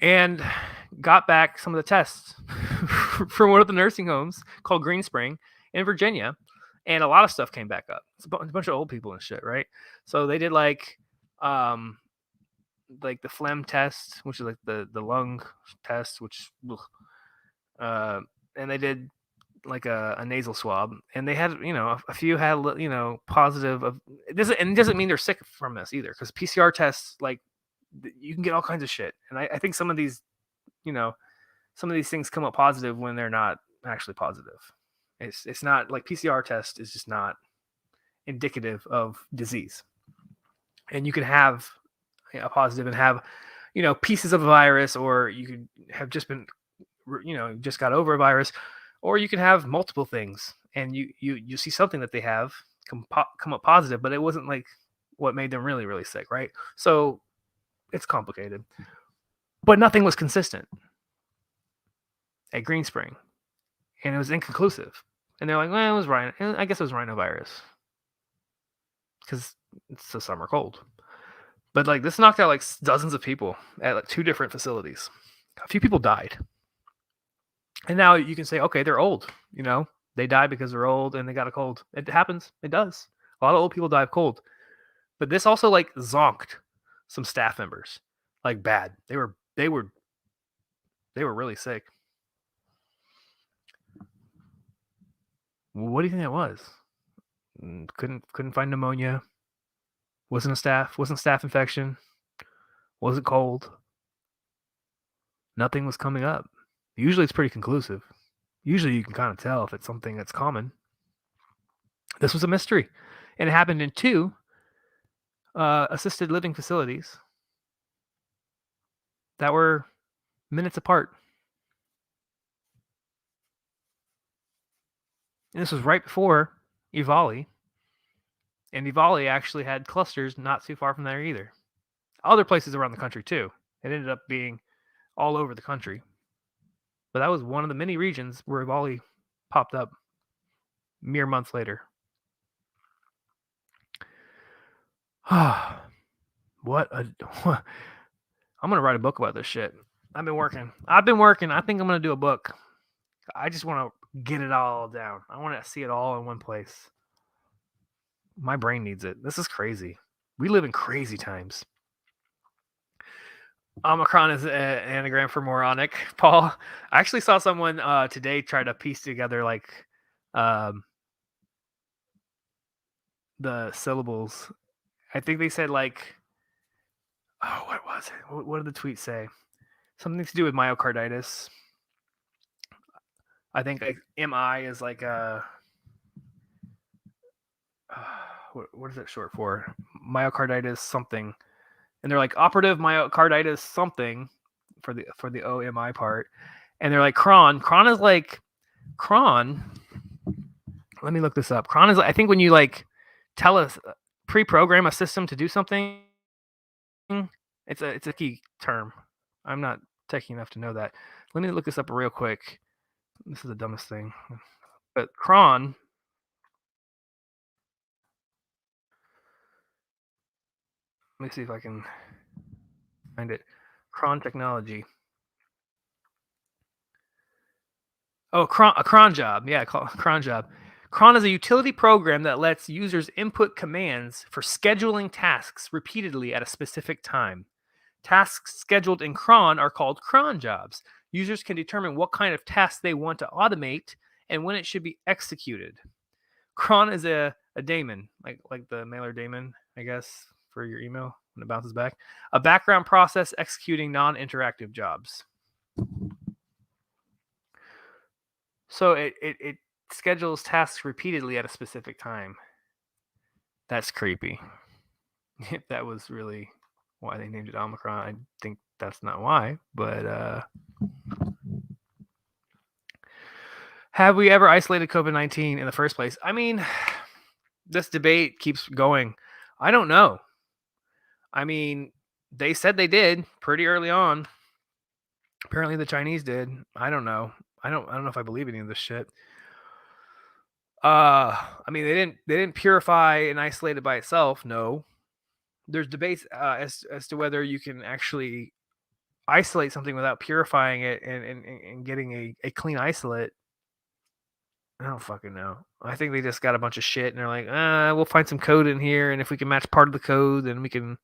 and got back some of the tests from one of the nursing homes called Green Spring in Virginia, and a lot of stuff came back up. It's a bunch of old people and shit, right? So they did like the phlegm test, which is like the lung test, which and they did like a nasal swab, and they had a few had positive of it doesn't mean they're sick from this either, because PCR tests, like, you can get all kinds of shit, and I think some of these things come up positive when they're not actually positive. It's not like PCR test is just not indicative of disease, and you can have a positive and have pieces of a virus, or you could have just been just got over a virus, or you can have multiple things and you see something that they have come up positive, but it wasn't like what made them really, really sick, right? So it's complicated, but nothing was consistent at Green Spring, and it was inconclusive. And they're like, well, it was I guess it was rhinovirus because it's a summer cold. But like this knocked out like dozens of people at like 2 different facilities. A few people died. And now you can say, okay, they're old. They die because they're old and they got a cold. It happens. It does. A lot of old people die of cold. But this also like zonked some staff members, like bad. They were really sick. What do you think that was? Couldn't find pneumonia. Wasn't staph infection. Wasn't cold. Nothing was coming up. Usually it's pretty conclusive. Usually you can kind of tell if it's something that's common. This was a mystery. And it happened in 2 assisted living facilities that were minutes apart. And this was right before Uvalde. And Uvalde actually had clusters not too far from there either. Other places around the country too. It ended up being all over the country. But that was one of the many regions where Uvalde popped up mere months later. What a... I'm going to write a book about this shit. I've been working. I think I'm going to do a book. I just want to get it all down. I want to see it all in one place. My brain needs it. This is crazy. We live in crazy times. Omicron is an anagram for moronic, Paul. I actually saw someone today try to piece together like um, the syllables. I think they said like, oh, what was it? What did the tweet say? Something to do with myocarditis. I think like MI is like what is it short for? Myocarditis something, and they're like operative myocarditis something for the OMI part, and they're like cron. Cron is like cron. Let me look this up. Cron is I think when you like tell us pre-program a system to do something. It's a key term. I'm not techie enough to know that. Let me look this up real quick. This is the dumbest thing. But cron. Let me see if I can find it. Cron technology. Oh, a cron job. Yeah, cron job. Cron is a utility program that lets users input commands for scheduling tasks repeatedly at a specific time. Tasks scheduled in cron are called cron jobs. Users can determine what kind of tasks they want to automate and when it should be executed. Cron is a daemon, like the mailer daemon, I guess, for your email when it bounces back. A background process executing non-interactive jobs. So it schedules tasks repeatedly at a specific time. That's creepy. If that was really why they named it Omicron, I think that's not why. But have we ever isolated COVID-19 in the first place? I mean, this debate keeps going. I don't know. I mean, they said they did pretty early on. Apparently the Chinese did. I don't know. I don't know if I believe any of this shit. I mean, they didn't purify and isolate it by itself. No. There's debates as to whether you can actually isolate something without purifying it and getting a clean isolate. I don't fucking know. I think they just got a bunch of shit and they're like, we'll find some code in here, and if we can match part of the code, then we can.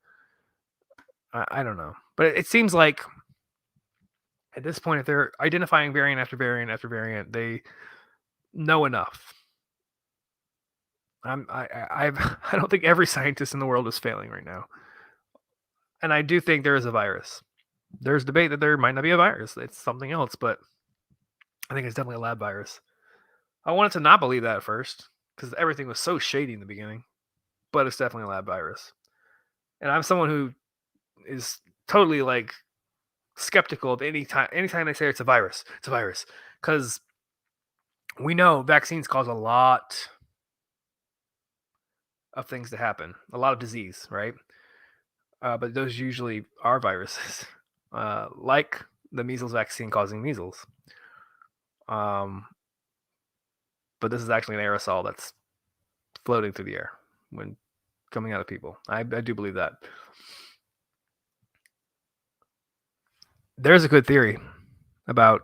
I don't know, but it seems like at this point, if they're identifying variant after variant after variant, they know enough. I don't think every scientist in the world is failing right now, and I do think there is a virus. There's debate that there might not be a virus; it's something else, but I think it's definitely a lab virus. I wanted to not believe that at first because everything was so shady in the beginning, but it's definitely a lab virus. And I'm someone who is totally like skeptical of anytime they say it's a virus, because we know vaccines cause a lot of things to happen, a lot of disease, right? But those usually are viruses, like the measles vaccine causing measles. But this is actually an aerosol that's floating through the air when coming out of people. I do believe that. There's a good theory about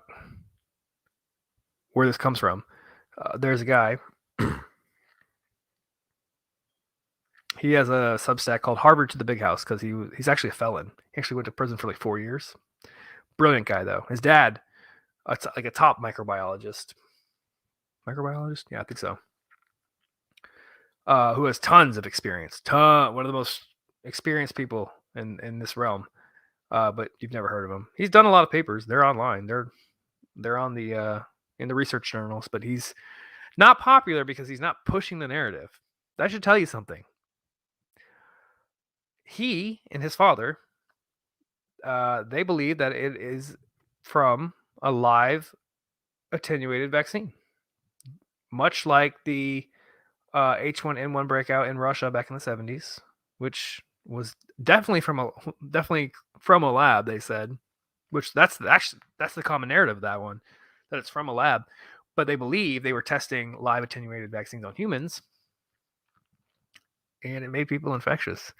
where this comes from. There's a guy. He has a Substack called Harvard to the Big House because he's actually a felon. He actually went to prison for like 4 years. Brilliant guy though. His dad, like a top microbiologist. Microbiologist? Yeah, I think so. Who has tons of experience. One of the most experienced people in this realm. But you've never heard of him. He's done a lot of papers. They're online. They're on the in the research journals, but he's not popular because he's not pushing the narrative. That should tell you something. He and his father, they believe that it is from a live attenuated vaccine, much like the H1N1 breakout in Russia back in the 70s, which was definitely from a lab. They said, which that's the common narrative of that one, that it's from a lab. But they believe they were testing live attenuated vaccines on humans, and it made people infectious.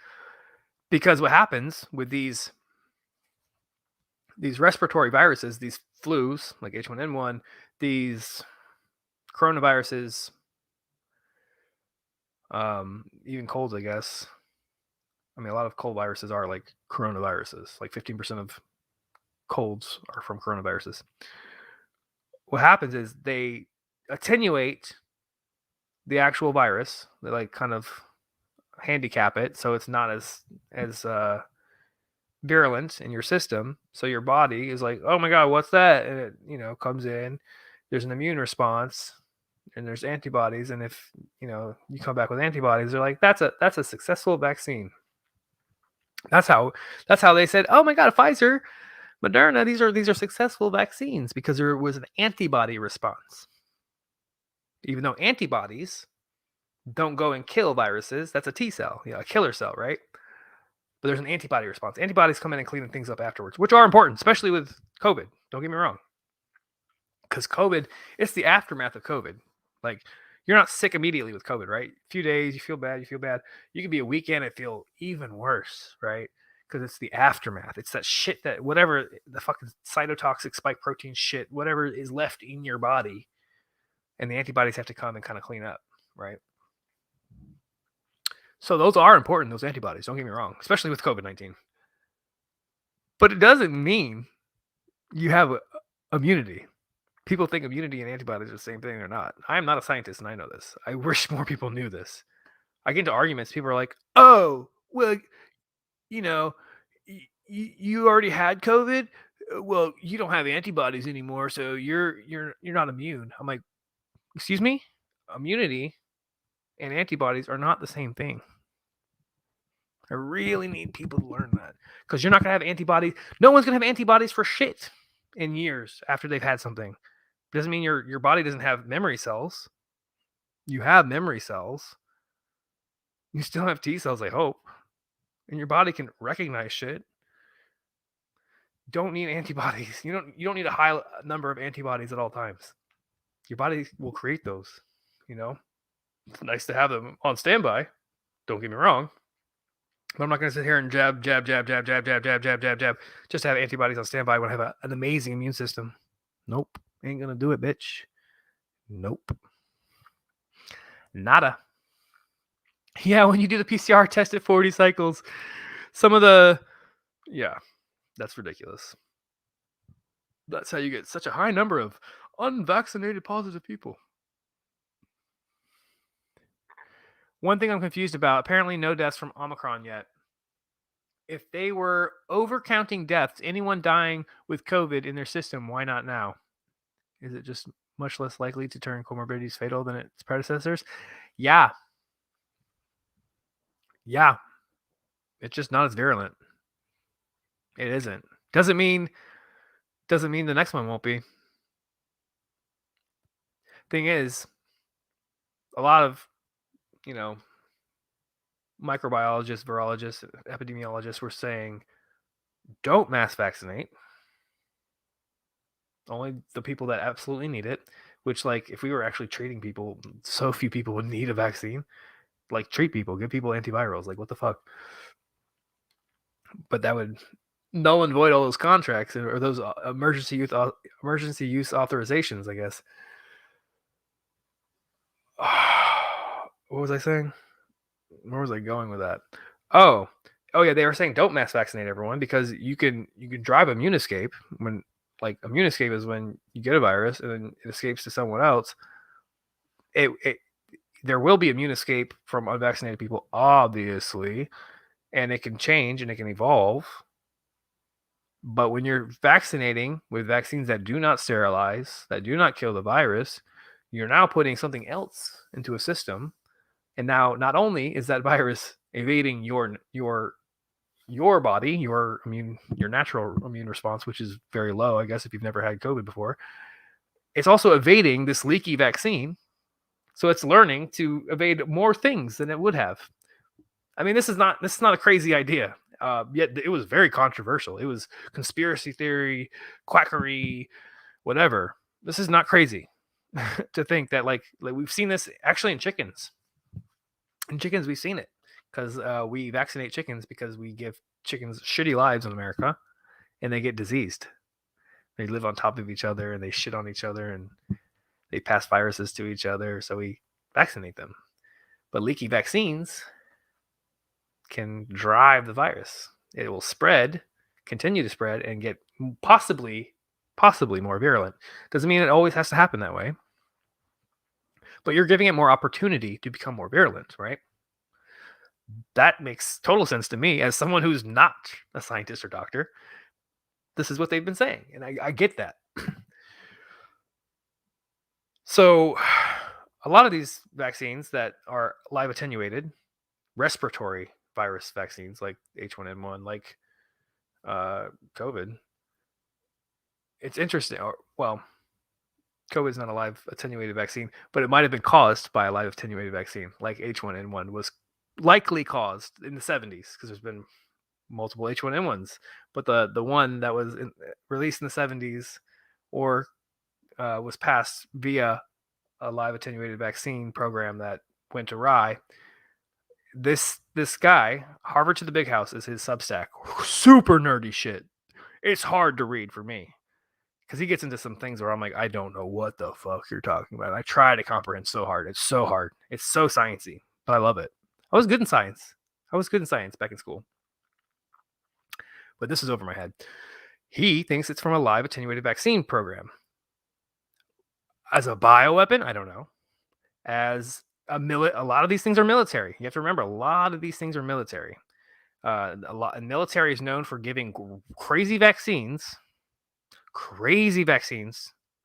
Because what happens with these respiratory viruses, these flus like H1N1, these coronaviruses, even colds, I guess, I mean, a lot of cold viruses are like coronaviruses. Like 15% of colds are from coronaviruses. What happens is they attenuate the actual virus. They like kind of handicap it so it's not as virulent in your system. So your body is like, oh my god, what's that? And it comes in. There's an immune response, and there's antibodies. And if you come back with antibodies, they're like, that's a successful vaccine. That's how they said, oh my god, Pfizer, Moderna, these are successful vaccines because there was an antibody response. Even though antibodies don't go and kill viruses, that's a T cell, a killer cell, right? But there's an antibody response. Antibodies come in and clean things up afterwards, which are important, especially with COVID. Don't get me wrong. Because COVID, it's the aftermath of COVID. Like, you're not sick immediately with COVID, right? A few days, you feel bad. You can be a weekend and feel even worse, right? Because it's the aftermath. It's that shit that whatever the fucking cytotoxic spike protein shit, whatever is left in your body, and the antibodies have to come and kind of clean up, right? So those are important, those antibodies. Don't get me wrong, especially with COVID-19. But it doesn't mean you have immunity. People think immunity and antibodies are the same thing. They're not. I am not a scientist, and I know this. I wish more people knew this. I get into arguments. People are like, "Oh, well, you already had COVID. Well, you don't have antibodies anymore, so you're not immune." I'm like, "Excuse me? Immunity and antibodies are not the same thing." I really need people to learn that because you're not going to have antibodies. No one's going to have antibodies for shit in years after they've had something. Doesn't mean your body doesn't have memory cells. You have memory cells. You still have T cells, I hope. And your body can recognize shit. Don't need antibodies. You don't need a high number of antibodies at all times. Your body will create those, It's nice to have them on standby. Don't get me wrong. But I'm not going to sit here and jab, just to have antibodies on standby when I have an amazing immune system. Nope. Ain't going to do it, bitch. Nope. Nada. Yeah, when you do the PCR test at 40 cycles, that's ridiculous. That's how you get such a high number of unvaccinated positive people. One thing I'm confused about, apparently no deaths from Omicron yet. If they were overcounting deaths, anyone dying with COVID in their system, why not now? Is it just much less likely to turn comorbidities fatal than its predecessors? Yeah. It's just not as virulent. It isn't. Doesn't mean the next one won't be. Thing is, a lot of, microbiologists, virologists, epidemiologists were saying, don't mass vaccinate. Only the people that absolutely need it, which, like, if we were actually treating people, so few people would need a vaccine. Like, treat people, give people antivirals. Like, what the fuck? But that would null and void all those contracts or those emergency use authorizations, I guess. What was I saying? Where was I going with that? Oh yeah, they were saying don't mass vaccinate everyone because you can drive immune escape when, like, immune escape is when you get a virus and then it escapes to someone else. There will be immune escape from unvaccinated people, obviously, and it can change and it can evolve. But when you're vaccinating with vaccines that do not sterilize, that do not kill the virus, you're now putting something else into a system. And now not only is that virus evading your body, your natural immune response, which is very low, I guess, if you've never had COVID before, it's also evading this leaky vaccine. So it's learning to evade more things than it would have. I mean, this is not a crazy idea. Yet it was very controversial. It was conspiracy theory, quackery, whatever. This is not crazy to think that like we've seen this actually in chickens. In chickens, we've seen it because we vaccinate chickens because we give chickens shitty lives in America, and they get diseased. They live on top of each other and they shit on each other and they pass viruses to each other. So we vaccinate them. But leaky vaccines can drive the virus. It will spread, continue to spread, and get possibly more virulent. Doesn't mean it always has to happen that way. But you're giving it more opportunity to become more virulent, right? That makes total sense to me as someone who's not a scientist or doctor. This is what they've been saying, and I get that. So, a lot of these vaccines that are live attenuated, respiratory virus vaccines like H1N1, like COVID, it's interesting. Well, COVID is not a live attenuated vaccine, but it might have been caused by a live attenuated vaccine, like H1N1 was likely caused in the 70s, because there's been multiple H1N1s. But the one that was released in the 70s or was passed via a live attenuated vaccine program that went awry. This guy, Harvard to the Big House, is his Substack. Super nerdy shit. It's hard to read for me because he gets into some things where I'm like, I don't know what the fuck you're talking about. I try to comprehend so hard. It's so hard. It's so sciencey, but I love it. I was good in science. Back in school. But this is over my head. He thinks it's from a live attenuated vaccine program. As a bioweapon, I don't know. As a lot of these things are military. You have to remember, a lot of these things are military. Military is known for giving crazy vaccines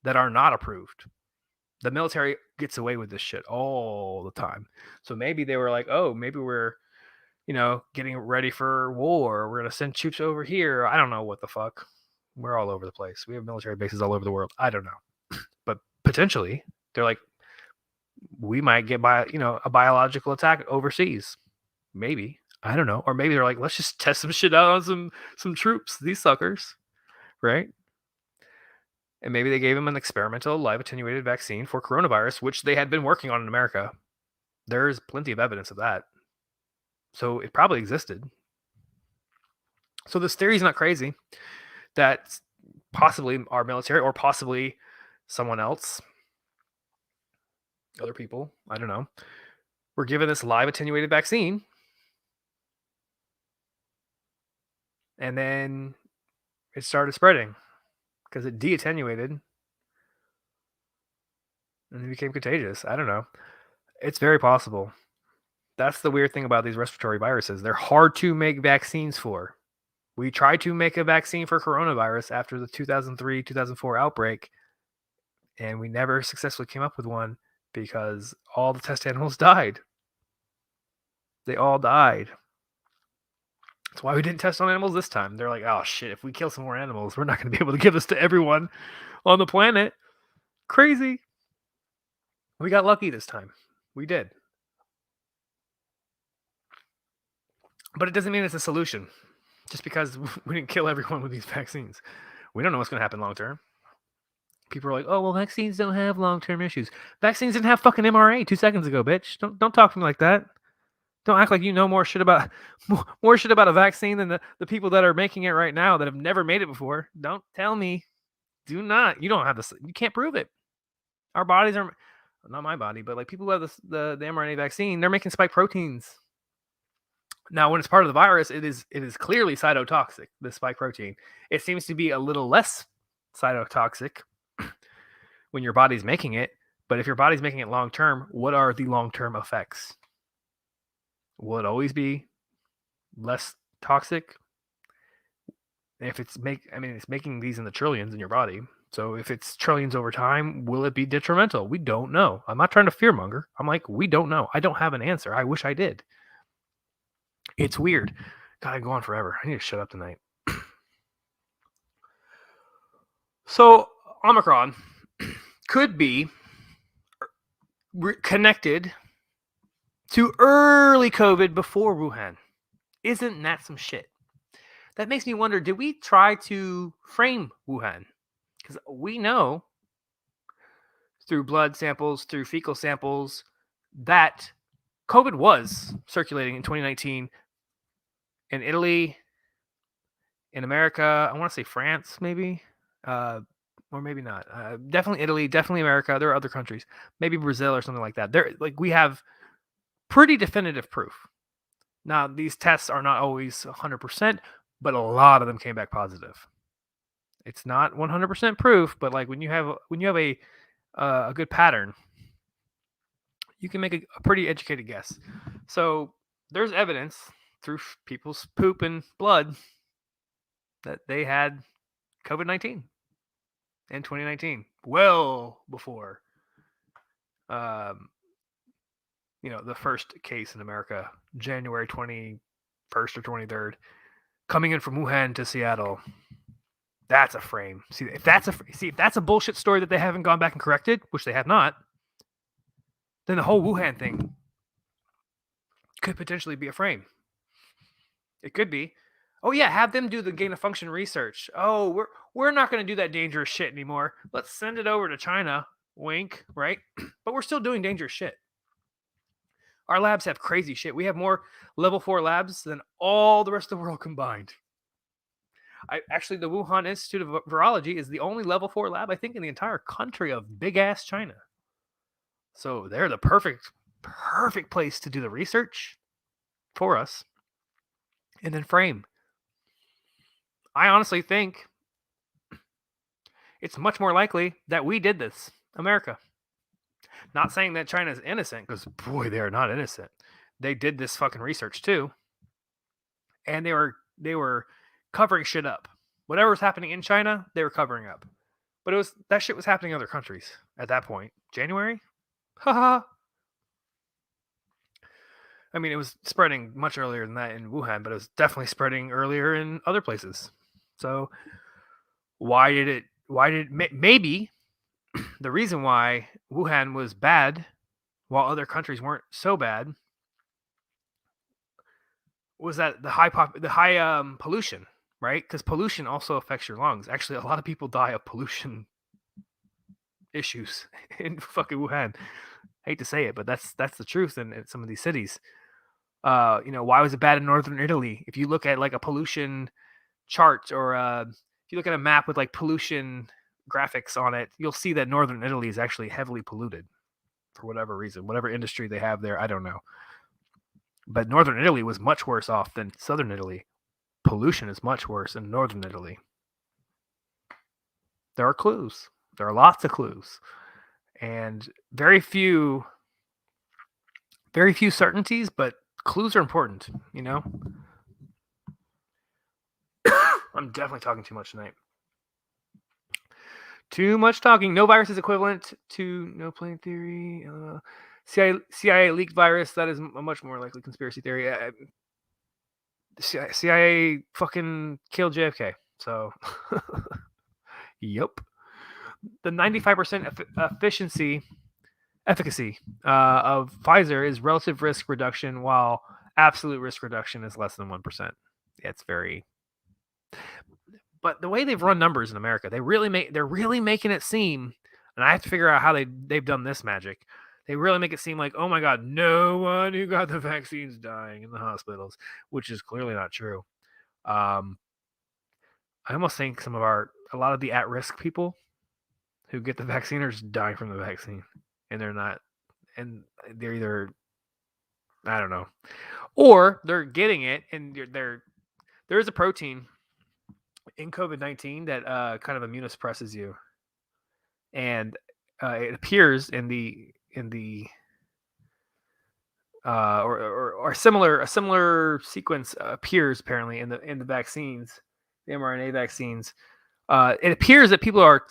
that are not approved. The military gets away with this shit all the time. So maybe they were like, oh, maybe we're, getting ready for war. We're going to send troops over here. I don't know what the fuck. We're all over the place. We have military bases all over the world. I don't know. But potentially, they're like, we might get a biological attack overseas. Maybe. I don't know. Or maybe they're like, let's just test some shit out on some troops. These suckers. Right? And maybe they gave him an experimental live attenuated vaccine for coronavirus, which they had been working on in America. There's plenty of evidence of that. So it probably existed. So this theory is not crazy that possibly our military or possibly someone else, other people, I don't know, were given this live attenuated vaccine. And then it started spreading because it de-attenuated and it became contagious. I don't know. It's very possible. That's the weird thing about these respiratory viruses. They're hard to make vaccines for. We tried to make a vaccine for coronavirus after the 2003-2004 outbreak, and we never successfully came up with one because all the test animals died. They all died. That's why we didn't test on animals this time. They're like, oh shit, if we kill some more animals, we're not going to be able to give this to everyone on the planet. Crazy. We got lucky this time. We did. But it doesn't mean it's a solution. Just because we didn't kill everyone with these vaccines. We don't know what's going to happen long term. People are like, oh, well, vaccines don't have long-term issues. Vaccines didn't have fucking mRNA 2 seconds ago, bitch. Don't talk to me like that. Don't act like you know more shit about a vaccine than the people that are making it right now that have never made it before. Don't tell me. Do not. You don't have this. You can't prove it. Our bodies are, not my body, but like people who have the mRNA vaccine, they're making spike proteins. Now, when it's part of the virus, it is clearly cytotoxic, the spike protein. It seems to be a little less cytotoxic when your body's making it. But if your body's making it long term, what are the long term effects? Will it always be less toxic? If it's making these in the trillions in your body. So if it's trillions over time, will it be detrimental? We don't know. I'm not trying to fearmonger. I'm like, we don't know. I don't have an answer. I wish I did. It's weird. God, I go on forever. I need to shut up tonight. So Omicron could be connected to early COVID before Wuhan. Isn't that some shit? That makes me wonder, did we try to frame Wuhan? Because we know through blood samples, through fecal samples, that COVID was circulating in 2019 in Italy, in America, I want to say France, maybe, or maybe not. Definitely Italy, definitely America. There are other countries, maybe Brazil or something like that. We have pretty definitive proof Now, these tests are not always 100%, but a lot of them came back positive. It's not 100% proof, but like when you have a good pattern, you can make a pretty educated guess. So there's evidence through people's poop and blood that they had COVID-19 in 2019, well before the first case in America, January 21st or 23rd, coming in from Wuhan to Seattle. That's a frame. See if that's a bullshit story that they haven't gone back and corrected, which they have not, then the whole Wuhan thing could potentially be a frame. It could be. Oh yeah, have them do the gain of function research. Oh, we're not going to do that dangerous shit anymore. Let's send it over to China. Wink, right? But we're still doing dangerous shit. Our labs have crazy shit. We have more level 4 labs than all the rest of the world combined. Actually, the Wuhan Institute of Virology is the only level 4 lab, I think, in the entire country of big-ass China. So they're the perfect place to do the research for us and then frame. I honestly think it's much more likely that we did this, America. Not saying that China is innocent, because boy, they are not innocent. They did this fucking research too, and they were covering shit up. Whatever was happening in China, they were covering up. But that shit was happening in other countries at that point. January? Haha. I mean, it was spreading much earlier than that in Wuhan, but it was definitely spreading earlier in other places. So maybe the reason why Wuhan was bad while other countries weren't so bad was that the high pollution, right? Because pollution also affects your lungs. Actually, a lot of people die of pollution issues in fucking Wuhan. I hate to say it, but that's the truth in some of these cities. Why was it bad in northern Italy? If you look at like a pollution chart or if you look at a map with like pollution graphics on it, you'll see that northern Italy is actually heavily polluted for whatever reason, whatever industry they have there. I don't know. But northern Italy was much worse off than southern Italy. Pollution is much worse in northern Italy. There are clues. There are lots of clues. And very few certainties, but clues are important, I'm definitely talking too much tonight. Too much talking. No virus is equivalent to no plane theory. CIA leaked virus. That is a much more likely conspiracy theory. CIA fucking killed JFK. So, yep. The 95% efficacy of Pfizer is relative risk reduction, while absolute risk reduction is less than 1%. It's very. But the way they've run numbers in America, they're really making it seem, and I have to figure out how they've done this magic. They really make it seem like, oh my God, no one who got the vaccines dying in the hospitals, which is clearly not true. I almost think a lot of the at-risk people who get the vaccine are just dying from the vaccine, and they're not, and they're either, I don't know, or they're getting it, and there is a protein in COVID-19 that kind of immunosuppresses you, and it appears in the or a similar sequence appears apparently in the vaccines, the mRNA vaccines. It appears that people are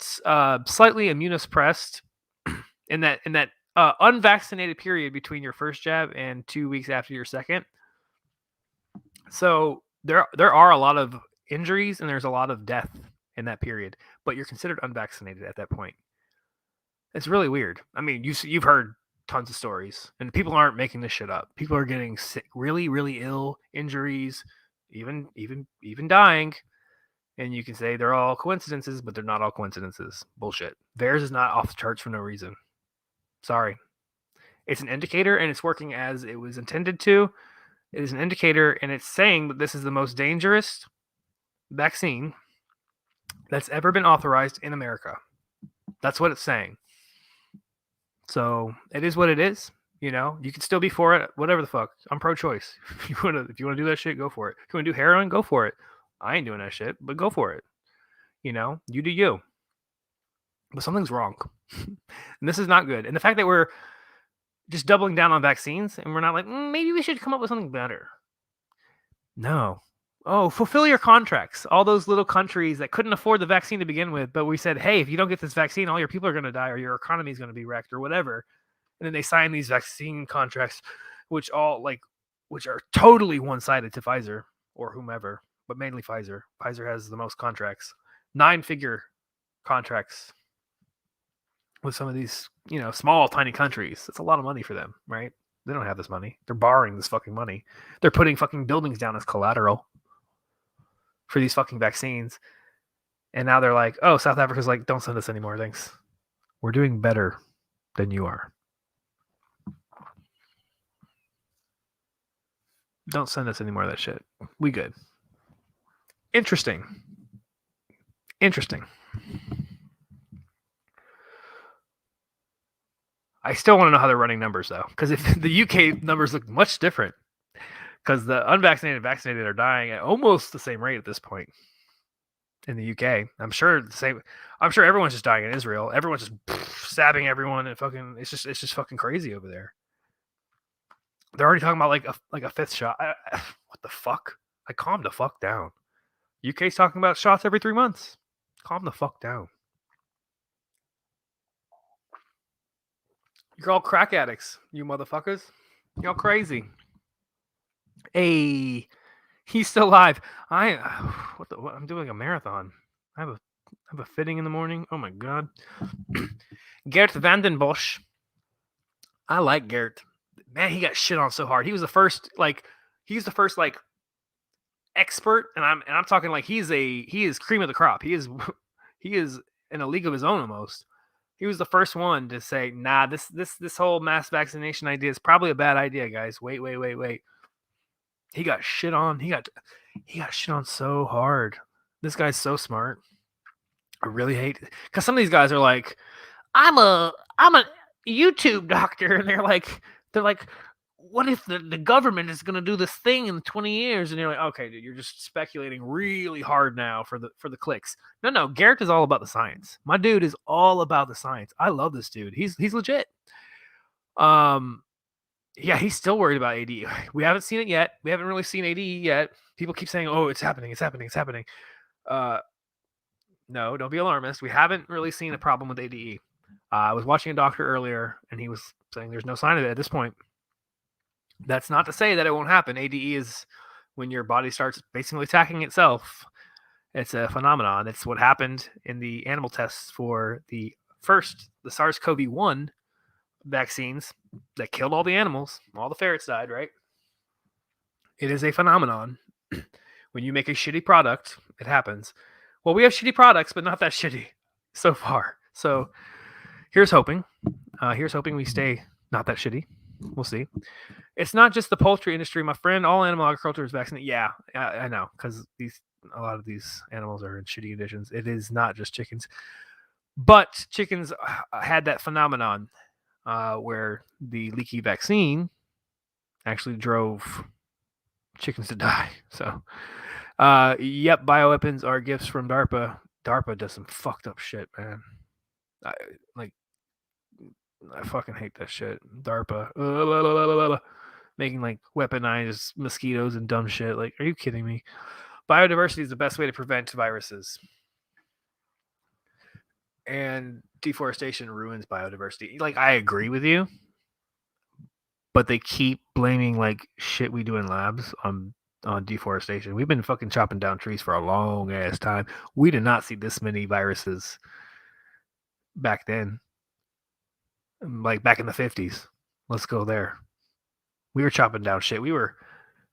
slightly immunosuppressed in that unvaccinated period between your first jab and 2 weeks after your second. So there are a lot of injuries and there's a lot of death in that period, but you're considered unvaccinated at that point. It's really weird. I mean, you've heard tons of stories, and people aren't making this shit up. People are getting sick, really, really ill, injuries, even dying. And you can say they're all coincidences, but they're not all coincidences. Bullshit. VAERS is not off the charts for no reason. Sorry. It's an indicator, and it's working as it was intended to. It is an indicator, and it's saying that this is the most dangerous vaccine that's ever been authorized in America. That's what it's saying. So it is what it is. You know, you can still be for it, whatever the fuck. I'm pro-choice. If you wanna do that shit, go for it. If you wanna do heroin, go for it. I ain't doing that shit, but go for it. You know, you do you. But something's wrong, and this is not good. And the fact that we're just doubling down on vaccines and we're not like maybe we should come up with something better. No. Oh, fulfill your contracts. All those little countries that couldn't afford the vaccine to begin with, but we said, hey, if you don't get this vaccine, all your people are going to die or your economy is going to be wrecked or whatever. And then they sign these vaccine contracts, which are totally one-sided to Pfizer or whomever, but mainly Pfizer. Pfizer has the most contracts, 9-figure contracts with some of these, small, tiny countries. It's a lot of money for them, right? They don't have this money. They're borrowing this fucking money. They're putting fucking buildings down as collateral for these fucking vaccines. And now they're like, oh, South Africa's like, don't send us anymore, thanks. We're doing better than you are. Don't send us any more of that shit. We good. Interesting. I still want to know how they're running numbers, though, because if the UK numbers look much different, because the unvaccinated and vaccinated are dying at almost the same rate at this point in the UK. I'm sure everyone's just dying in Israel. Everyone's just stabbing everyone and fucking. It's just fucking crazy over there. They're already talking about like a fifth shot. What the fuck? Calm the fuck down. UK's talking about shots every 3 months. Calm the fuck down. You're all crack addicts, you motherfuckers. You're all crazy. Hey, he's still alive. I'm doing a marathon. I have a fitting in the morning. Oh my god. Gert Vandenbosch. I like Gert. Man, he got shit on so hard. He was the first expert, and I'm talking like he is cream of the crop. He is in a league of his own almost. He was the first one to say, nah, this whole mass vaccination idea is probably a bad idea, guys. Wait. He got shit on. He got shit on so hard. This guy's so smart. I really hate it. Because some of these guys are like, I'm a YouTube doctor, and they're like, what if the government is going to do this thing in 20 years? And you're like, okay, dude, you're just speculating really hard now for the clicks. No, Garrett is all about the science. My dude is all about the science. I love this dude. He's legit. Yeah, he's still worried about AD. We haven't seen it yet. We haven't really seen AD yet. People keep saying, oh, it's happening. No, don't be alarmist. We haven't really seen a problem with ADE. I was watching a doctor earlier, and he was saying there's no sign of it at this point. That's not to say that it won't happen. ADE is when your body starts basically attacking itself. It's a phenomenon. It's what happened in the animal tests for the SARS-CoV-1 vaccines that killed all the animals. All the ferrets died, right? It is a phenomenon. When you make a shitty product, it happens. Well, we have shitty products, but not that shitty so far. So here's hoping. Here's hoping we stay not that shitty. We'll see. It's not just the poultry industry, my friend. All animal agriculture is vaccinated. Yeah, I know, because a lot of these animals are in shitty conditions. It is not just chickens, but chickens had that phenomenon where the leaky vaccine actually drove chickens to die. So, yep, bioweapons are gifts from DARPA. DARPA does some fucked up shit, man. I fucking hate that shit. DARPA. Making like weaponized mosquitoes and dumb shit. Like, are you kidding me? Biodiversity is the best way to prevent viruses. And deforestation ruins biodiversity. Like, I agree with you. But they keep blaming like shit we do in labs on deforestation. We've been fucking chopping down trees for a long ass time. We did not see this many viruses back then. Like back in the 50s. Let's go there. We were chopping down shit.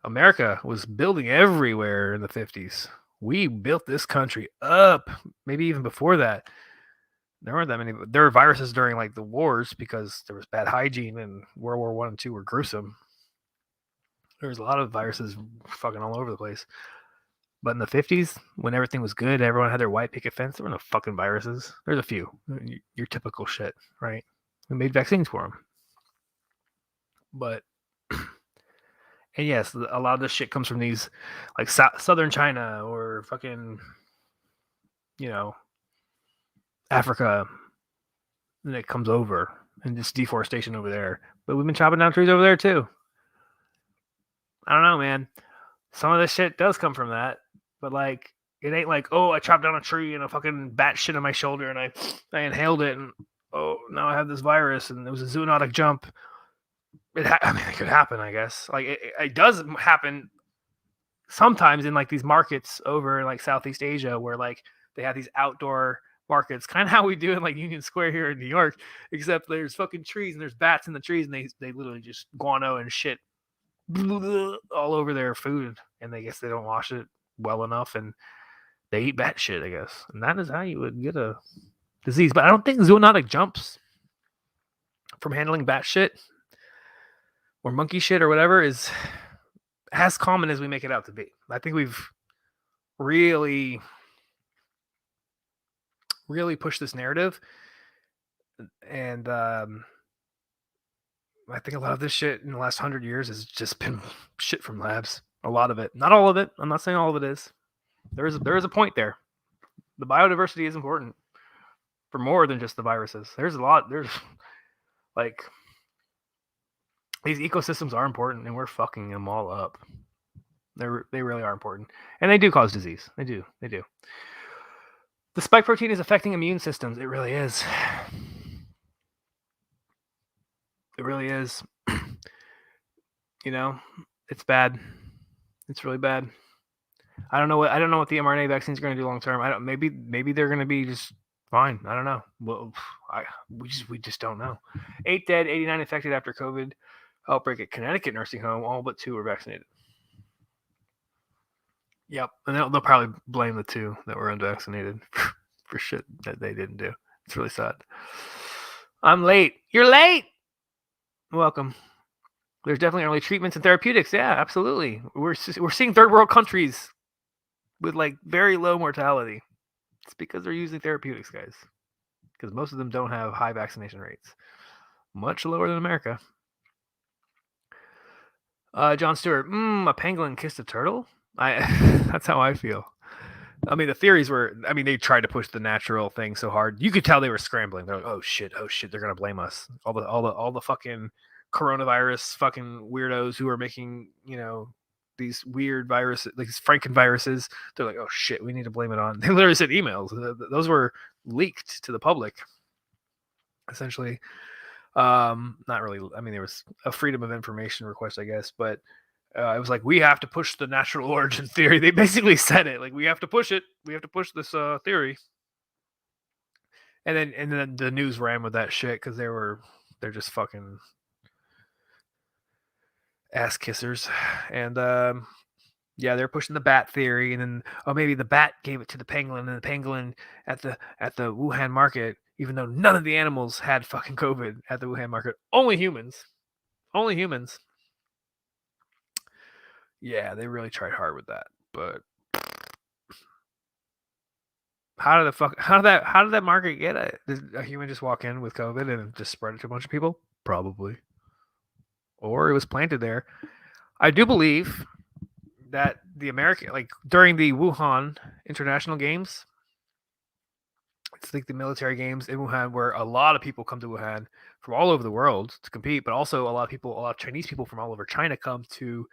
America was building everywhere in the 50s. We built this country up. Maybe even before that. There weren't that many. There were viruses during like the wars because there was bad hygiene, and World War I and II were gruesome. There was a lot of viruses fucking all over the place. But in the 50s, when everything was good, everyone had their white picket fence, there were no fucking viruses. There's a few. Your typical shit, right? We made vaccines for them. But and yes, a lot of this shit comes from these like southern China or fucking Africa, and it comes over and just deforestation over there. But we've been chopping down trees over there too. I don't know, man. Some of this shit does come from that, but like it ain't like, oh, I chopped down a tree and a fucking bat shit on my shoulder and I inhaled it and oh, now I have this virus and it was a zoonotic jump. I mean, it could happen, I guess. Like it does happen sometimes in like these markets over in like Southeast Asia where like they have these outdoor markets, kind of how we do in like Union Square here in New York, except there's fucking trees and there's bats in the trees and they literally just guano and shit all over their food, and I guess they don't wash it well enough and they eat bat shit, I guess. And that is how you would get a disease. But I don't think zoonotic jumps from handling bat shit or monkey shit or whatever is as common as we make it out to be. I think we've really pushed this narrative, and I think a lot of this shit in the last 100 years has just been shit from labs. A lot of it, not all of it. I'm not saying all of it is. There is a point there. The biodiversity is important for more than just the viruses. There's a lot. There's like these ecosystems are important, and we're fucking them all up. They really are important, and they do cause disease. They do. The spike protein is affecting immune systems. It really is. It really is. It's bad. It's really bad. I don't know what the mRNA vaccines are going to do long term. Maybe they're going to be just fine. I don't know. Well, we just don't know. 8 dead, 89 infected after COVID outbreak at Connecticut nursing home. All but 2 were vaccinated. Yep, and they'll probably blame the 2 that were unvaccinated for shit that they didn't do. It's really sad. I'm late. You're late. Welcome. There's definitely early treatments and therapeutics. Yeah, absolutely. We're seeing third world countries with like very low mortality. It's because they're using therapeutics, guys. Because most of them don't have high vaccination rates. Much lower than America. John Stewart. A pangolin kissed a turtle? That's how I feel. I mean, the theories were, they tried to push the natural thing so hard. You could tell they were scrambling. They're like, oh shit, they're gonna blame us. All the fucking coronavirus fucking weirdos who are making, these weird viruses, like these Frankenviruses. They're like, oh shit, we need to blame it on. They literally said emails. Those were leaked to the public, essentially. Not really. There was a freedom of information request, I guess, but it was like, we have to push the natural origin theory. They basically said it like, we have to push it. We have to push this theory. And then the news ran with that shit because they're just fucking ass kissers. And yeah, they're pushing the bat theory, and then maybe the bat gave it to the pangolin, and the pangolin at the Wuhan market, even though none of the animals had fucking COVID at the Wuhan market, only humans. Yeah, they really tried hard with that, but how did that market get it? Did a human just walk in with COVID and just spread it to a bunch of people? Probably. Or it was planted there. I do believe that the American, like during the Wuhan International Games, it's like the military games in Wuhan, where a lot of people come to Wuhan from all over the world to compete, but also a lot of Chinese people from all over China come to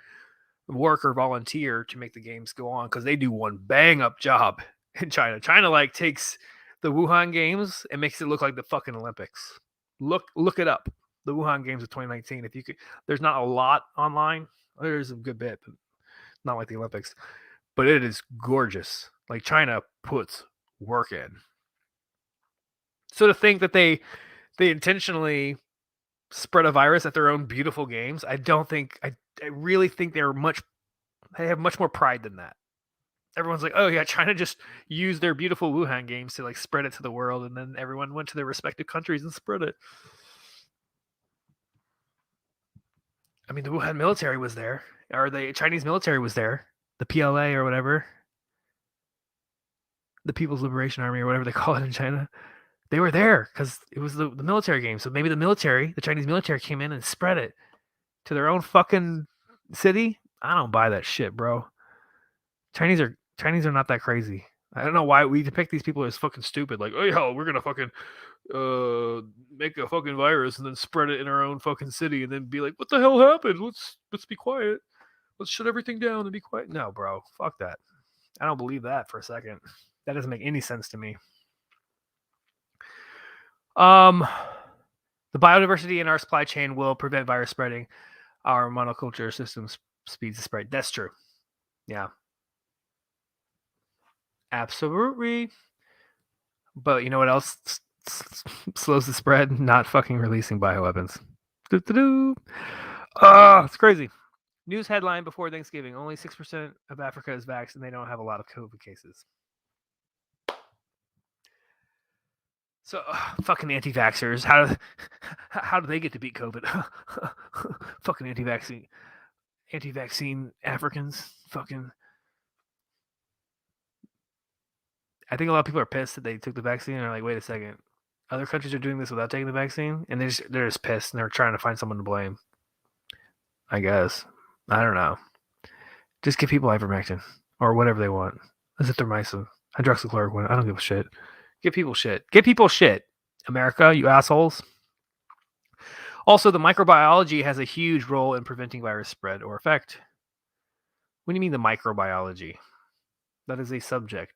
work or volunteer to make the games go on, because they do one bang up job in China. China like takes the Wuhan Games and makes it look like the fucking Olympics. Look it up. The Wuhan Games of 2019. If you could, there's not a lot online. There's a good bit, but not like the Olympics. But it is gorgeous. Like, China puts work in. So to think that they intentionally spread a virus at their own beautiful games, I really think they have much more pride than that. Everyone's like, oh yeah, China just used their beautiful Wuhan Games to like spread it to the world, and then everyone went to their respective countries and spread it. The Wuhan military was there, or the Chinese military was there, the PLA or whatever, the People's Liberation Army or whatever they call it in China. They were there because it was the military game. So maybe the Chinese military came in and spread it. to their own fucking city. I don't buy that shit, bro. Chinese are not that crazy. I don't know why we depict these people as fucking stupid. Like, oh yeah, we're gonna fucking make a fucking virus and then spread it in our own fucking city and then be like, what the hell happened? Let's be quiet. Let's shut everything down and be quiet. No, bro, fuck that. I don't believe that for a second. That doesn't make any sense to me. The biodiversity in our supply chain will prevent virus spreading. Our monoculture system speeds the spread. That's true. Yeah. Absolutely. But you know what else slows the spread? Not fucking releasing bioweapons. It's crazy. News headline before Thanksgiving. Only 6% of Africa is vaxxed and they don't have a lot of COVID cases. So, fucking anti-vaxxers. How do they get to beat COVID? Fucking anti-vaccine Africans. Fucking. I think a lot of people are pissed that they took the vaccine and are like, wait a second. Other countries are doing this without taking the vaccine? And they're just pissed and they're trying to find someone to blame. I guess. I don't know. Just give people ivermectin or whatever they want. Azithromycin, hydroxychloroquine. I don't give a shit. Give people shit. Give people shit. America, you assholes. Also, the microbiology has a huge role in preventing virus spread or effect. What do you mean the microbiology? That is a subject.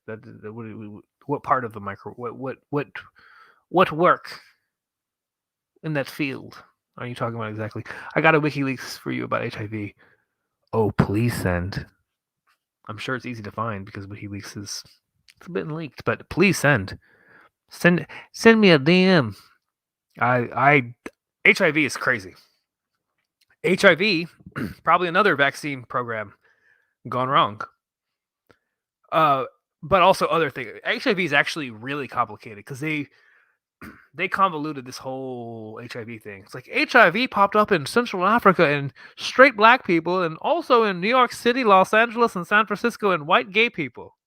What part of the micro? What work in that field are you talking about exactly? I got a WikiLeaks for you about HIV. Oh, please send. I'm sure it's easy to find because WikiLeaks it's been leaked, but please send me a DM. HIV is crazy. HIV, probably another vaccine program gone wrong. But also other things. HIV is actually really complicated because they convoluted this whole HIV thing. It's like HIV popped up in Central Africa and straight black people, and also in New York City, Los Angeles, and San Francisco, and white gay people.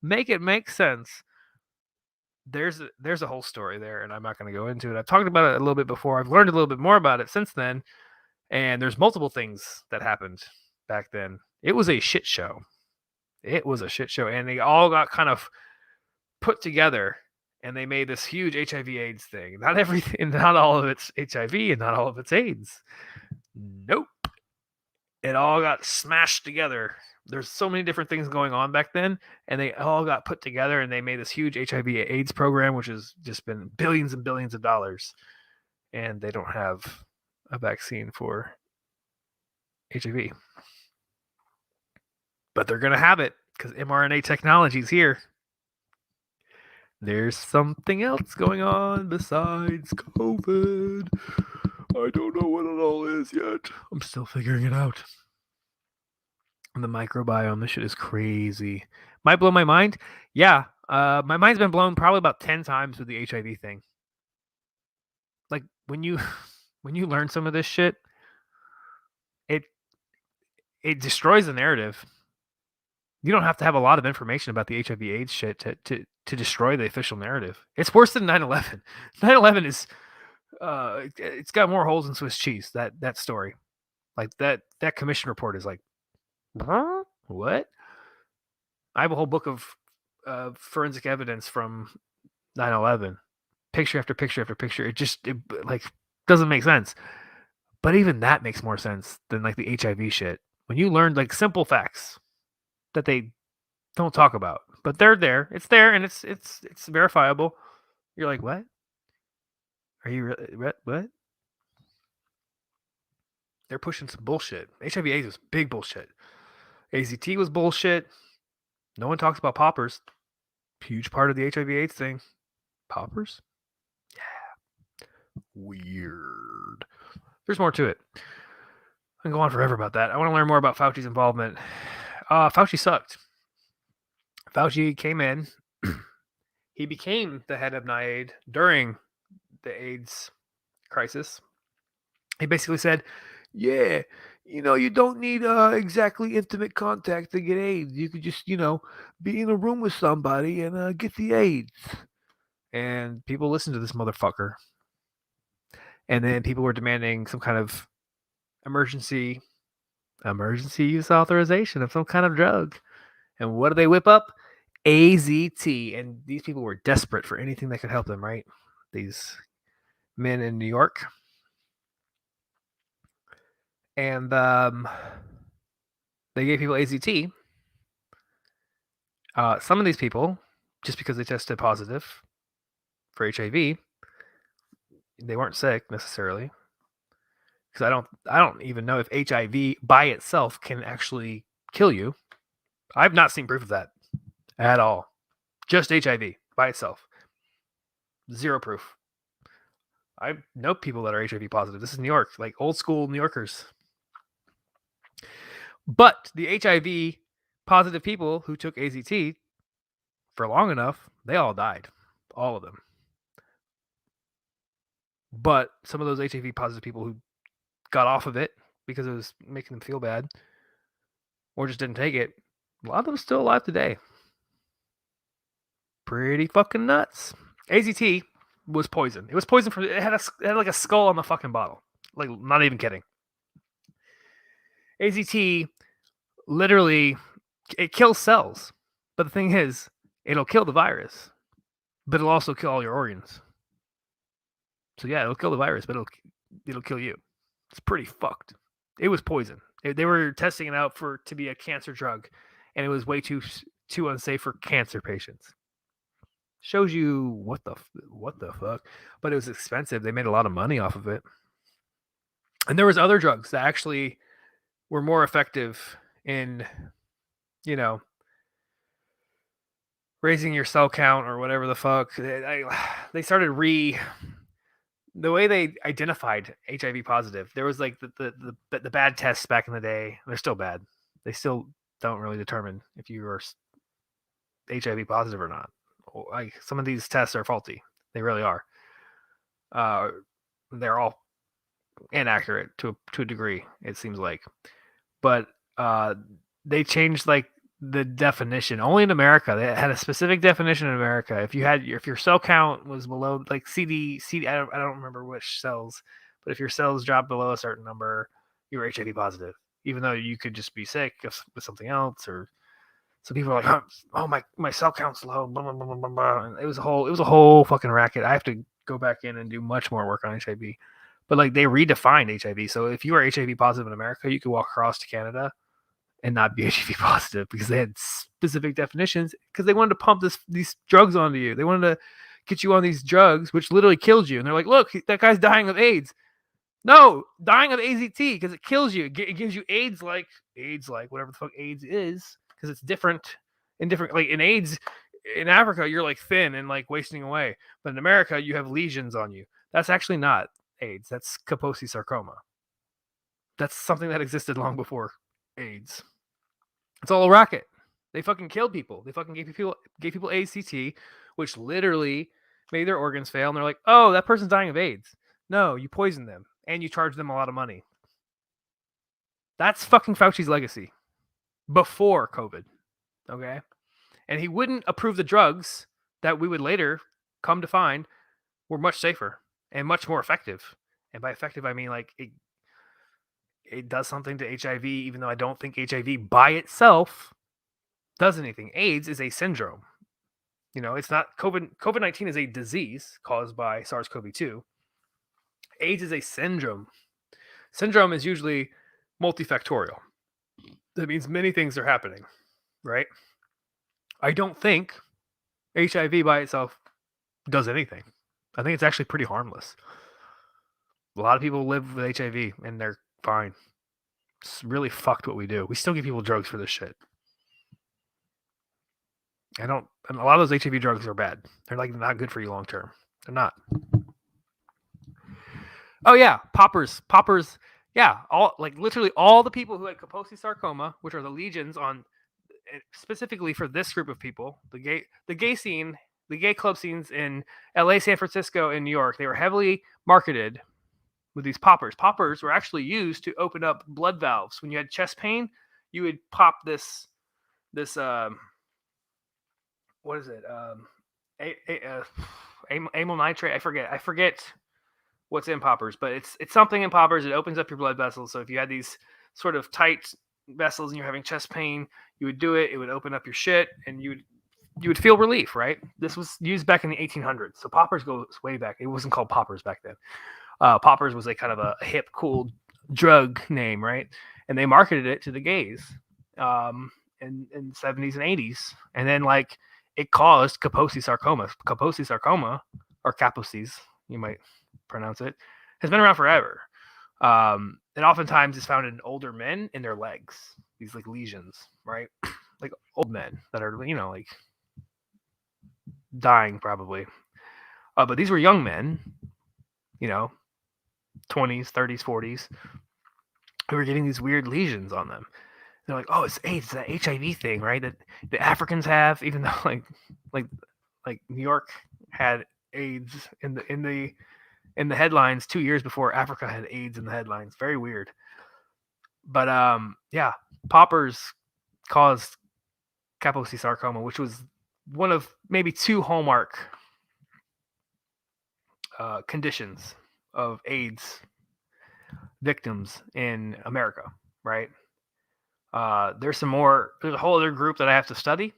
Make it make sense. There's a whole story there, and I'm not going to go into it. I've talked about it a little bit before. I've learned a little bit more about it since then, and there's multiple things that happened back then. It was a shit show. It was a shit show, and they all got kind of put together, and they made this huge HIV/AIDS thing. Not everything, not all of it's HIV, and not all of it's AIDS. Nope. It all got smashed together. There's so many different things going on back then, and they all got put together, and they made this huge HIV/AIDS program, which has just been billions and billions of dollars, and they don't have a vaccine for HIV. But they're going to have it because mRNA technology is here. There's something else going on besides COVID. I don't know what it all is yet. I'm still figuring it out. And the microbiome, this shit is crazy. Might blow my mind? Yeah. My mind's been blown probably about 10 times with the HIV thing. Like when you learn some of this shit, it destroys the narrative. You don't have to have a lot of information about the HIV/AIDS shit to destroy the official narrative. It's worse than 9/11. 9/11 is it's got more holes than Swiss cheese. That story, like that commission report is like, huh? What? I have a whole book of forensic evidence from 9/11, picture after picture after picture. It like doesn't make sense. But even that makes more sense than like the HIV shit. When you learn like simple facts that they don't talk about, but they're there. It's there, and it's verifiable. You're like, what? Are you really what? They're pushing some bullshit. HIV/AIDS was big bullshit. AZT was bullshit. No one talks about poppers. Huge part of the HIV/AIDS thing. Poppers? Yeah. Weird. There's more to it. I can go on forever about that. I want to learn more about Fauci's involvement. Fauci sucked. Fauci came in. He became the head of NIAID during the AIDS crisis. He basically said, yeah, you don't need exactly intimate contact to get AIDS. You could just, be in a room with somebody and get the AIDS. And people listened to this motherfucker. And then people were demanding some kind of emergency use authorization of some kind of drug. And what do they whip up? AZT. And these people were desperate for anything that could help them, right? These men in New York. And they gave people AZT. Some of these people, just because they tested positive for HIV, they weren't sick necessarily. Because I don't even know if HIV by itself can actually kill you. I've not seen proof of that at all. Just HIV by itself. Zero proof. I know people that are HIV positive. This is New York, like old school New Yorkers. But the HIV positive people who took AZT for long enough, they all died. All of them. But some of those HIV positive people who got off of it because it was making them feel bad or just didn't take it, a lot of them are still alive today. Pretty fucking nuts. AZT was poison. It was poison from it had like a skull on the fucking bottle. Like, not even kidding. AZT literally, it kills cells. But the thing is, it'll kill the virus, but it'll also kill all your organs. So yeah, it'll kill the virus, but it'll kill you. It's pretty fucked. It was poison. They were testing it out to be a cancer drug, and it was way too unsafe for cancer patients. Shows you what the fuck. But it was expensive. They made a lot of money off of it. And there was other drugs that actually were more effective in, raising your cell count or whatever the fuck. They started the way they identified HIV positive. There was like the bad tests back in the day. They're still bad. They still don't really determine if you are HIV positive or not. Like, some of these tests are faulty. They really are. They're all inaccurate to a degree, it seems like. But they changed like the definition only in America. They had a specific definition in America. If your cell count was below like CD, I don't remember which cells, but if your cells dropped below a certain number, you were HIV positive, even though you could just be sick with something else. Or so people are like, oh, my cell count's low, blah, blah, blah, blah, blah. And it was a whole fucking racket. I have to go back in and do much more work on HIV. But like, they redefined HIV. So if you were HIV positive in America, you could walk across to Canada and not be HIV positive because they had specific definitions, because they wanted to pump these drugs onto you. They wanted to get you on these drugs, which literally killed you. And they're like, look, that guy's dying of AIDS. No, dying of AZT because it kills you. It gives you AIDS like whatever the fuck AIDS is, because it's different. Like in AIDS, in Africa, you're like thin and like wasting away. But in America, you have lesions on you. That's actually not AIDS. That's Kaposi sarcoma. That's something that existed long before AIDS. It's all a racket. They fucking killed people. They fucking gave people AZT, which literally made their organs fail. And they're like, oh, that person's dying of AIDS. No, you poisoned them and you charged them a lot of money. That's fucking Fauci's legacy before COVID. Okay? And he wouldn't approve the drugs that we would later come to find were much safer and much more effective. And by effective, I mean like it does something to HIV, even though I don't think HIV by itself does anything. AIDS is a syndrome. It's not COVID. COVID-19 is a disease caused by SARS-CoV-2. AIDS is a syndrome. Syndrome is usually multifactorial. That means many things are happening, right? I don't think HIV by itself does anything. I think it's actually pretty harmless. A lot of people live with HIV and they're fine. It's really fucked what we do. We still give people drugs for this shit. And a lot of those HIV drugs are bad. They're like not good for you long term. They're not. Oh yeah, poppers. Yeah, literally all the people who had Kaposi sarcoma, which are the lesions on, specifically for this group of people, the gay club scenes in LA, San Francisco, and New York, they were heavily marketed with these poppers. Poppers were actually used to open up blood valves. When you had chest pain, you would pop this what is it? Amyl nitrate. I forget what's in poppers, but it's something in poppers. It opens up your blood vessels. So if you had these sort of tight vessels and you're having chest pain, you would do it. It would open up your shit, and you would feel relief, right? This was used back in the 1800s. So poppers goes way back. It wasn't called poppers back then. Poppers was a kind of a hip, cool drug name, right? And they marketed it to the gays in the 70s and 80s. And then, like, it caused Kaposi sarcoma. Kaposi sarcoma, or Kaposi's, you might pronounce it, has been around forever. And oftentimes is found in older men in their legs, these like lesions, right? Like old men that are, like dying probably. But these were young men, 20s, 30s, 40s, who were getting these weird lesions on them. They're like, oh, it's AIDS, it's that HIV thing, right? That the Africans have, even though like New York had AIDS in the headlines 2 years before Africa had AIDS in the headlines. Very weird. But yeah, poppers caused Kaposi sarcoma, which was one of maybe two hallmark conditions of AIDS victims in America, right? There's a whole other group that I have to study.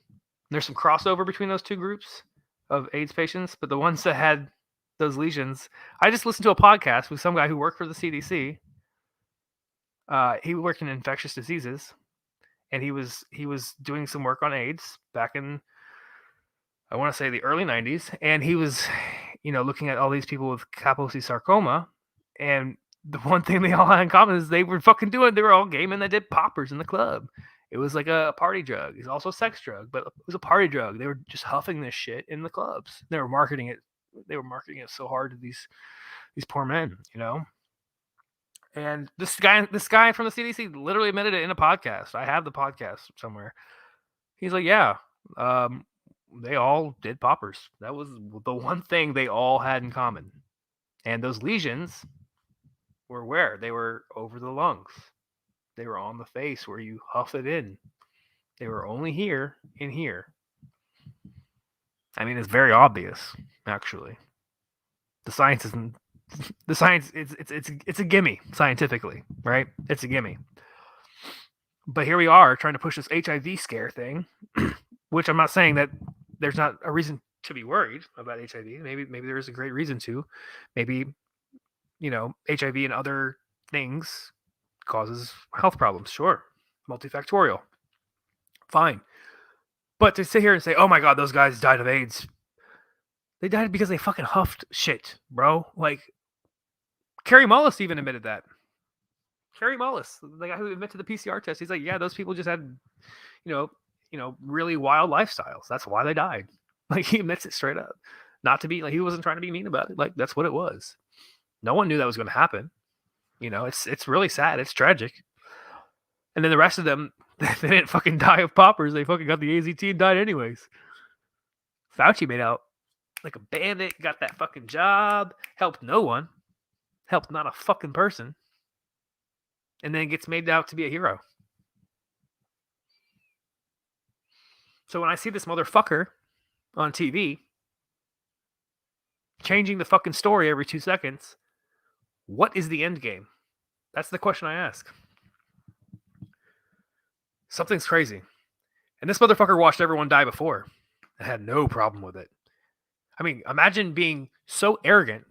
There's some crossover between those two groups of AIDS patients, but the ones that had those lesions, I just listened to a podcast with some guy who worked for the CDC. He worked in infectious diseases, and he was doing some work on AIDS back in, I want to say, the early 90s, and he was, looking at all these people with Kaposi sarcoma, and the one thing they all had in common is they were all gay men that did poppers in the club. It was like a party drug. It's also a sex drug, but it was a party drug. They were just huffing this shit in the clubs. They were marketing it so hard to these poor men, And this guy from the CDC literally admitted it in a podcast. I have the podcast somewhere. He's like, yeah, they all did poppers. That was the one thing they all had in common. And those lesions were where? They were over the lungs. They were on the face where you huff it in. They were only here and here. I mean, it's very obvious, actually. The science isn't. The science, it's a gimme scientifically, right? It's a gimme. But here we are trying to push this HIV scare thing, which I'm not saying that there's not a reason to be worried about HIV. Maybe there is a great reason to. Maybe, HIV and other things causes health problems. Sure. Multifactorial. Fine. But to sit here and say, oh my God, those guys died of AIDS. They died because they fucking huffed shit, bro. Like, Kerry Mullis even admitted that. Kerry Mullis, the guy who admitted to the PCR test, he's like, yeah, those people just had, really wild lifestyles. That's why they died. Like, he admits it straight up. Not to be, like, he wasn't trying to be mean about it. Like, that's what it was. No one knew that was going to happen. It's really sad. It's tragic. And then the rest of them, they didn't fucking die of poppers. They fucking got the AZT and died anyways. Fauci made out like a bandit, got that fucking job, helped no one, helped not a fucking person, and then gets made out to be a hero. So when I see this motherfucker on TV changing the fucking story every 2 seconds, what is the end game? That's the question I ask. Something's crazy. And this motherfucker watched everyone die before and had no problem with it. I mean, imagine being so arrogant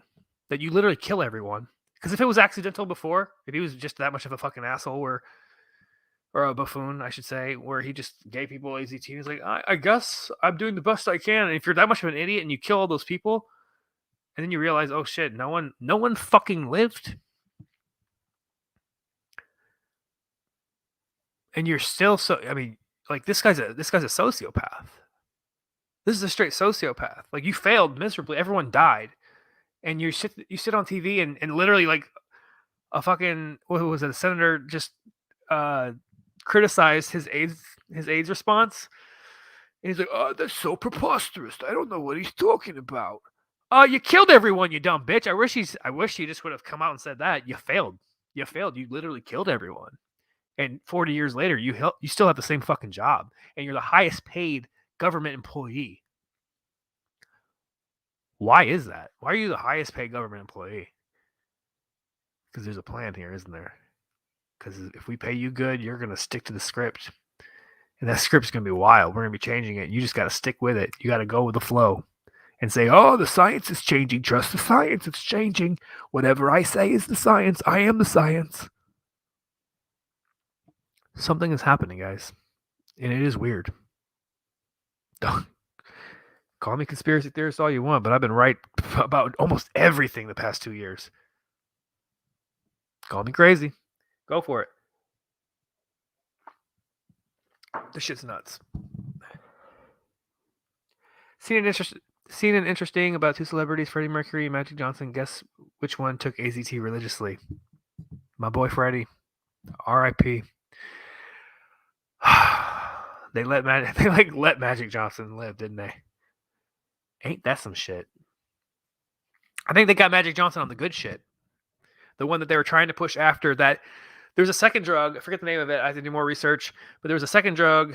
that you literally kill everyone. Because if it was accidental before, if he was just that much of a fucking asshole or a buffoon, I should say, where he just gave people AZT, he's like, I guess I'm doing the best I can. And if you're that much of an idiot and you kill all those people, and then you realize, oh shit, no one fucking lived. And you're still like this guy's a sociopath. This is a straight sociopath. Like, you failed miserably. Everyone died. And you sit on TV and literally, like, a fucking, what was it, a senator just criticized his AIDS response. And he's like, oh, that's so preposterous. I don't know what he's talking about. You killed everyone, you dumb bitch. I wish he just would have come out and said that. You failed. You literally killed everyone. And 40 years later, you still have the same fucking job. And you're the highest paid government employee. Why is that? Why are you the highest paid government employee? Because there's a plan here, isn't there? Because if we pay you good, you're going to stick to the script. And that script's going to be wild. We're going to be changing it. You just got to stick with it. You got to go with the flow and say, oh, the science is changing. Trust the science. It's changing. Whatever I say is the science. I am the science. Something is happening, guys. And it is weird. Call me conspiracy theorist all you want, but I've been right about almost everything the past 2 years. Call me crazy. Go for it. This shit's nuts. Seen an interesting about two celebrities, Freddie Mercury and Magic Johnson. Guess which one took AZT religiously? My boy Freddie. R.I.P. They let Magic Johnson live, didn't they? Ain't that some shit? I think they got Magic Johnson on the good shit. The one that they were trying to push after that. There's a second drug. I forget the name of it. I had to do more research. But there was a second drug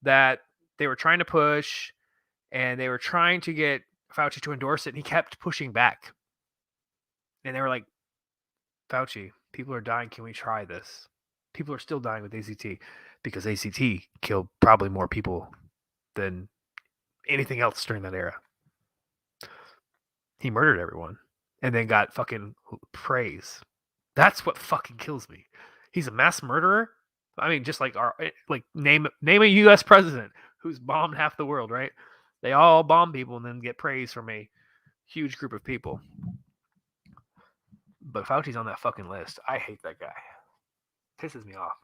that they were trying to push, and they were trying to get Fauci to endorse it, and he kept pushing back. And they were like, Fauci, people are dying. Can we try this? People are still dying with ACT because ACT killed probably more people than anything else during that era. He murdered everyone and then got fucking praise. That's what fucking kills me. He's a mass murderer. I mean, just like name a U.S. president who's bombed half the world, right? They all bomb people and then get praise from a huge group of people. But Fauci's on that fucking list. I hate that guy. Pisses me off.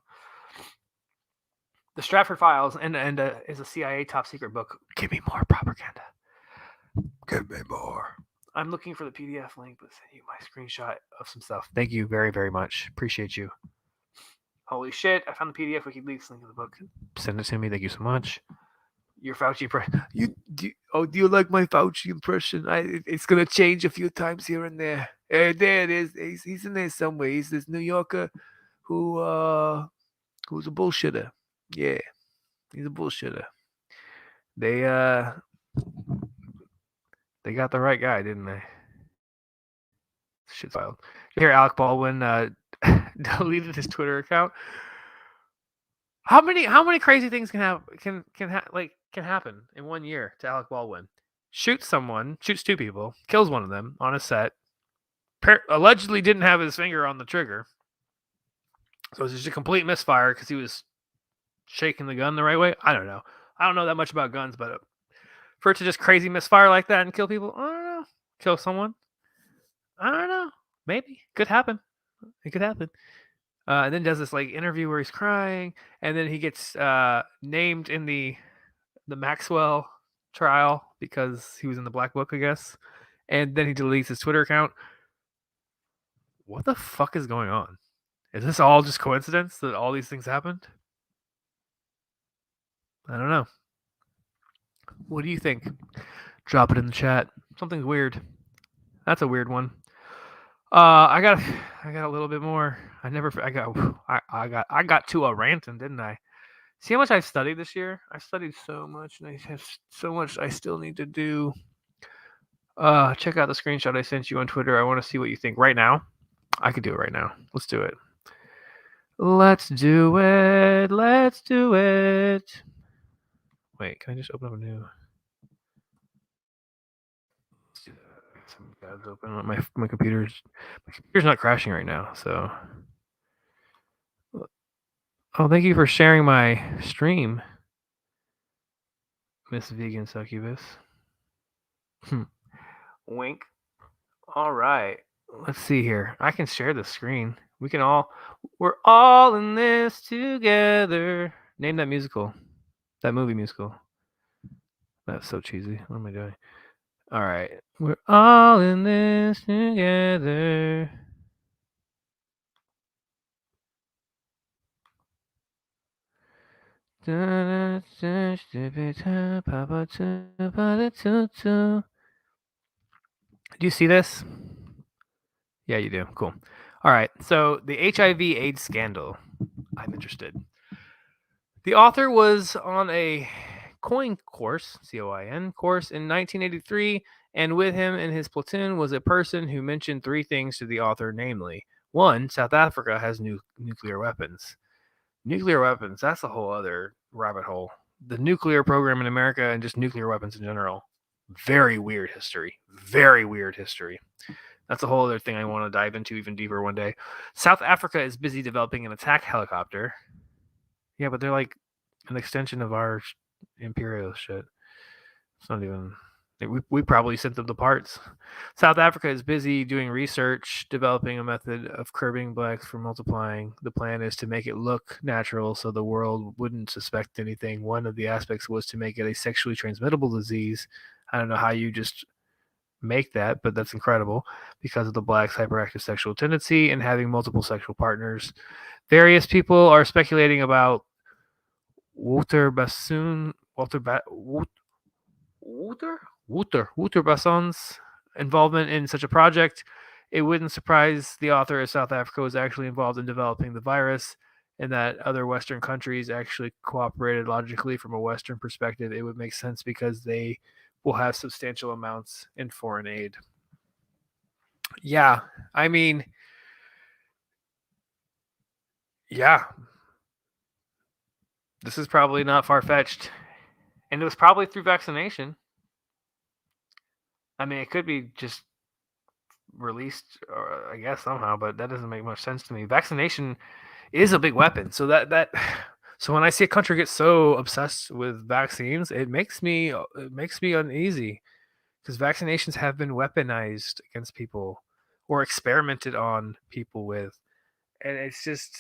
The Stratford Files and is a CIA top secret book. Give me more propaganda. Give me more. I'm looking for the PDF link, but send you my screenshot of some stuff. Thank you very, very much. Appreciate you. Holy shit! I found the PDF. WikiLeaks link of the book. Send it to me. Thank you so much. Your Fauci impression. Do you like my Fauci impression? It's gonna change a few times here and there. There it is. He's in there somewhere. He's this New Yorker who's a bullshitter. Yeah, he's a bullshitter. They got the right guy, didn't they? Shit's wild. You hear Alec Baldwin deleted his Twitter account? How many crazy things can happen in 1 year to Alec Baldwin? Shoots two people, kills one of them on a set. Allegedly didn't have his finger on the trigger, so it's just a complete misfire because he was shaking the gun the right way. I don't know that much about guns, but for it to just crazy misfire like that and kill people, I don't know. Kill someone, I don't know. Maybe could happen. It could happen. And then does this like interview where he's crying, and then he gets named in the Maxwell trial because he was in the black book, I guess. And then he deletes his Twitter account. What the fuck is going on? Is this all just coincidence that all these things happened? I don't know. What do you think? Drop it in the chat. Something's weird. That's a weird one. I got a little bit more. I got to a ranting, didn't I? See how much I've studied this year? I studied so much, and I have so much I still need to do. Check out the screenshot I sent you on Twitter. I want to see what you think right now. I could do it right now. Let's do it. Let's do it. Let's do it. Wait, can I just open up a new? Let's do that. Some tabs open. My computer's not crashing right now, so. Oh, thank you for sharing my stream, Miss Vegan Succubus. Wink. All right. Let's see here. I can share the screen. We're all in this together. Name that musical. That movie musical. That's so cheesy. What am I doing? All right. We're all in this together. Do you see this? Yeah, you do. Cool. All right. So the HIV/AIDS scandal. I'm interested. The author was on a COIN course, COIN course in 1983, and with him in his platoon was a person who mentioned three things to the author, namely, One, South Africa has nuclear weapons. Nuclear weapons, that's a whole other rabbit hole. The nuclear program in America and just nuclear weapons in general, very weird history. Very weird history. That's a whole other thing I want to dive into even deeper one day. South Africa is busy developing an attack helicopter. Yeah, but they're like an extension of our imperial shit. It's not even. We probably sent them the parts. South Africa is busy doing research, developing a method of curbing blacks from multiplying. The plan is to make it look natural so the world wouldn't suspect anything. One of the aspects was to make it a sexually transmittable disease. I don't know how you just make that, but that's incredible because of the blacks' hyperactive sexual tendency and having multiple sexual partners. Various people are speculating about Walter Bassoon, Wouter Basson's involvement in such a project. It wouldn't surprise the author if South Africa was actually involved in developing the virus and that other Western countries actually cooperated logically from a Western perspective. It would make sense because they will have substantial amounts in foreign aid. Yeah, I mean, yeah, this is probably not far-fetched. And it was probably through vaccination. I mean, it could be just released, or I guess somehow, but that doesn't make much sense to me. Vaccination is a big weapon, so so when I see a country get so obsessed with vaccines, it makes me uneasy because vaccinations have been weaponized against people or experimented on people with, and it's just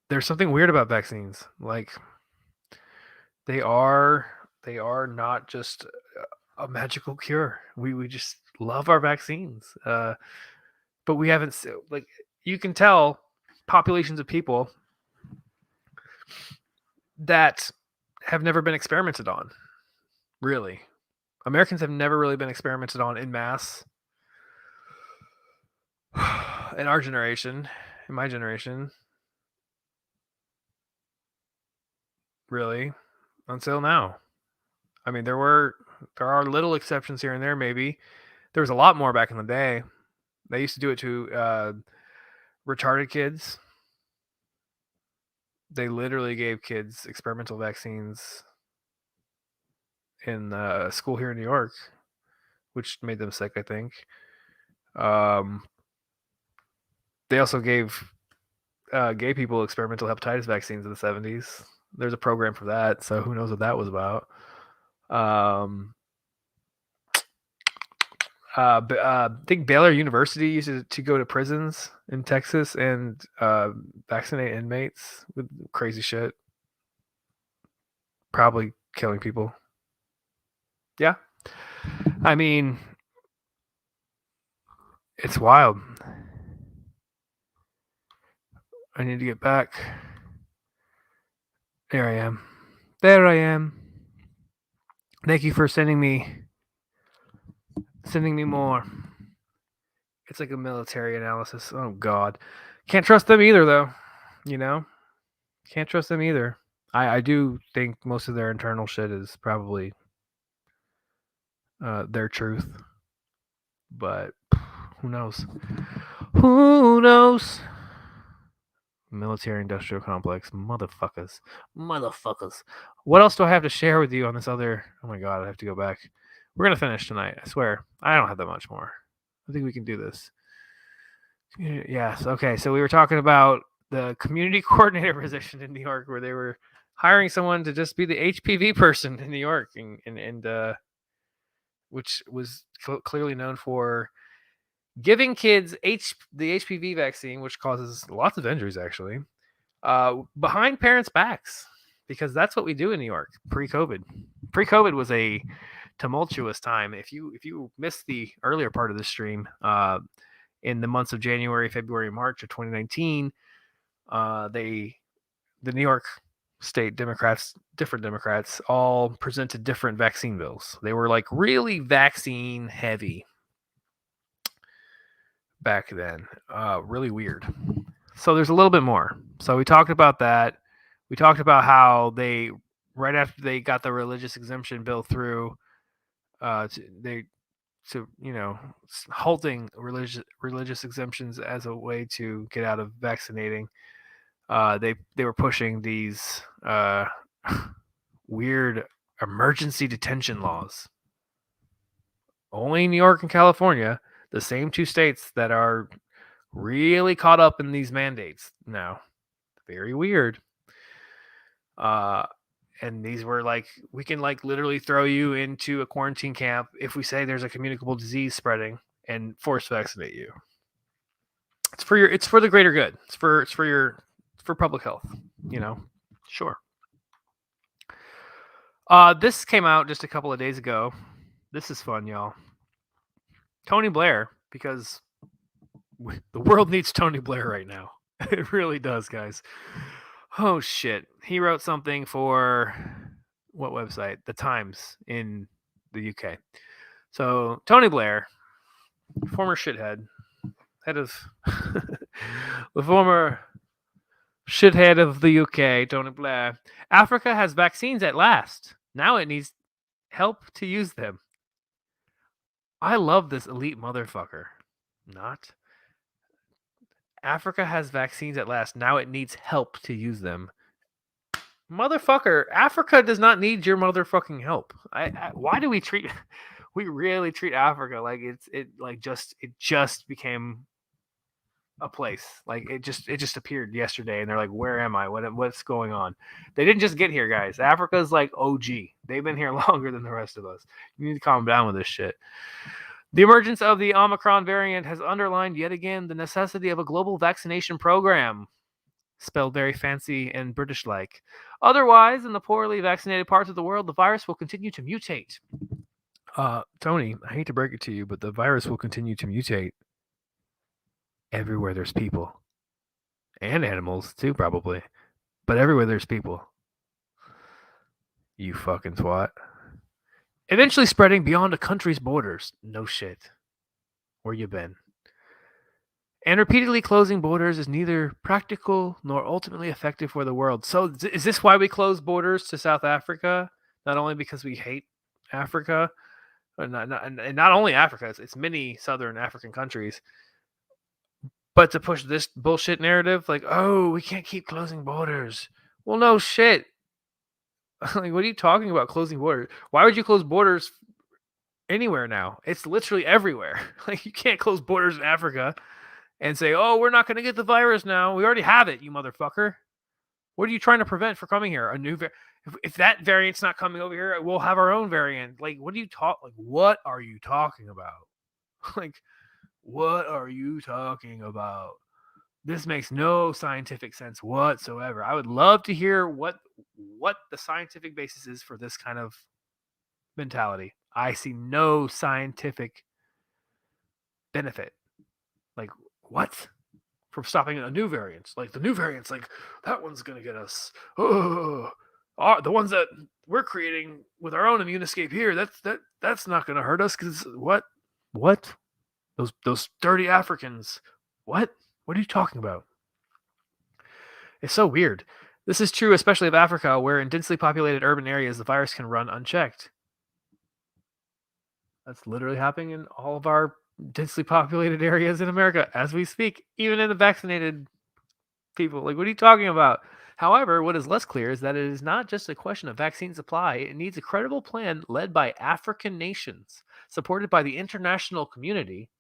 there's something weird about vaccines. Like they are not just a magical cure. We just love our vaccines, but we haven't like you can tell populations of people that have never been experimented on. Really, Americans have never really been experimented on in mass. In our generation, in my generation, really, until now. I mean, there are little exceptions here and there. Maybe there was a lot more back in the day. They used to do it to retarded kids. They literally gave kids experimental vaccines in school here in New York, which made them sick, I think. They also gave gay people experimental hepatitis vaccines in the 70s. There's a program for that, so who knows what that was about. I think Baylor University used to go to prisons in Texas and vaccinate inmates with crazy shit. Probably killing people. Yeah. I mean, it's wild. I need to get back. There I am. There I am. Thank you for sending me more. It's like a military analysis. Oh God. Can't trust them either though. You know? Can't trust them either. I do think most of their internal shit is probably their truth. But who knows? Who knows? Military industrial complex. Motherfuckers. What else do I have to share with you on this other? Oh my God, I have to go back. We're going to finish tonight. I swear. I don't have that much more. I think we can do this. Yes. Okay. So we were talking about the community coordinator position in New York where they were hiring someone to just be the HPV person in New York and which was clearly known for giving kids the HPV vaccine, which causes lots of injuries actually, behind parents' backs, because that's what we do in New York pre-COVID. Pre-COVID was a tumultuous time. If you missed the earlier part of the stream, in the months of January, February, March of 2019, the New York State Democrats, different Democrats, all presented different vaccine bills. They were like really vaccine heavy back then. Really weird. So there's a little bit more. So we talked about that. We talked about how they, right after they got the religious exemption bill through, they halting religious exemptions as a way to get out of vaccinating. They were pushing these weird emergency detention laws. Only New York and California, the same two states that are really caught up in these mandates now. Very weird. And these were like, we can like literally throw you into a quarantine camp if we say there's a communicable disease spreading and force vaccinate you. It's for the greater good. It's for public health, Sure. This came out just a couple of days ago. This is fun, y'all. Tony Blair, because the world needs Tony Blair right now. It really does, guys. Oh shit. He wrote something for what website? The Times in the UK. So Tony Blair, former shithead, head of the former shithead of the UK, Tony Blair. Africa has vaccines at last. Now it needs help to use them. I love this elite motherfucker. Not. Africa has vaccines at last. Now it needs help to use them. Motherfucker, Africa does not need your motherfucking help. Why do we treat we really treat Africa like it just became a place. Like it just appeared yesterday and they're like, where am I? What's going on? They didn't just get here, guys. Africa's like OG. They've been here longer than the rest of us. You need to calm down with this shit. The emergence of the Omicron variant has underlined yet again the necessity of a global vaccination program. Spelled very fancy and British-like. Otherwise, in the poorly vaccinated parts of the world, the virus will continue to mutate. Tony, I hate to break it to you, but the virus will continue to mutate everywhere there's people. And animals, too, probably. But everywhere there's people. You fucking twat. Eventually spreading beyond a country's borders. No shit. Where you been? And repeatedly closing borders is neither practical nor ultimately effective for the world. So is this why we close borders to South Africa? Not only because we hate Africa, and not only Africa, it's many southern African countries, but to push this bullshit narrative like, oh, we can't keep closing borders. Well, no shit. Like, what are you talking about closing borders? Why would you close borders anywhere now? It's literally everywhere. Like, you can't close borders in Africa and say, oh, we're not going to get the virus now. We already have it, you motherfucker. What are you trying to prevent from coming here? A new if that variant's not coming over here, we'll have our own variant. Like, what are you what are you talking about? Like, what are you talking about? This makes no scientific sense whatsoever. I would love to hear what the scientific basis is for this kind of mentality. I see no scientific benefit. Like, what? From stopping a new variant. Like, the new variant's like, that one's going to get us. Oh, the ones that we're creating with our own immune escape here, that's not going to hurt us because what? Those dirty Africans. What? What are you talking about? It's so weird. This is true especially of Africa, where in densely populated urban areas, the virus can run unchecked. That's literally happening in all of our densely populated areas in America as we speak, even in the vaccinated people. Like, what are you talking about? However, what is less clear is that it is not just a question of vaccine supply. It needs a credible plan led by African nations, supported by the international community.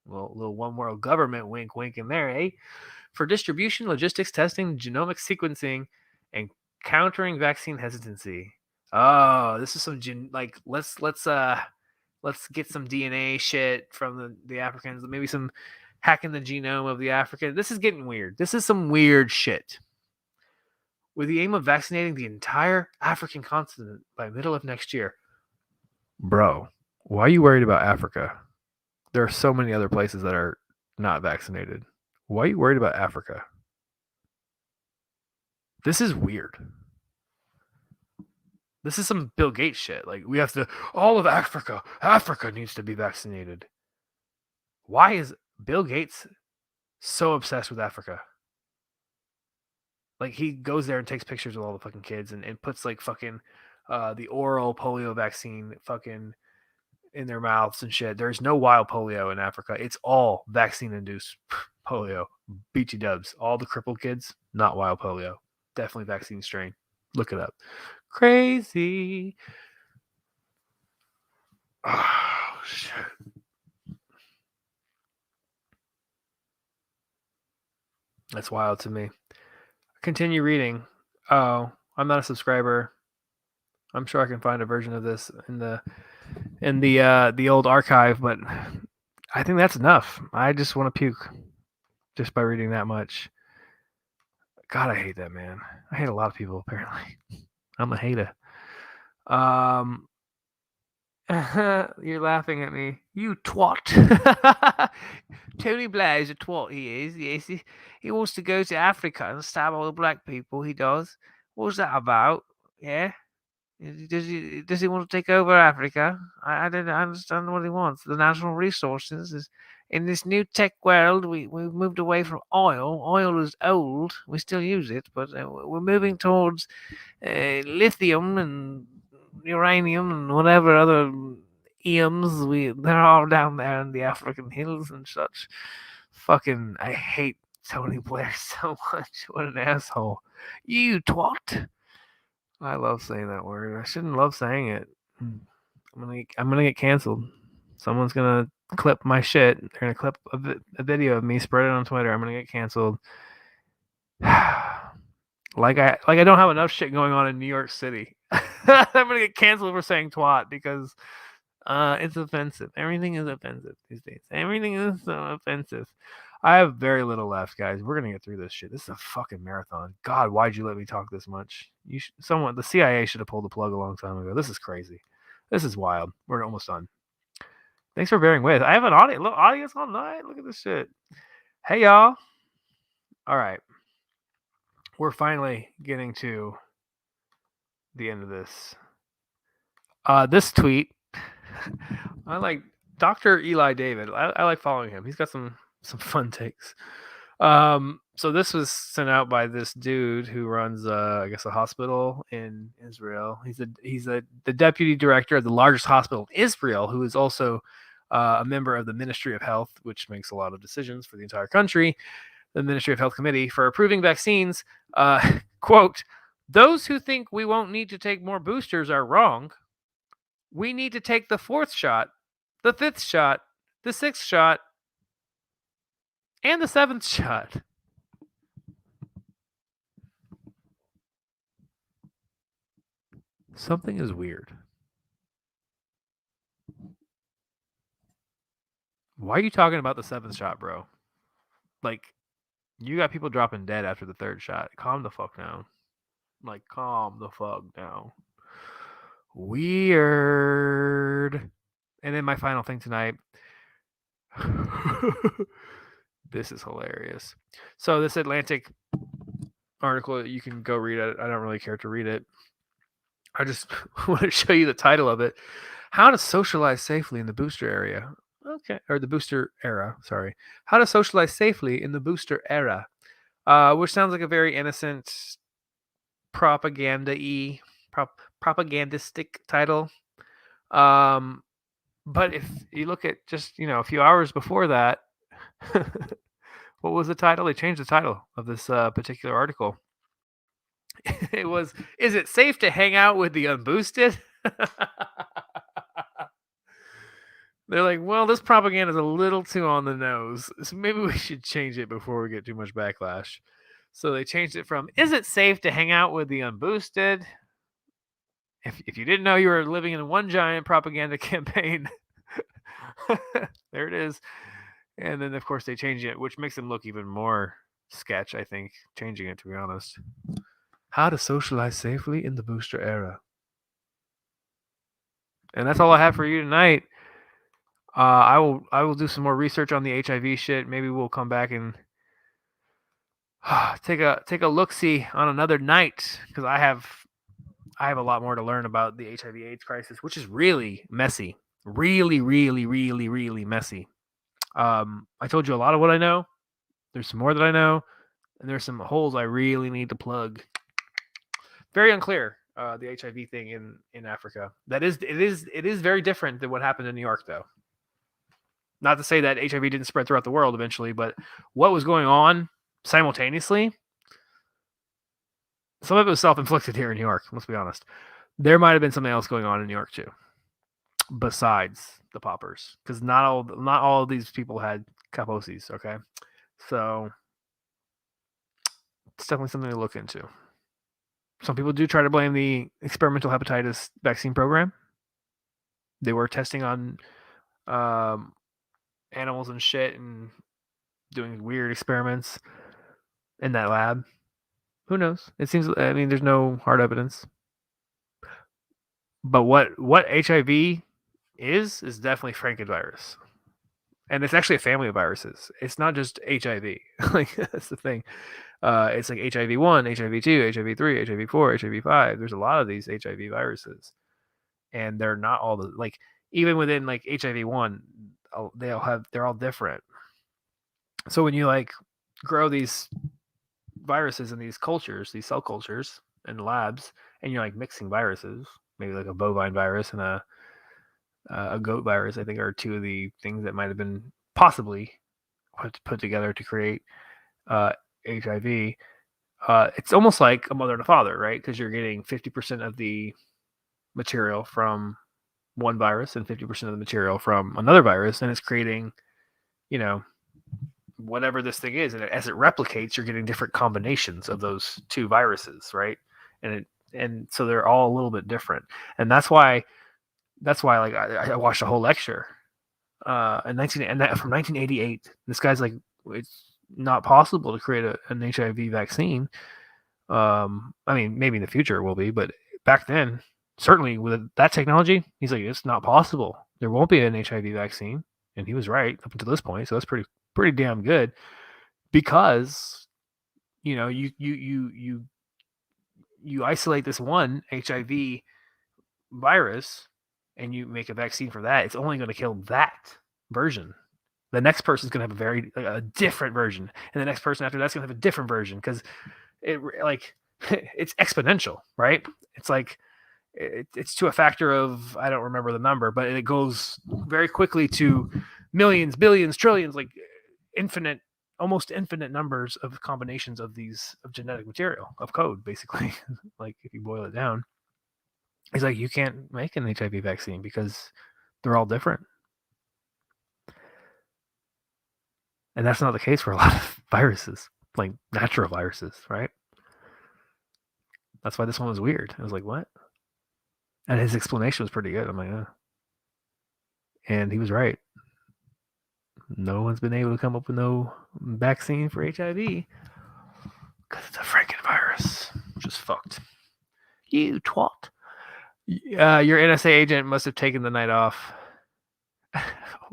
Well, little one world government wink in there, eh? For distribution, logistics, testing, genomic sequencing, and countering vaccine hesitancy. Oh, this is some let's get some DNA shit from the Africans, maybe some hacking the genome of the African. This is getting weird. This is some weird shit. With the aim of vaccinating the entire African continent by middle of next year. Bro, why are you worried about Africa? There are so many other places that are not vaccinated. Why are you worried about Africa? This is weird. This is some Bill Gates shit. Like, we have to, all of Africa needs to be vaccinated. Why is Bill Gates so obsessed with Africa? Like, he goes there and takes pictures of all the fucking kids and puts like fucking the oral polio vaccine fucking in their mouths and shit. There's no wild polio in Africa. It's all vaccine-induced polio. BT dubs. All the crippled kids, not wild polio. Definitely vaccine strain. Look it up. Crazy. Oh, shit. That's wild to me. Continue reading. Oh, I'm not a subscriber. I'm sure I can find a version of this in the old archive, but I think that's enough. I just want to puke just by reading that much. God, I hate that, man. I hate a lot of people, apparently. I'm a hater. You're laughing at me. You twat. Tony Blair is a twat, he is. Yes, he wants to go to Africa and stab all the black people, he does. What's that about? Yeah? Does he want to take over Africa? I don't understand what he wants. The natural resources is in this new tech world. We've moved away from oil. Oil is old. We still use it, but we're moving towards lithium and uranium and whatever other EMs they're all down there in the African hills and such. Fucking, I hate Tony Blair so much. What an asshole! You twat. I love saying that word. I shouldn't love saying it. I'm gonna get canceled. Someone's gonna clip my shit. They're gonna clip a video of me, spread it on Twitter. I'm gonna get canceled. like I don't have enough shit going on in New York City. I'm gonna get canceled for saying twat because it's offensive. Everything is offensive these days. Everything is so offensive. I have very little left, guys. We're gonna get through this shit. This is a fucking marathon. God, why'd you let me talk this much? The CIA should have pulled the plug a long time ago. This is crazy. This is wild. We're almost done. Thanks for bearing with. I have an audience all night. Look at this shit. Hey, y'all. All right. We're finally getting to the end of this. This tweet. I like Dr. Eli David. I like following him. He's got some fun takes. So this was sent out by this dude who runs, I guess, a hospital in Israel. He's the deputy director of the largest hospital in Israel, who is also a member of the Ministry of Health, which makes a lot of decisions for the entire country. The Ministry of Health Committee for approving vaccines. Quote: "Those who think we won't need to take more boosters are wrong. We need to take the 4th shot, the 5th shot, the 6th shot, and the 7th shot." Something is weird. Why are you talking about the 7th shot, bro? Like, you got people dropping dead after the 3rd shot. Calm the fuck down. Like, calm the fuck down. Weird. And then my final thing tonight. This is hilarious. So this Atlantic article, you can go read it. I don't really care to read it. I just want to show you the title of it. How to socialize safely in the booster area. Okay. Or the booster era. Sorry. How to socialize safely in the booster era. Which sounds like a very innocent propagandistic title. But if you look at just, a few hours before that, what was the title? They changed the title of this particular article. It was, "Is it safe to hang out with the unboosted?" They're like, well, this propaganda is a little too on the nose, so maybe we should change it before we get too much backlash. So they changed it from, "Is it safe to hang out with the unboosted?" If you didn't know, you were living in one giant propaganda campaign. There it is. And then, of course, they changed it, which makes them look even more sketch, I think, changing it, to be honest. How to socialize safely in the booster era. And that's all I have for you tonight. I will do some more research on the HIV shit. Maybe we'll come back and take a look-see on another night, because I have a lot more to learn about the HIV/AIDS crisis, which is really messy. Really, really, really, really messy. I told you a lot of what I know. There's some more that I know, and there's some holes I really need to plug. Very unclear the HIV thing in Africa. It is very different than what happened in New York, though. Not to say that HIV didn't spread throughout the world eventually, but what was going on simultaneously, some of it was self-inflicted here in New York. Let's be honest. There might have been something else going on in New York too, besides the poppers, because not all of these people had kaposi's. Okay, so it's definitely something to look into. Some people do try to blame the experimental hepatitis vaccine program. They were testing on animals and shit and doing weird experiments in that lab. Who knows? It seems. I mean, there's no hard evidence. But what HIV is definitely frankenvirus, and it's actually a family of viruses. It's not just HIV. Like that's the thing. It's like HIV-1, HIV-2, HIV-3, HIV-4, HIV-5. There's a lot of these HIV viruses, and they're not all like even within like HIV-1, they're all different. So when you like grow these viruses in these cultures, these cell cultures in labs, and you're like mixing viruses, maybe like a bovine virus and a goat virus, I think are two of the things that might have been possibly put together to create HIV. It's almost like a mother and a father, right? Because you're getting 50% of the material from one virus and 50% of the material from another virus, and it's creating, whatever this thing is. And as it replicates, you're getting different combinations of those two viruses, right? And so they're all a little bit different, and that's why like I watched a whole lecture from 1988. This guy's like, it's not possible to create an HIV vaccine. I mean, maybe in the future it will be, but back then, certainly with that technology, he's like, it's not possible. There won't be an HIV vaccine, and he was right up until this point. So that's pretty damn good, because you isolate this one HIV virus and you make a vaccine for that. It's only going to kill that version. The next person's going to have a different version, and the next person after that's going to have a different version, because it's exponential, right? It's like it's to a factor of, I don't remember the number, but it goes very quickly to millions, billions, trillions, like almost infinite numbers of combinations of genetic material, of code, basically. Like if you boil it down, it's like you can't make an HIV vaccine because they're all different. And that's not the case for a lot of viruses, like natural viruses, right? That's why this one was weird. I was like, what? And his explanation was pretty good. I'm like, and he was right. No one's been able to come up with no vaccine for HIV because it's a freaking virus, which is fucked. You twat. Your NSA agent must have taken the night off.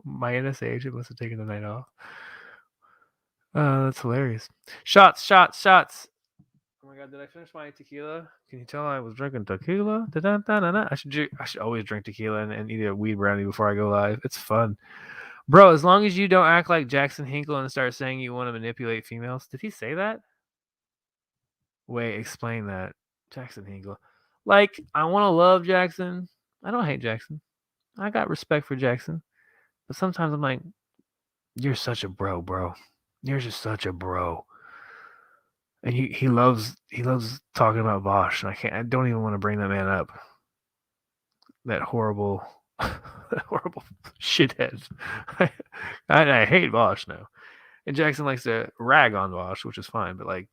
My NSA agent must have taken the night off. That's hilarious. Shots. Oh my god, did I finish my tequila? Can you tell I was drinking tequila? I should always drink tequila and eat a weed brownie before I go live. It's fun. Bro, as long as you don't act like Jackson Hinkle and start saying you want to manipulate females. Did he say that? Wait, explain that. Jackson Hinkle. Like, I want to love Jackson. I don't hate Jackson. I got respect for Jackson. But sometimes I'm like, you're such a bro. You're just such a bro. And he loves talking about Bosch. And I don't even want to bring that man up. That horrible shithead. I hate Bosch now. And Jackson likes to rag on Bosch, which is fine, but like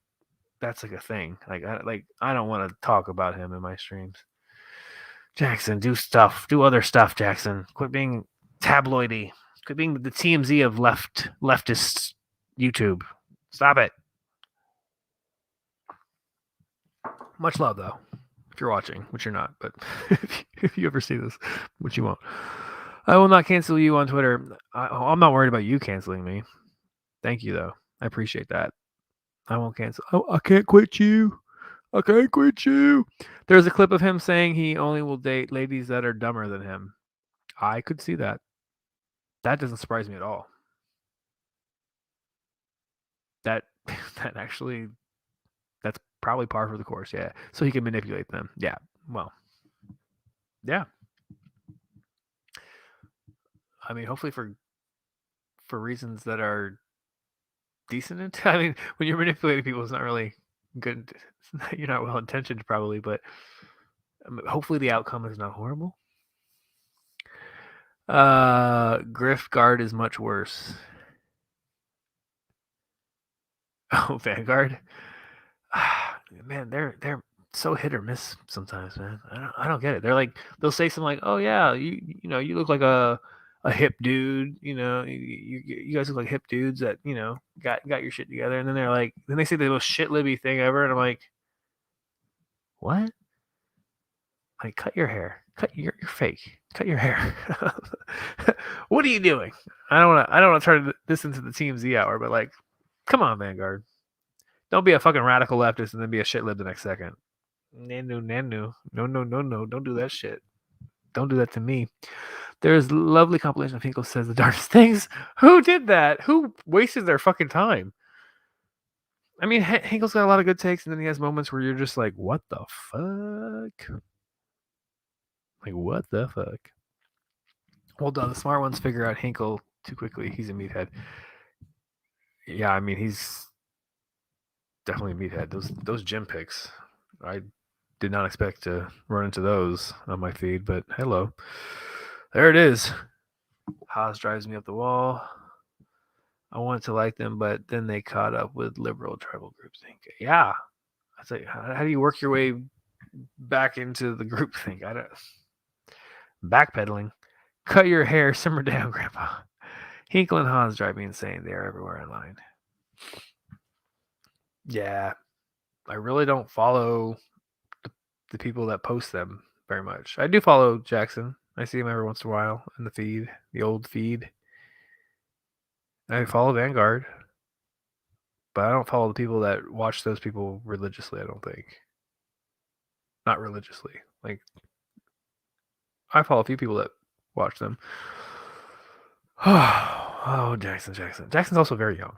that's like a thing. I don't want to talk about him in my streams. Jackson, do other stuff, Jackson. Quit being tabloidy. Quit being the TMZ of leftist YouTube. Stop it. Much love though, if you're watching, which you're not, but if you ever see this, which you won't. I will not cancel you on Twitter. I'm not worried about you canceling me. Thank you, though. I appreciate that. I won't cancel. Oh, I can't quit you. There's a clip of him saying he only will date ladies that are dumber than him. I could see that. That doesn't surprise me at all. That's probably par for the course, yeah. So he can manipulate them. Yeah, well, yeah. I mean, hopefully for reasons that are decent. I mean, when you're manipulating people, it's not really good. You're not well intentioned, probably, but hopefully the outcome is not horrible. Grift Guard is much worse. Oh, Vanguard. Man, they're so hit or miss sometimes, man. I don't get it. They're like they'll say something like, "Oh yeah, you look like a hip dude. You guys look like hip dudes that got your shit together." And then they're like, then they say the most shit libby thing ever, and I'm like, what? Like, cut your hair. You're fake. Cut your hair. What are you doing? I don't want to turn this into the TMZ hour, but like, come on, Vanguard. Don't be a fucking radical leftist and then be a shit lib the next second. Nanu. No. Don't do that shit. Don't do that to me. There's lovely compilation of Hinkle says the darndest things. Who did that? Who wasted their fucking time? I mean, Hinkle's got a lot of good takes, and then he has moments where you're just like, what the fuck? Like, what the fuck? Well done. The smart ones figure out Hinkle too quickly. He's a meathead. Yeah, I mean, he's definitely a meathead. Those gym pics, I did not expect to run into those on my feed, but hello. There it is. Haas drives me up the wall. I wanted to like them, but then they caught up with liberal tribal groups. Yeah. I was like, how do you work your way back into the group think? I don't. Backpedaling. Cut your hair, simmer down, Grandpa. Hinkle and Hans drive me insane. They are everywhere online. Yeah. I really don't follow the people that post them very much. I do follow Jackson. I see him every once in a while in the feed, the old feed. I follow Vanguard, but I don't follow the people that watch those people religiously, I don't think. Not religiously. Like, I follow a few people that watch them. Oh, Jackson. Jackson's also very young.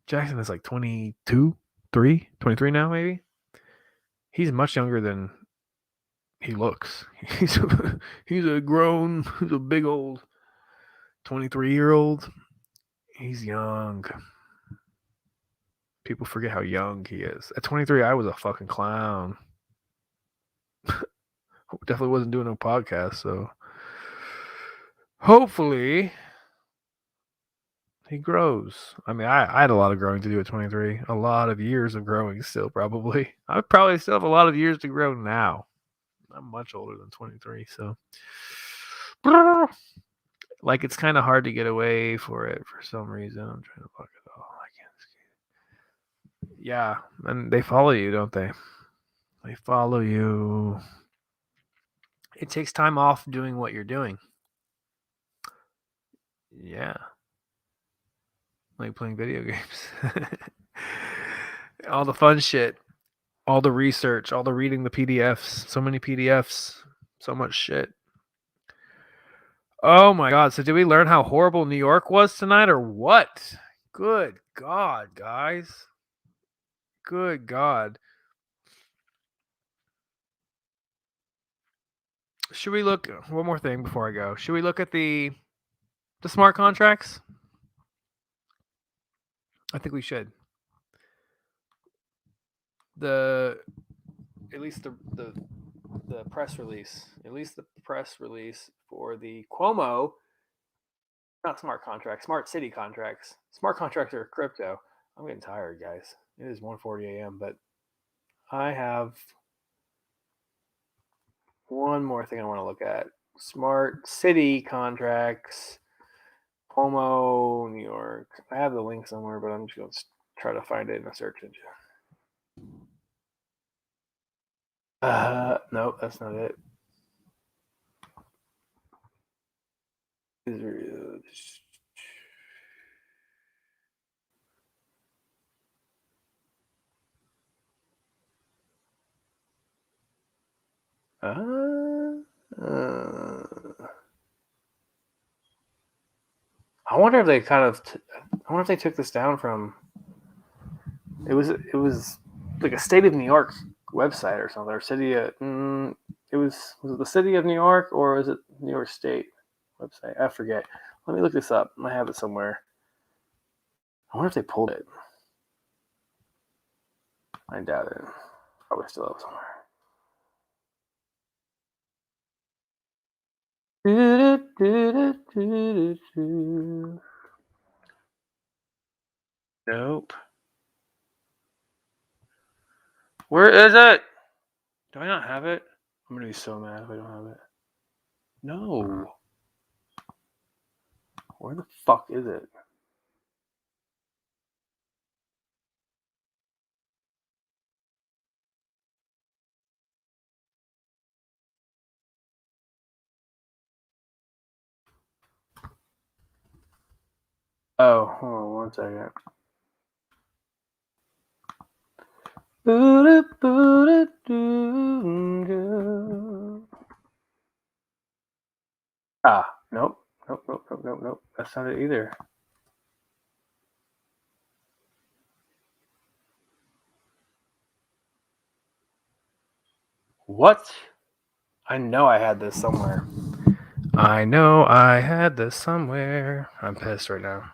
Jackson is like 22, 23 now, maybe. He's much younger than he looks. He's a big old 23-year-old. He's young. People forget how young he is. At 23, I was a fucking clown. Definitely wasn't doing no podcast, so hopefully he grows. I mean, I had a lot of growing to do at 23. A lot of years of growing still, probably. I probably still have a lot of years to grow now. I'm much older than 23, so like it's kind of hard to get away for it for some reason. I'm trying to fuck it all. I can't. Yeah, and they follow you, don't they? They follow you. It takes time off doing what you're doing. Yeah. Like playing video games. All the fun shit. All the research. All the reading the PDFs. So many PDFs. So much shit. Oh my god. So did we learn how horrible New York was tonight or what? Good God, guys. Good God. Should we look one more thing before I go? Should we look at the smart contracts? I think we should. At least the press release. At least the press release for the Cuomo, not smart contracts, smart city contracts. Smart contracts are crypto. I'm getting tired, guys. It is 1:40 a.m., but I have one more thing I want to look at. Smart city contracts, Cuomo, New York. I have the link somewhere, but I'm just going to try to find it in a search engine. No, that's not it. I wonder if they I wonder if they took this down from. It was like a state of New York website or something, or city. It was it the city of New York or was it New York State website? I forget. Let me look this up. I have it somewhere. I wonder if they pulled it. I doubt it. Probably still up somewhere. Nope. Where is it? Do I not have it? I'm gonna be so mad if I don't have it. No. Where the fuck is it? Oh, hold on one second. Ah, nope. Nope. That's not it either. What? I know I had this somewhere. I'm pissed right now.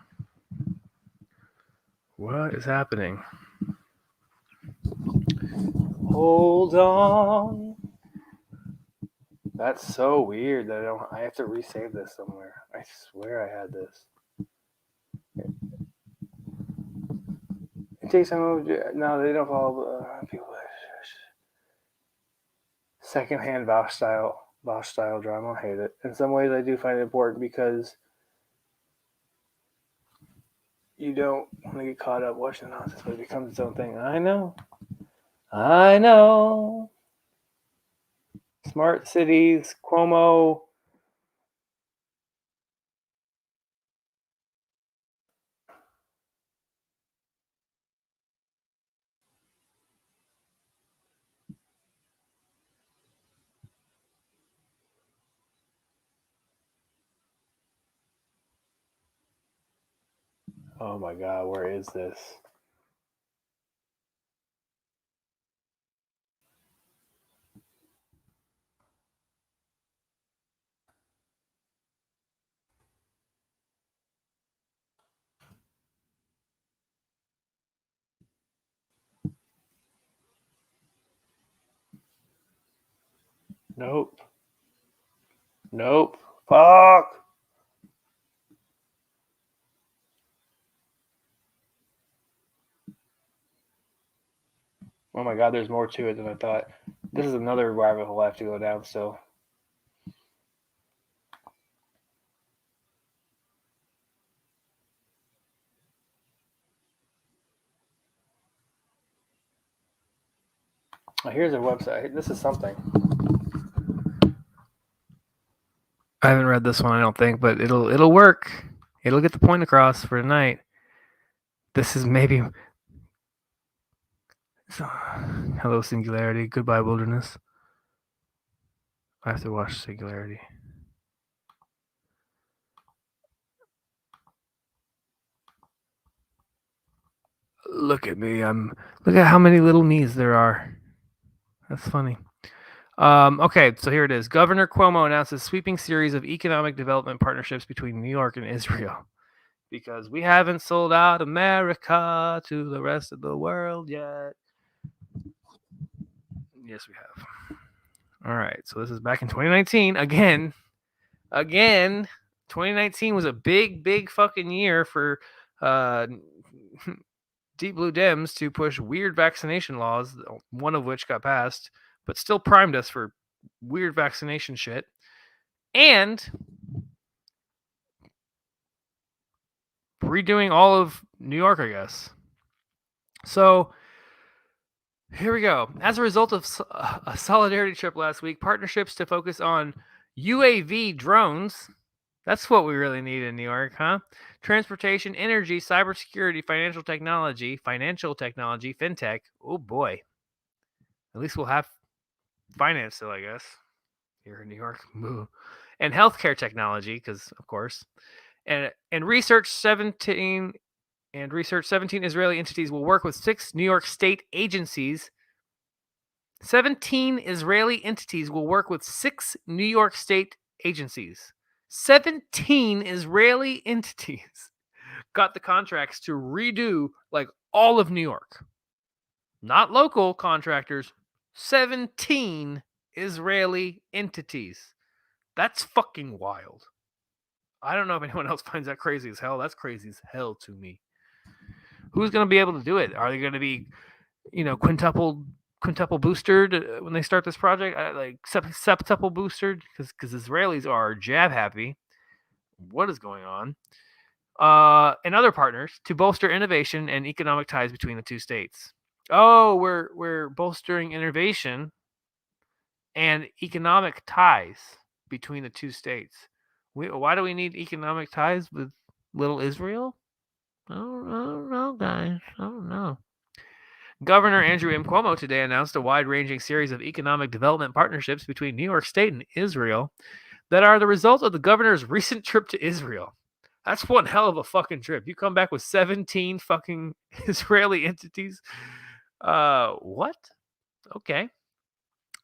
What is happening? Hold on. That's so weird that I have to resave this somewhere. I swear I had this. It takes some. No, they don't follow people. Secondhand Bosch style drama. I hate it. In some ways, I do find it important because you don't want to get caught up watching nonsense, but it becomes its own thing. I know. Smart cities, Cuomo. Oh my God, where is this? Nope. Fuck. Oh my God, there's more to it than I thought. This is another rabbit hole I have to go down still. Oh, here's a website. This is something. I haven't read this one, I don't think, but it'll work. It'll get the point across for tonight. This is maybe. Hello, Singularity. Goodbye, Wilderness. I have to watch Singularity. Look at me. Look at how many little me's there are. That's funny. Okay, so here it is. Governor Cuomo announces sweeping series of economic development partnerships between New York and Israel. Because we haven't sold out America to the rest of the world yet. Yes, we have. All right, so this is back in 2019. Again, 2019 was a big fucking year for Deep Blue Dems to push weird vaccination laws, one of which got passed, but still primed us for weird vaccination shit. And redoing all of New York, I guess. So here we go. As a result of a solidarity trip last week, partnerships to focus on UAV drones. That's what we really need in New York, huh? Transportation, energy, cybersecurity, financial technology, fintech. Oh boy. At least we'll have finance still, I guess, here in New York. And healthcare technology, because of course. And research 17 Israeli entities will work with 6 New York state agencies 17 Israeli entities will work with 6 New York State agencies. 17 Israeli entities got the contracts to redo like all of New York. Not local contractors, 17 Israeli entities. That's fucking wild. I don't know if anyone else finds that crazy as hell. That's crazy as hell to me. Who's going to be able to do it? Are they going to be, quintuple boosted when they start this project? Like septuple boosted because Israelis are jab happy. What is going on? And other partners to bolster innovation and economic ties between the two states. Oh, we're bolstering innovation and economic ties between the two states. Why do we need economic ties with little Israel? I don't know, guys. I don't know. Governor Andrew M. Cuomo today announced a wide-ranging series of economic development partnerships between New York State and Israel that are the result of the governor's recent trip to Israel. That's one hell of a fucking trip. You come back with 17 fucking Israeli entities. What? Okay.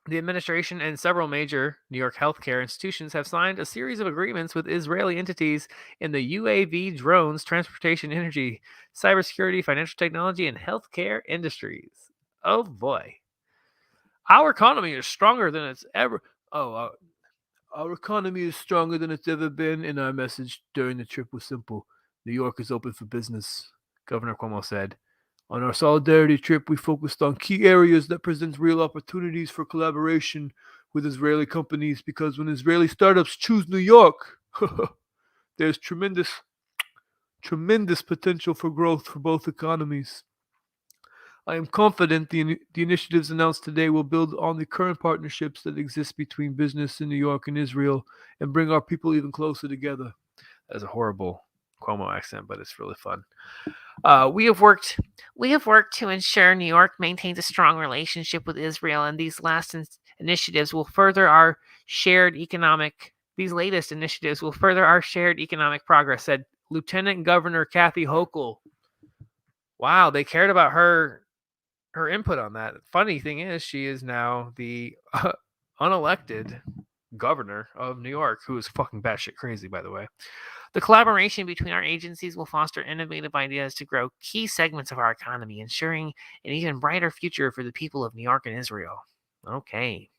The administration and several major New York healthcare institutions have signed a series of agreements with Israeli entities in the UAV, drones, transportation, energy, cybersecurity, financial technology, and healthcare industries. Oh boy. Our economy is stronger than it's ever. Our economy is stronger than it's ever been, and our message during the trip was simple. New York is open for business, Governor Cuomo said. On our solidarity trip, we focused on key areas that present real opportunities for collaboration with Israeli companies because when Israeli startups choose New York, there's tremendous potential for growth for both economies. I am confident the initiatives announced today will build on the current partnerships that exist between business in New York and Israel and bring our people even closer together. That's a horrible Cuomo accent, but it's really fun. We have worked to ensure New York maintains a strong relationship with Israel, and these initiatives will further our shared economic. These latest initiatives will further our shared economic progress," said Lieutenant Governor Kathy Hochul. Wow, they cared about her input on that. Funny thing is, she is now the unelected governor of New York, who is fucking batshit crazy, by the way. The collaboration between our agencies will foster innovative ideas to grow key segments of our economy, ensuring an even brighter future for the people of New York and Israel. Okay.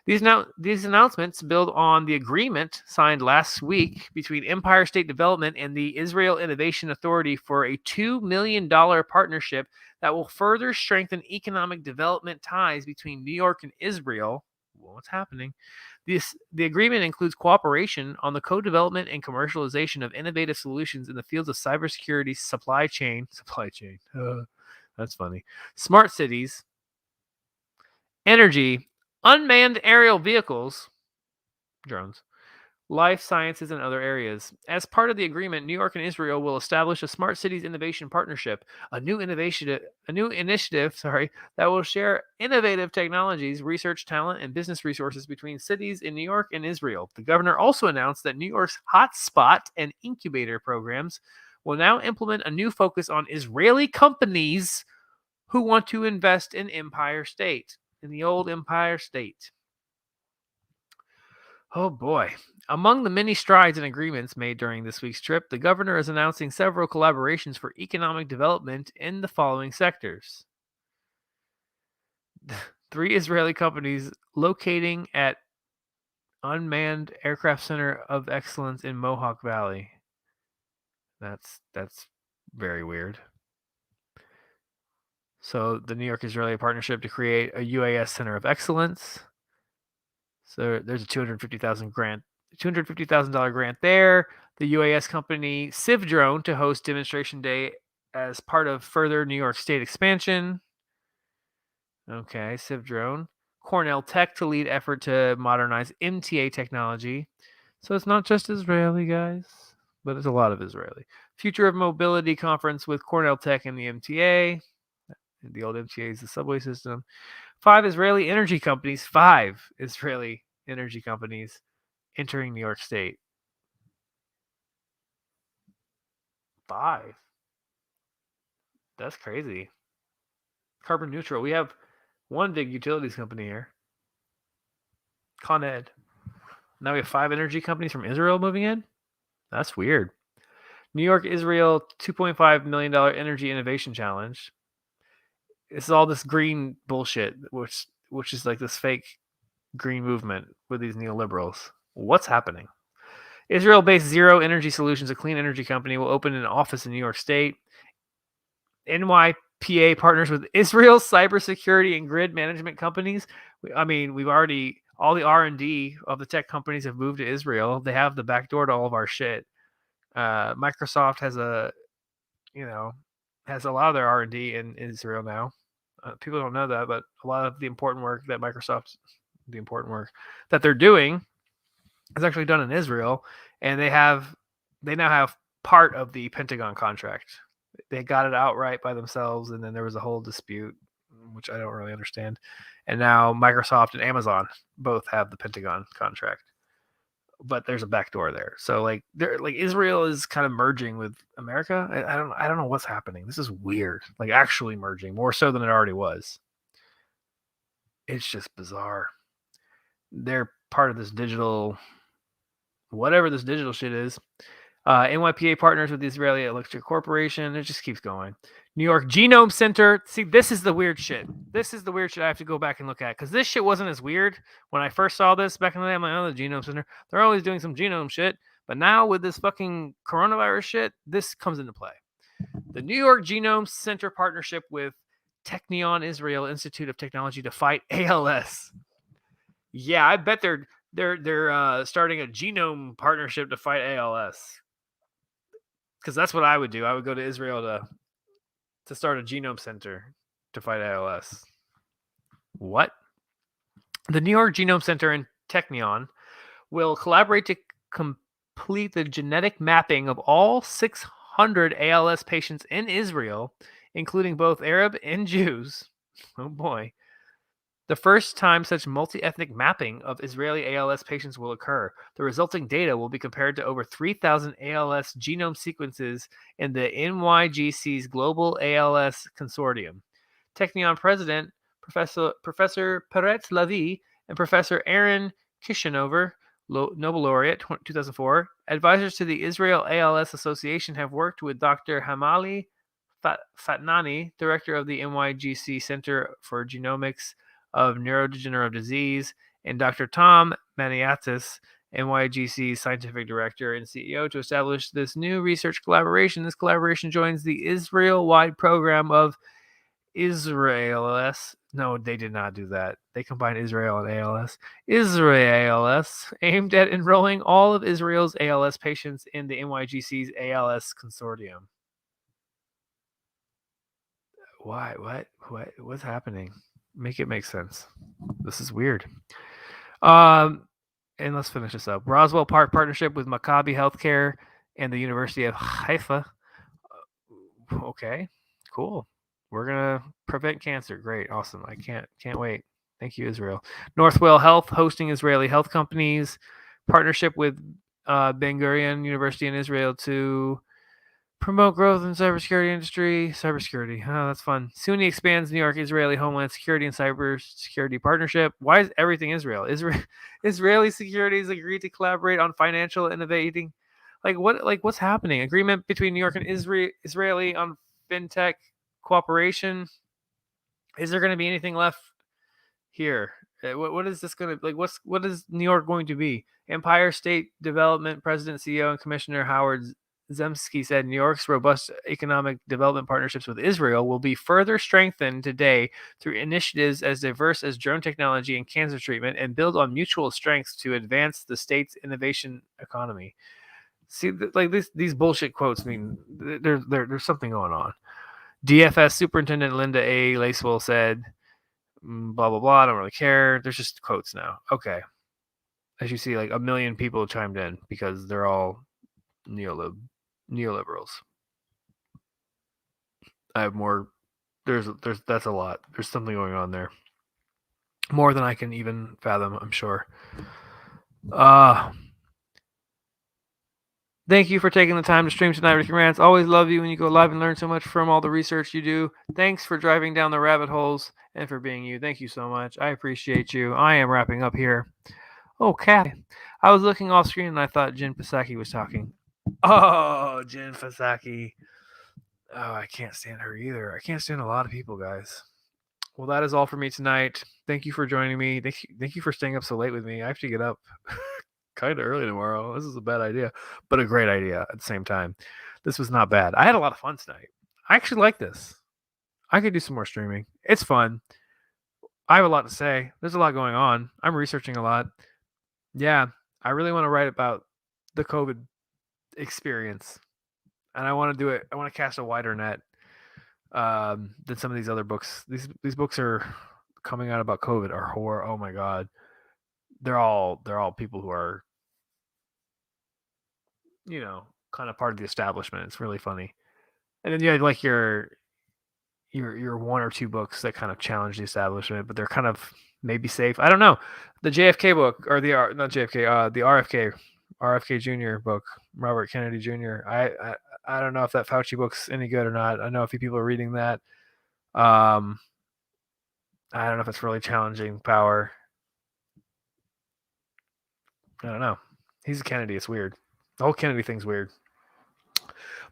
These announcements build on the agreement signed last week between Empire State Development and the Israel Innovation Authority for a $2 million partnership that will further strengthen economic development ties between New York and Israel. What's happening? The agreement includes cooperation on the co-development and commercialization of innovative solutions in the fields of cybersecurity, supply chain, that's funny, smart cities, energy, unmanned aerial vehicles, drones, life sciences, and other areas. As part of the agreement, New York and Israel will establish a Smart Cities Innovation Partnership, a new initiative, that will share innovative technologies, research, talent, and business resources between cities in New York and Israel. The governor also announced that New York's Hotspot and Incubator programs will now implement a new focus on Israeli companies who want to invest in Empire State, in the old Empire State. Oh boy. Among the many strides and agreements made during this week's trip, the governor is announcing several collaborations for economic development in the following sectors. 3 Israeli companies locating at Unmanned Aircraft Center of Excellence in Mohawk Valley. That's very weird. So the New York-Israeli partnership to create a UAS Center of Excellence. So there's a $250,000 grant there. The UAS company Civ Drone to host demonstration day as part of further New York State expansion. Okay, Civ Drone. Cornell Tech to lead effort to modernize MTA technology. So it's not just Israeli, guys, but it's a lot of Israeli. Future of Mobility Conference with Cornell Tech and the MTA. The old MTA is the subway system. 5 Israeli energy companies entering New York State. 5. That's crazy. Carbon neutral. We have One big utilities company here. Con Ed. Now we have 5 energy companies from Israel moving in. That's weird. New York, Israel, $2.5 million energy innovation challenge. It's all this green bullshit, which is like this fake green movement with these neoliberals. What's happening? Israel-based Zero Energy Solutions, a clean energy company, will open an office in New York State. NYPA partners with Israel's cybersecurity and grid management companies. I mean, we've already all the R&D of the tech companies have moved to Israel. They have the back door to all of our shit. Microsoft has has a lot of their R&D in Israel now. People don't know that, but a lot of the important work that they're doing is actually done in Israel, and they now have part of the Pentagon contract. They got it outright by themselves, and then there was a whole dispute, which I don't really understand. And now Microsoft and Amazon both have the Pentagon contract, but there's a backdoor there. So Israel is kind of merging with America. I don't know what's happening. This is weird. Like actually merging more so than it already was. It's just bizarre. They're part of this digital, whatever this digital shit is. NYPA partners with the Israeli Electric Corporation. It just keeps going. New York Genome Center. See, this is the weird shit. This is the weird shit I have to go back and look at because this shit wasn't as weird when I first saw this back in the day. I'm like, oh, the Genome Center. They're always doing some genome shit. But now with this fucking coronavirus shit, this comes into play. The New York Genome Center partnership with Technion Israel Institute of Technology to fight ALS. Yeah, I bet they're starting a genome partnership to fight ALS. Because that's what I would do. I would go to Israel to start a genome center to fight ALS. What? The New York Genome Center and Technion will collaborate to complete the genetic mapping of all 600 ALS patients in Israel, including both Arab and Jews. Oh boy. The first time such multi-ethnic mapping of Israeli ALS patients will occur. The resulting data will be compared to over 3,000 ALS genome sequences in the NYGC's Global ALS Consortium. Technion President Professor Peretz Lavi and Professor Aaron Kishinover, Nobel Laureate 2004, advisors to the Israel ALS Association, have worked with Dr. Hamali Fatnani, director of the NYGC Center for Genomics of Neurodegenerative Disease, and Dr. Tom Maniatis, NYGC's scientific director and CEO, to establish this new research collaboration. This collaboration joins the Israel-wide program of Israel-ALS. No, they did not do that. They combined Israel and ALS. Israel-ALS, aimed at enrolling all of Israel's ALS patients in the NYGC's ALS consortium. Why? What's happening? Make it make sense. This is weird. And let's finish this up. Roswell Park partnership with Maccabi Healthcare and the University of Haifa. Okay, cool. We're gonna prevent cancer. Great, awesome. I can't wait. Thank you, Israel. Northwell Health hosting Israeli health companies. Partnership with Ben Gurion University in Israel to promote growth in cybersecurity industry. Cybersecurity. Oh, that's fun. SUNY expands New York Israeli Homeland Security and Cybersecurity Partnership. Why is everything Israel? Israeli securities agreed to collaborate on financial innovating. What's happening? Agreement between New York and Israeli on fintech cooperation. Is there going to be anything left here? What is this going to what is New York going to be? Empire State Development President, CEO, and Commissioner Howard Zemsky said New York's robust economic development partnerships with Israel will be further strengthened today through initiatives as diverse as drone technology and cancer treatment, and build on mutual strengths to advance the state's innovation economy. See, these bullshit quotes mean there's something going on. DFS Superintendent Linda A. Lacewell said, blah, blah, blah, I don't really care. There's just quotes now. Okay. As you see, like 1 million people chimed in because they're all neoliberals. I have more. There's that's a lot. There's something going on there. More than I can even fathom, I'm sure. Thank you for taking the time to stream tonight, Ricky Rants. Always love you when you go live and learn so much from all the research you do. Thanks for driving down the rabbit holes and for being you. Thank you so much. I appreciate you. I am wrapping up here. Oh, Kathy. I was looking off screen and I thought Jen Psaki was talking. Oh, Jen Psaki. Oh, I can't stand her either. I can't stand a lot of people, guys. Well, that is all for me tonight. Thank you for joining me. Thank you for staying up so late with me. I have to get up kind of early tomorrow. This is a bad idea, but a great idea at the same time. This was not bad. I had a lot of fun tonight. I actually like this. I could do some more streaming. It's fun. I have a lot to say. There's a lot going on. I'm researching a lot. Yeah, I really want to write about the COVID experience, and I want to do it. I want to cast a wider net than some of these other books. These books are coming out about COVID are horror. Oh my god, they're all people who are, kind of part of the establishment. It's really funny. And then you had like your one or two books that kind of challenge the establishment, but they're kind of maybe safe. I don't know. The JFK book or not JFK, the RFK Jr. book, Robert Kennedy Jr. I don't know if that Fauci book's any good or not. I know a few people are reading that. I don't know if it's really challenging power. I don't know. He's a Kennedy. It's weird. The whole Kennedy thing's weird.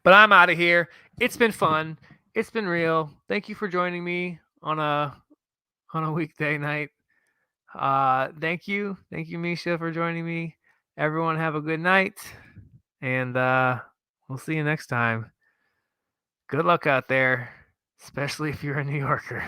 But I'm out of here. It's been fun. It's been real. Thank you for joining me on a weekday night. Thank you, Misha, for joining me. Everyone have a good night, and we'll see you next time. Good luck out there, especially if you're a New Yorker.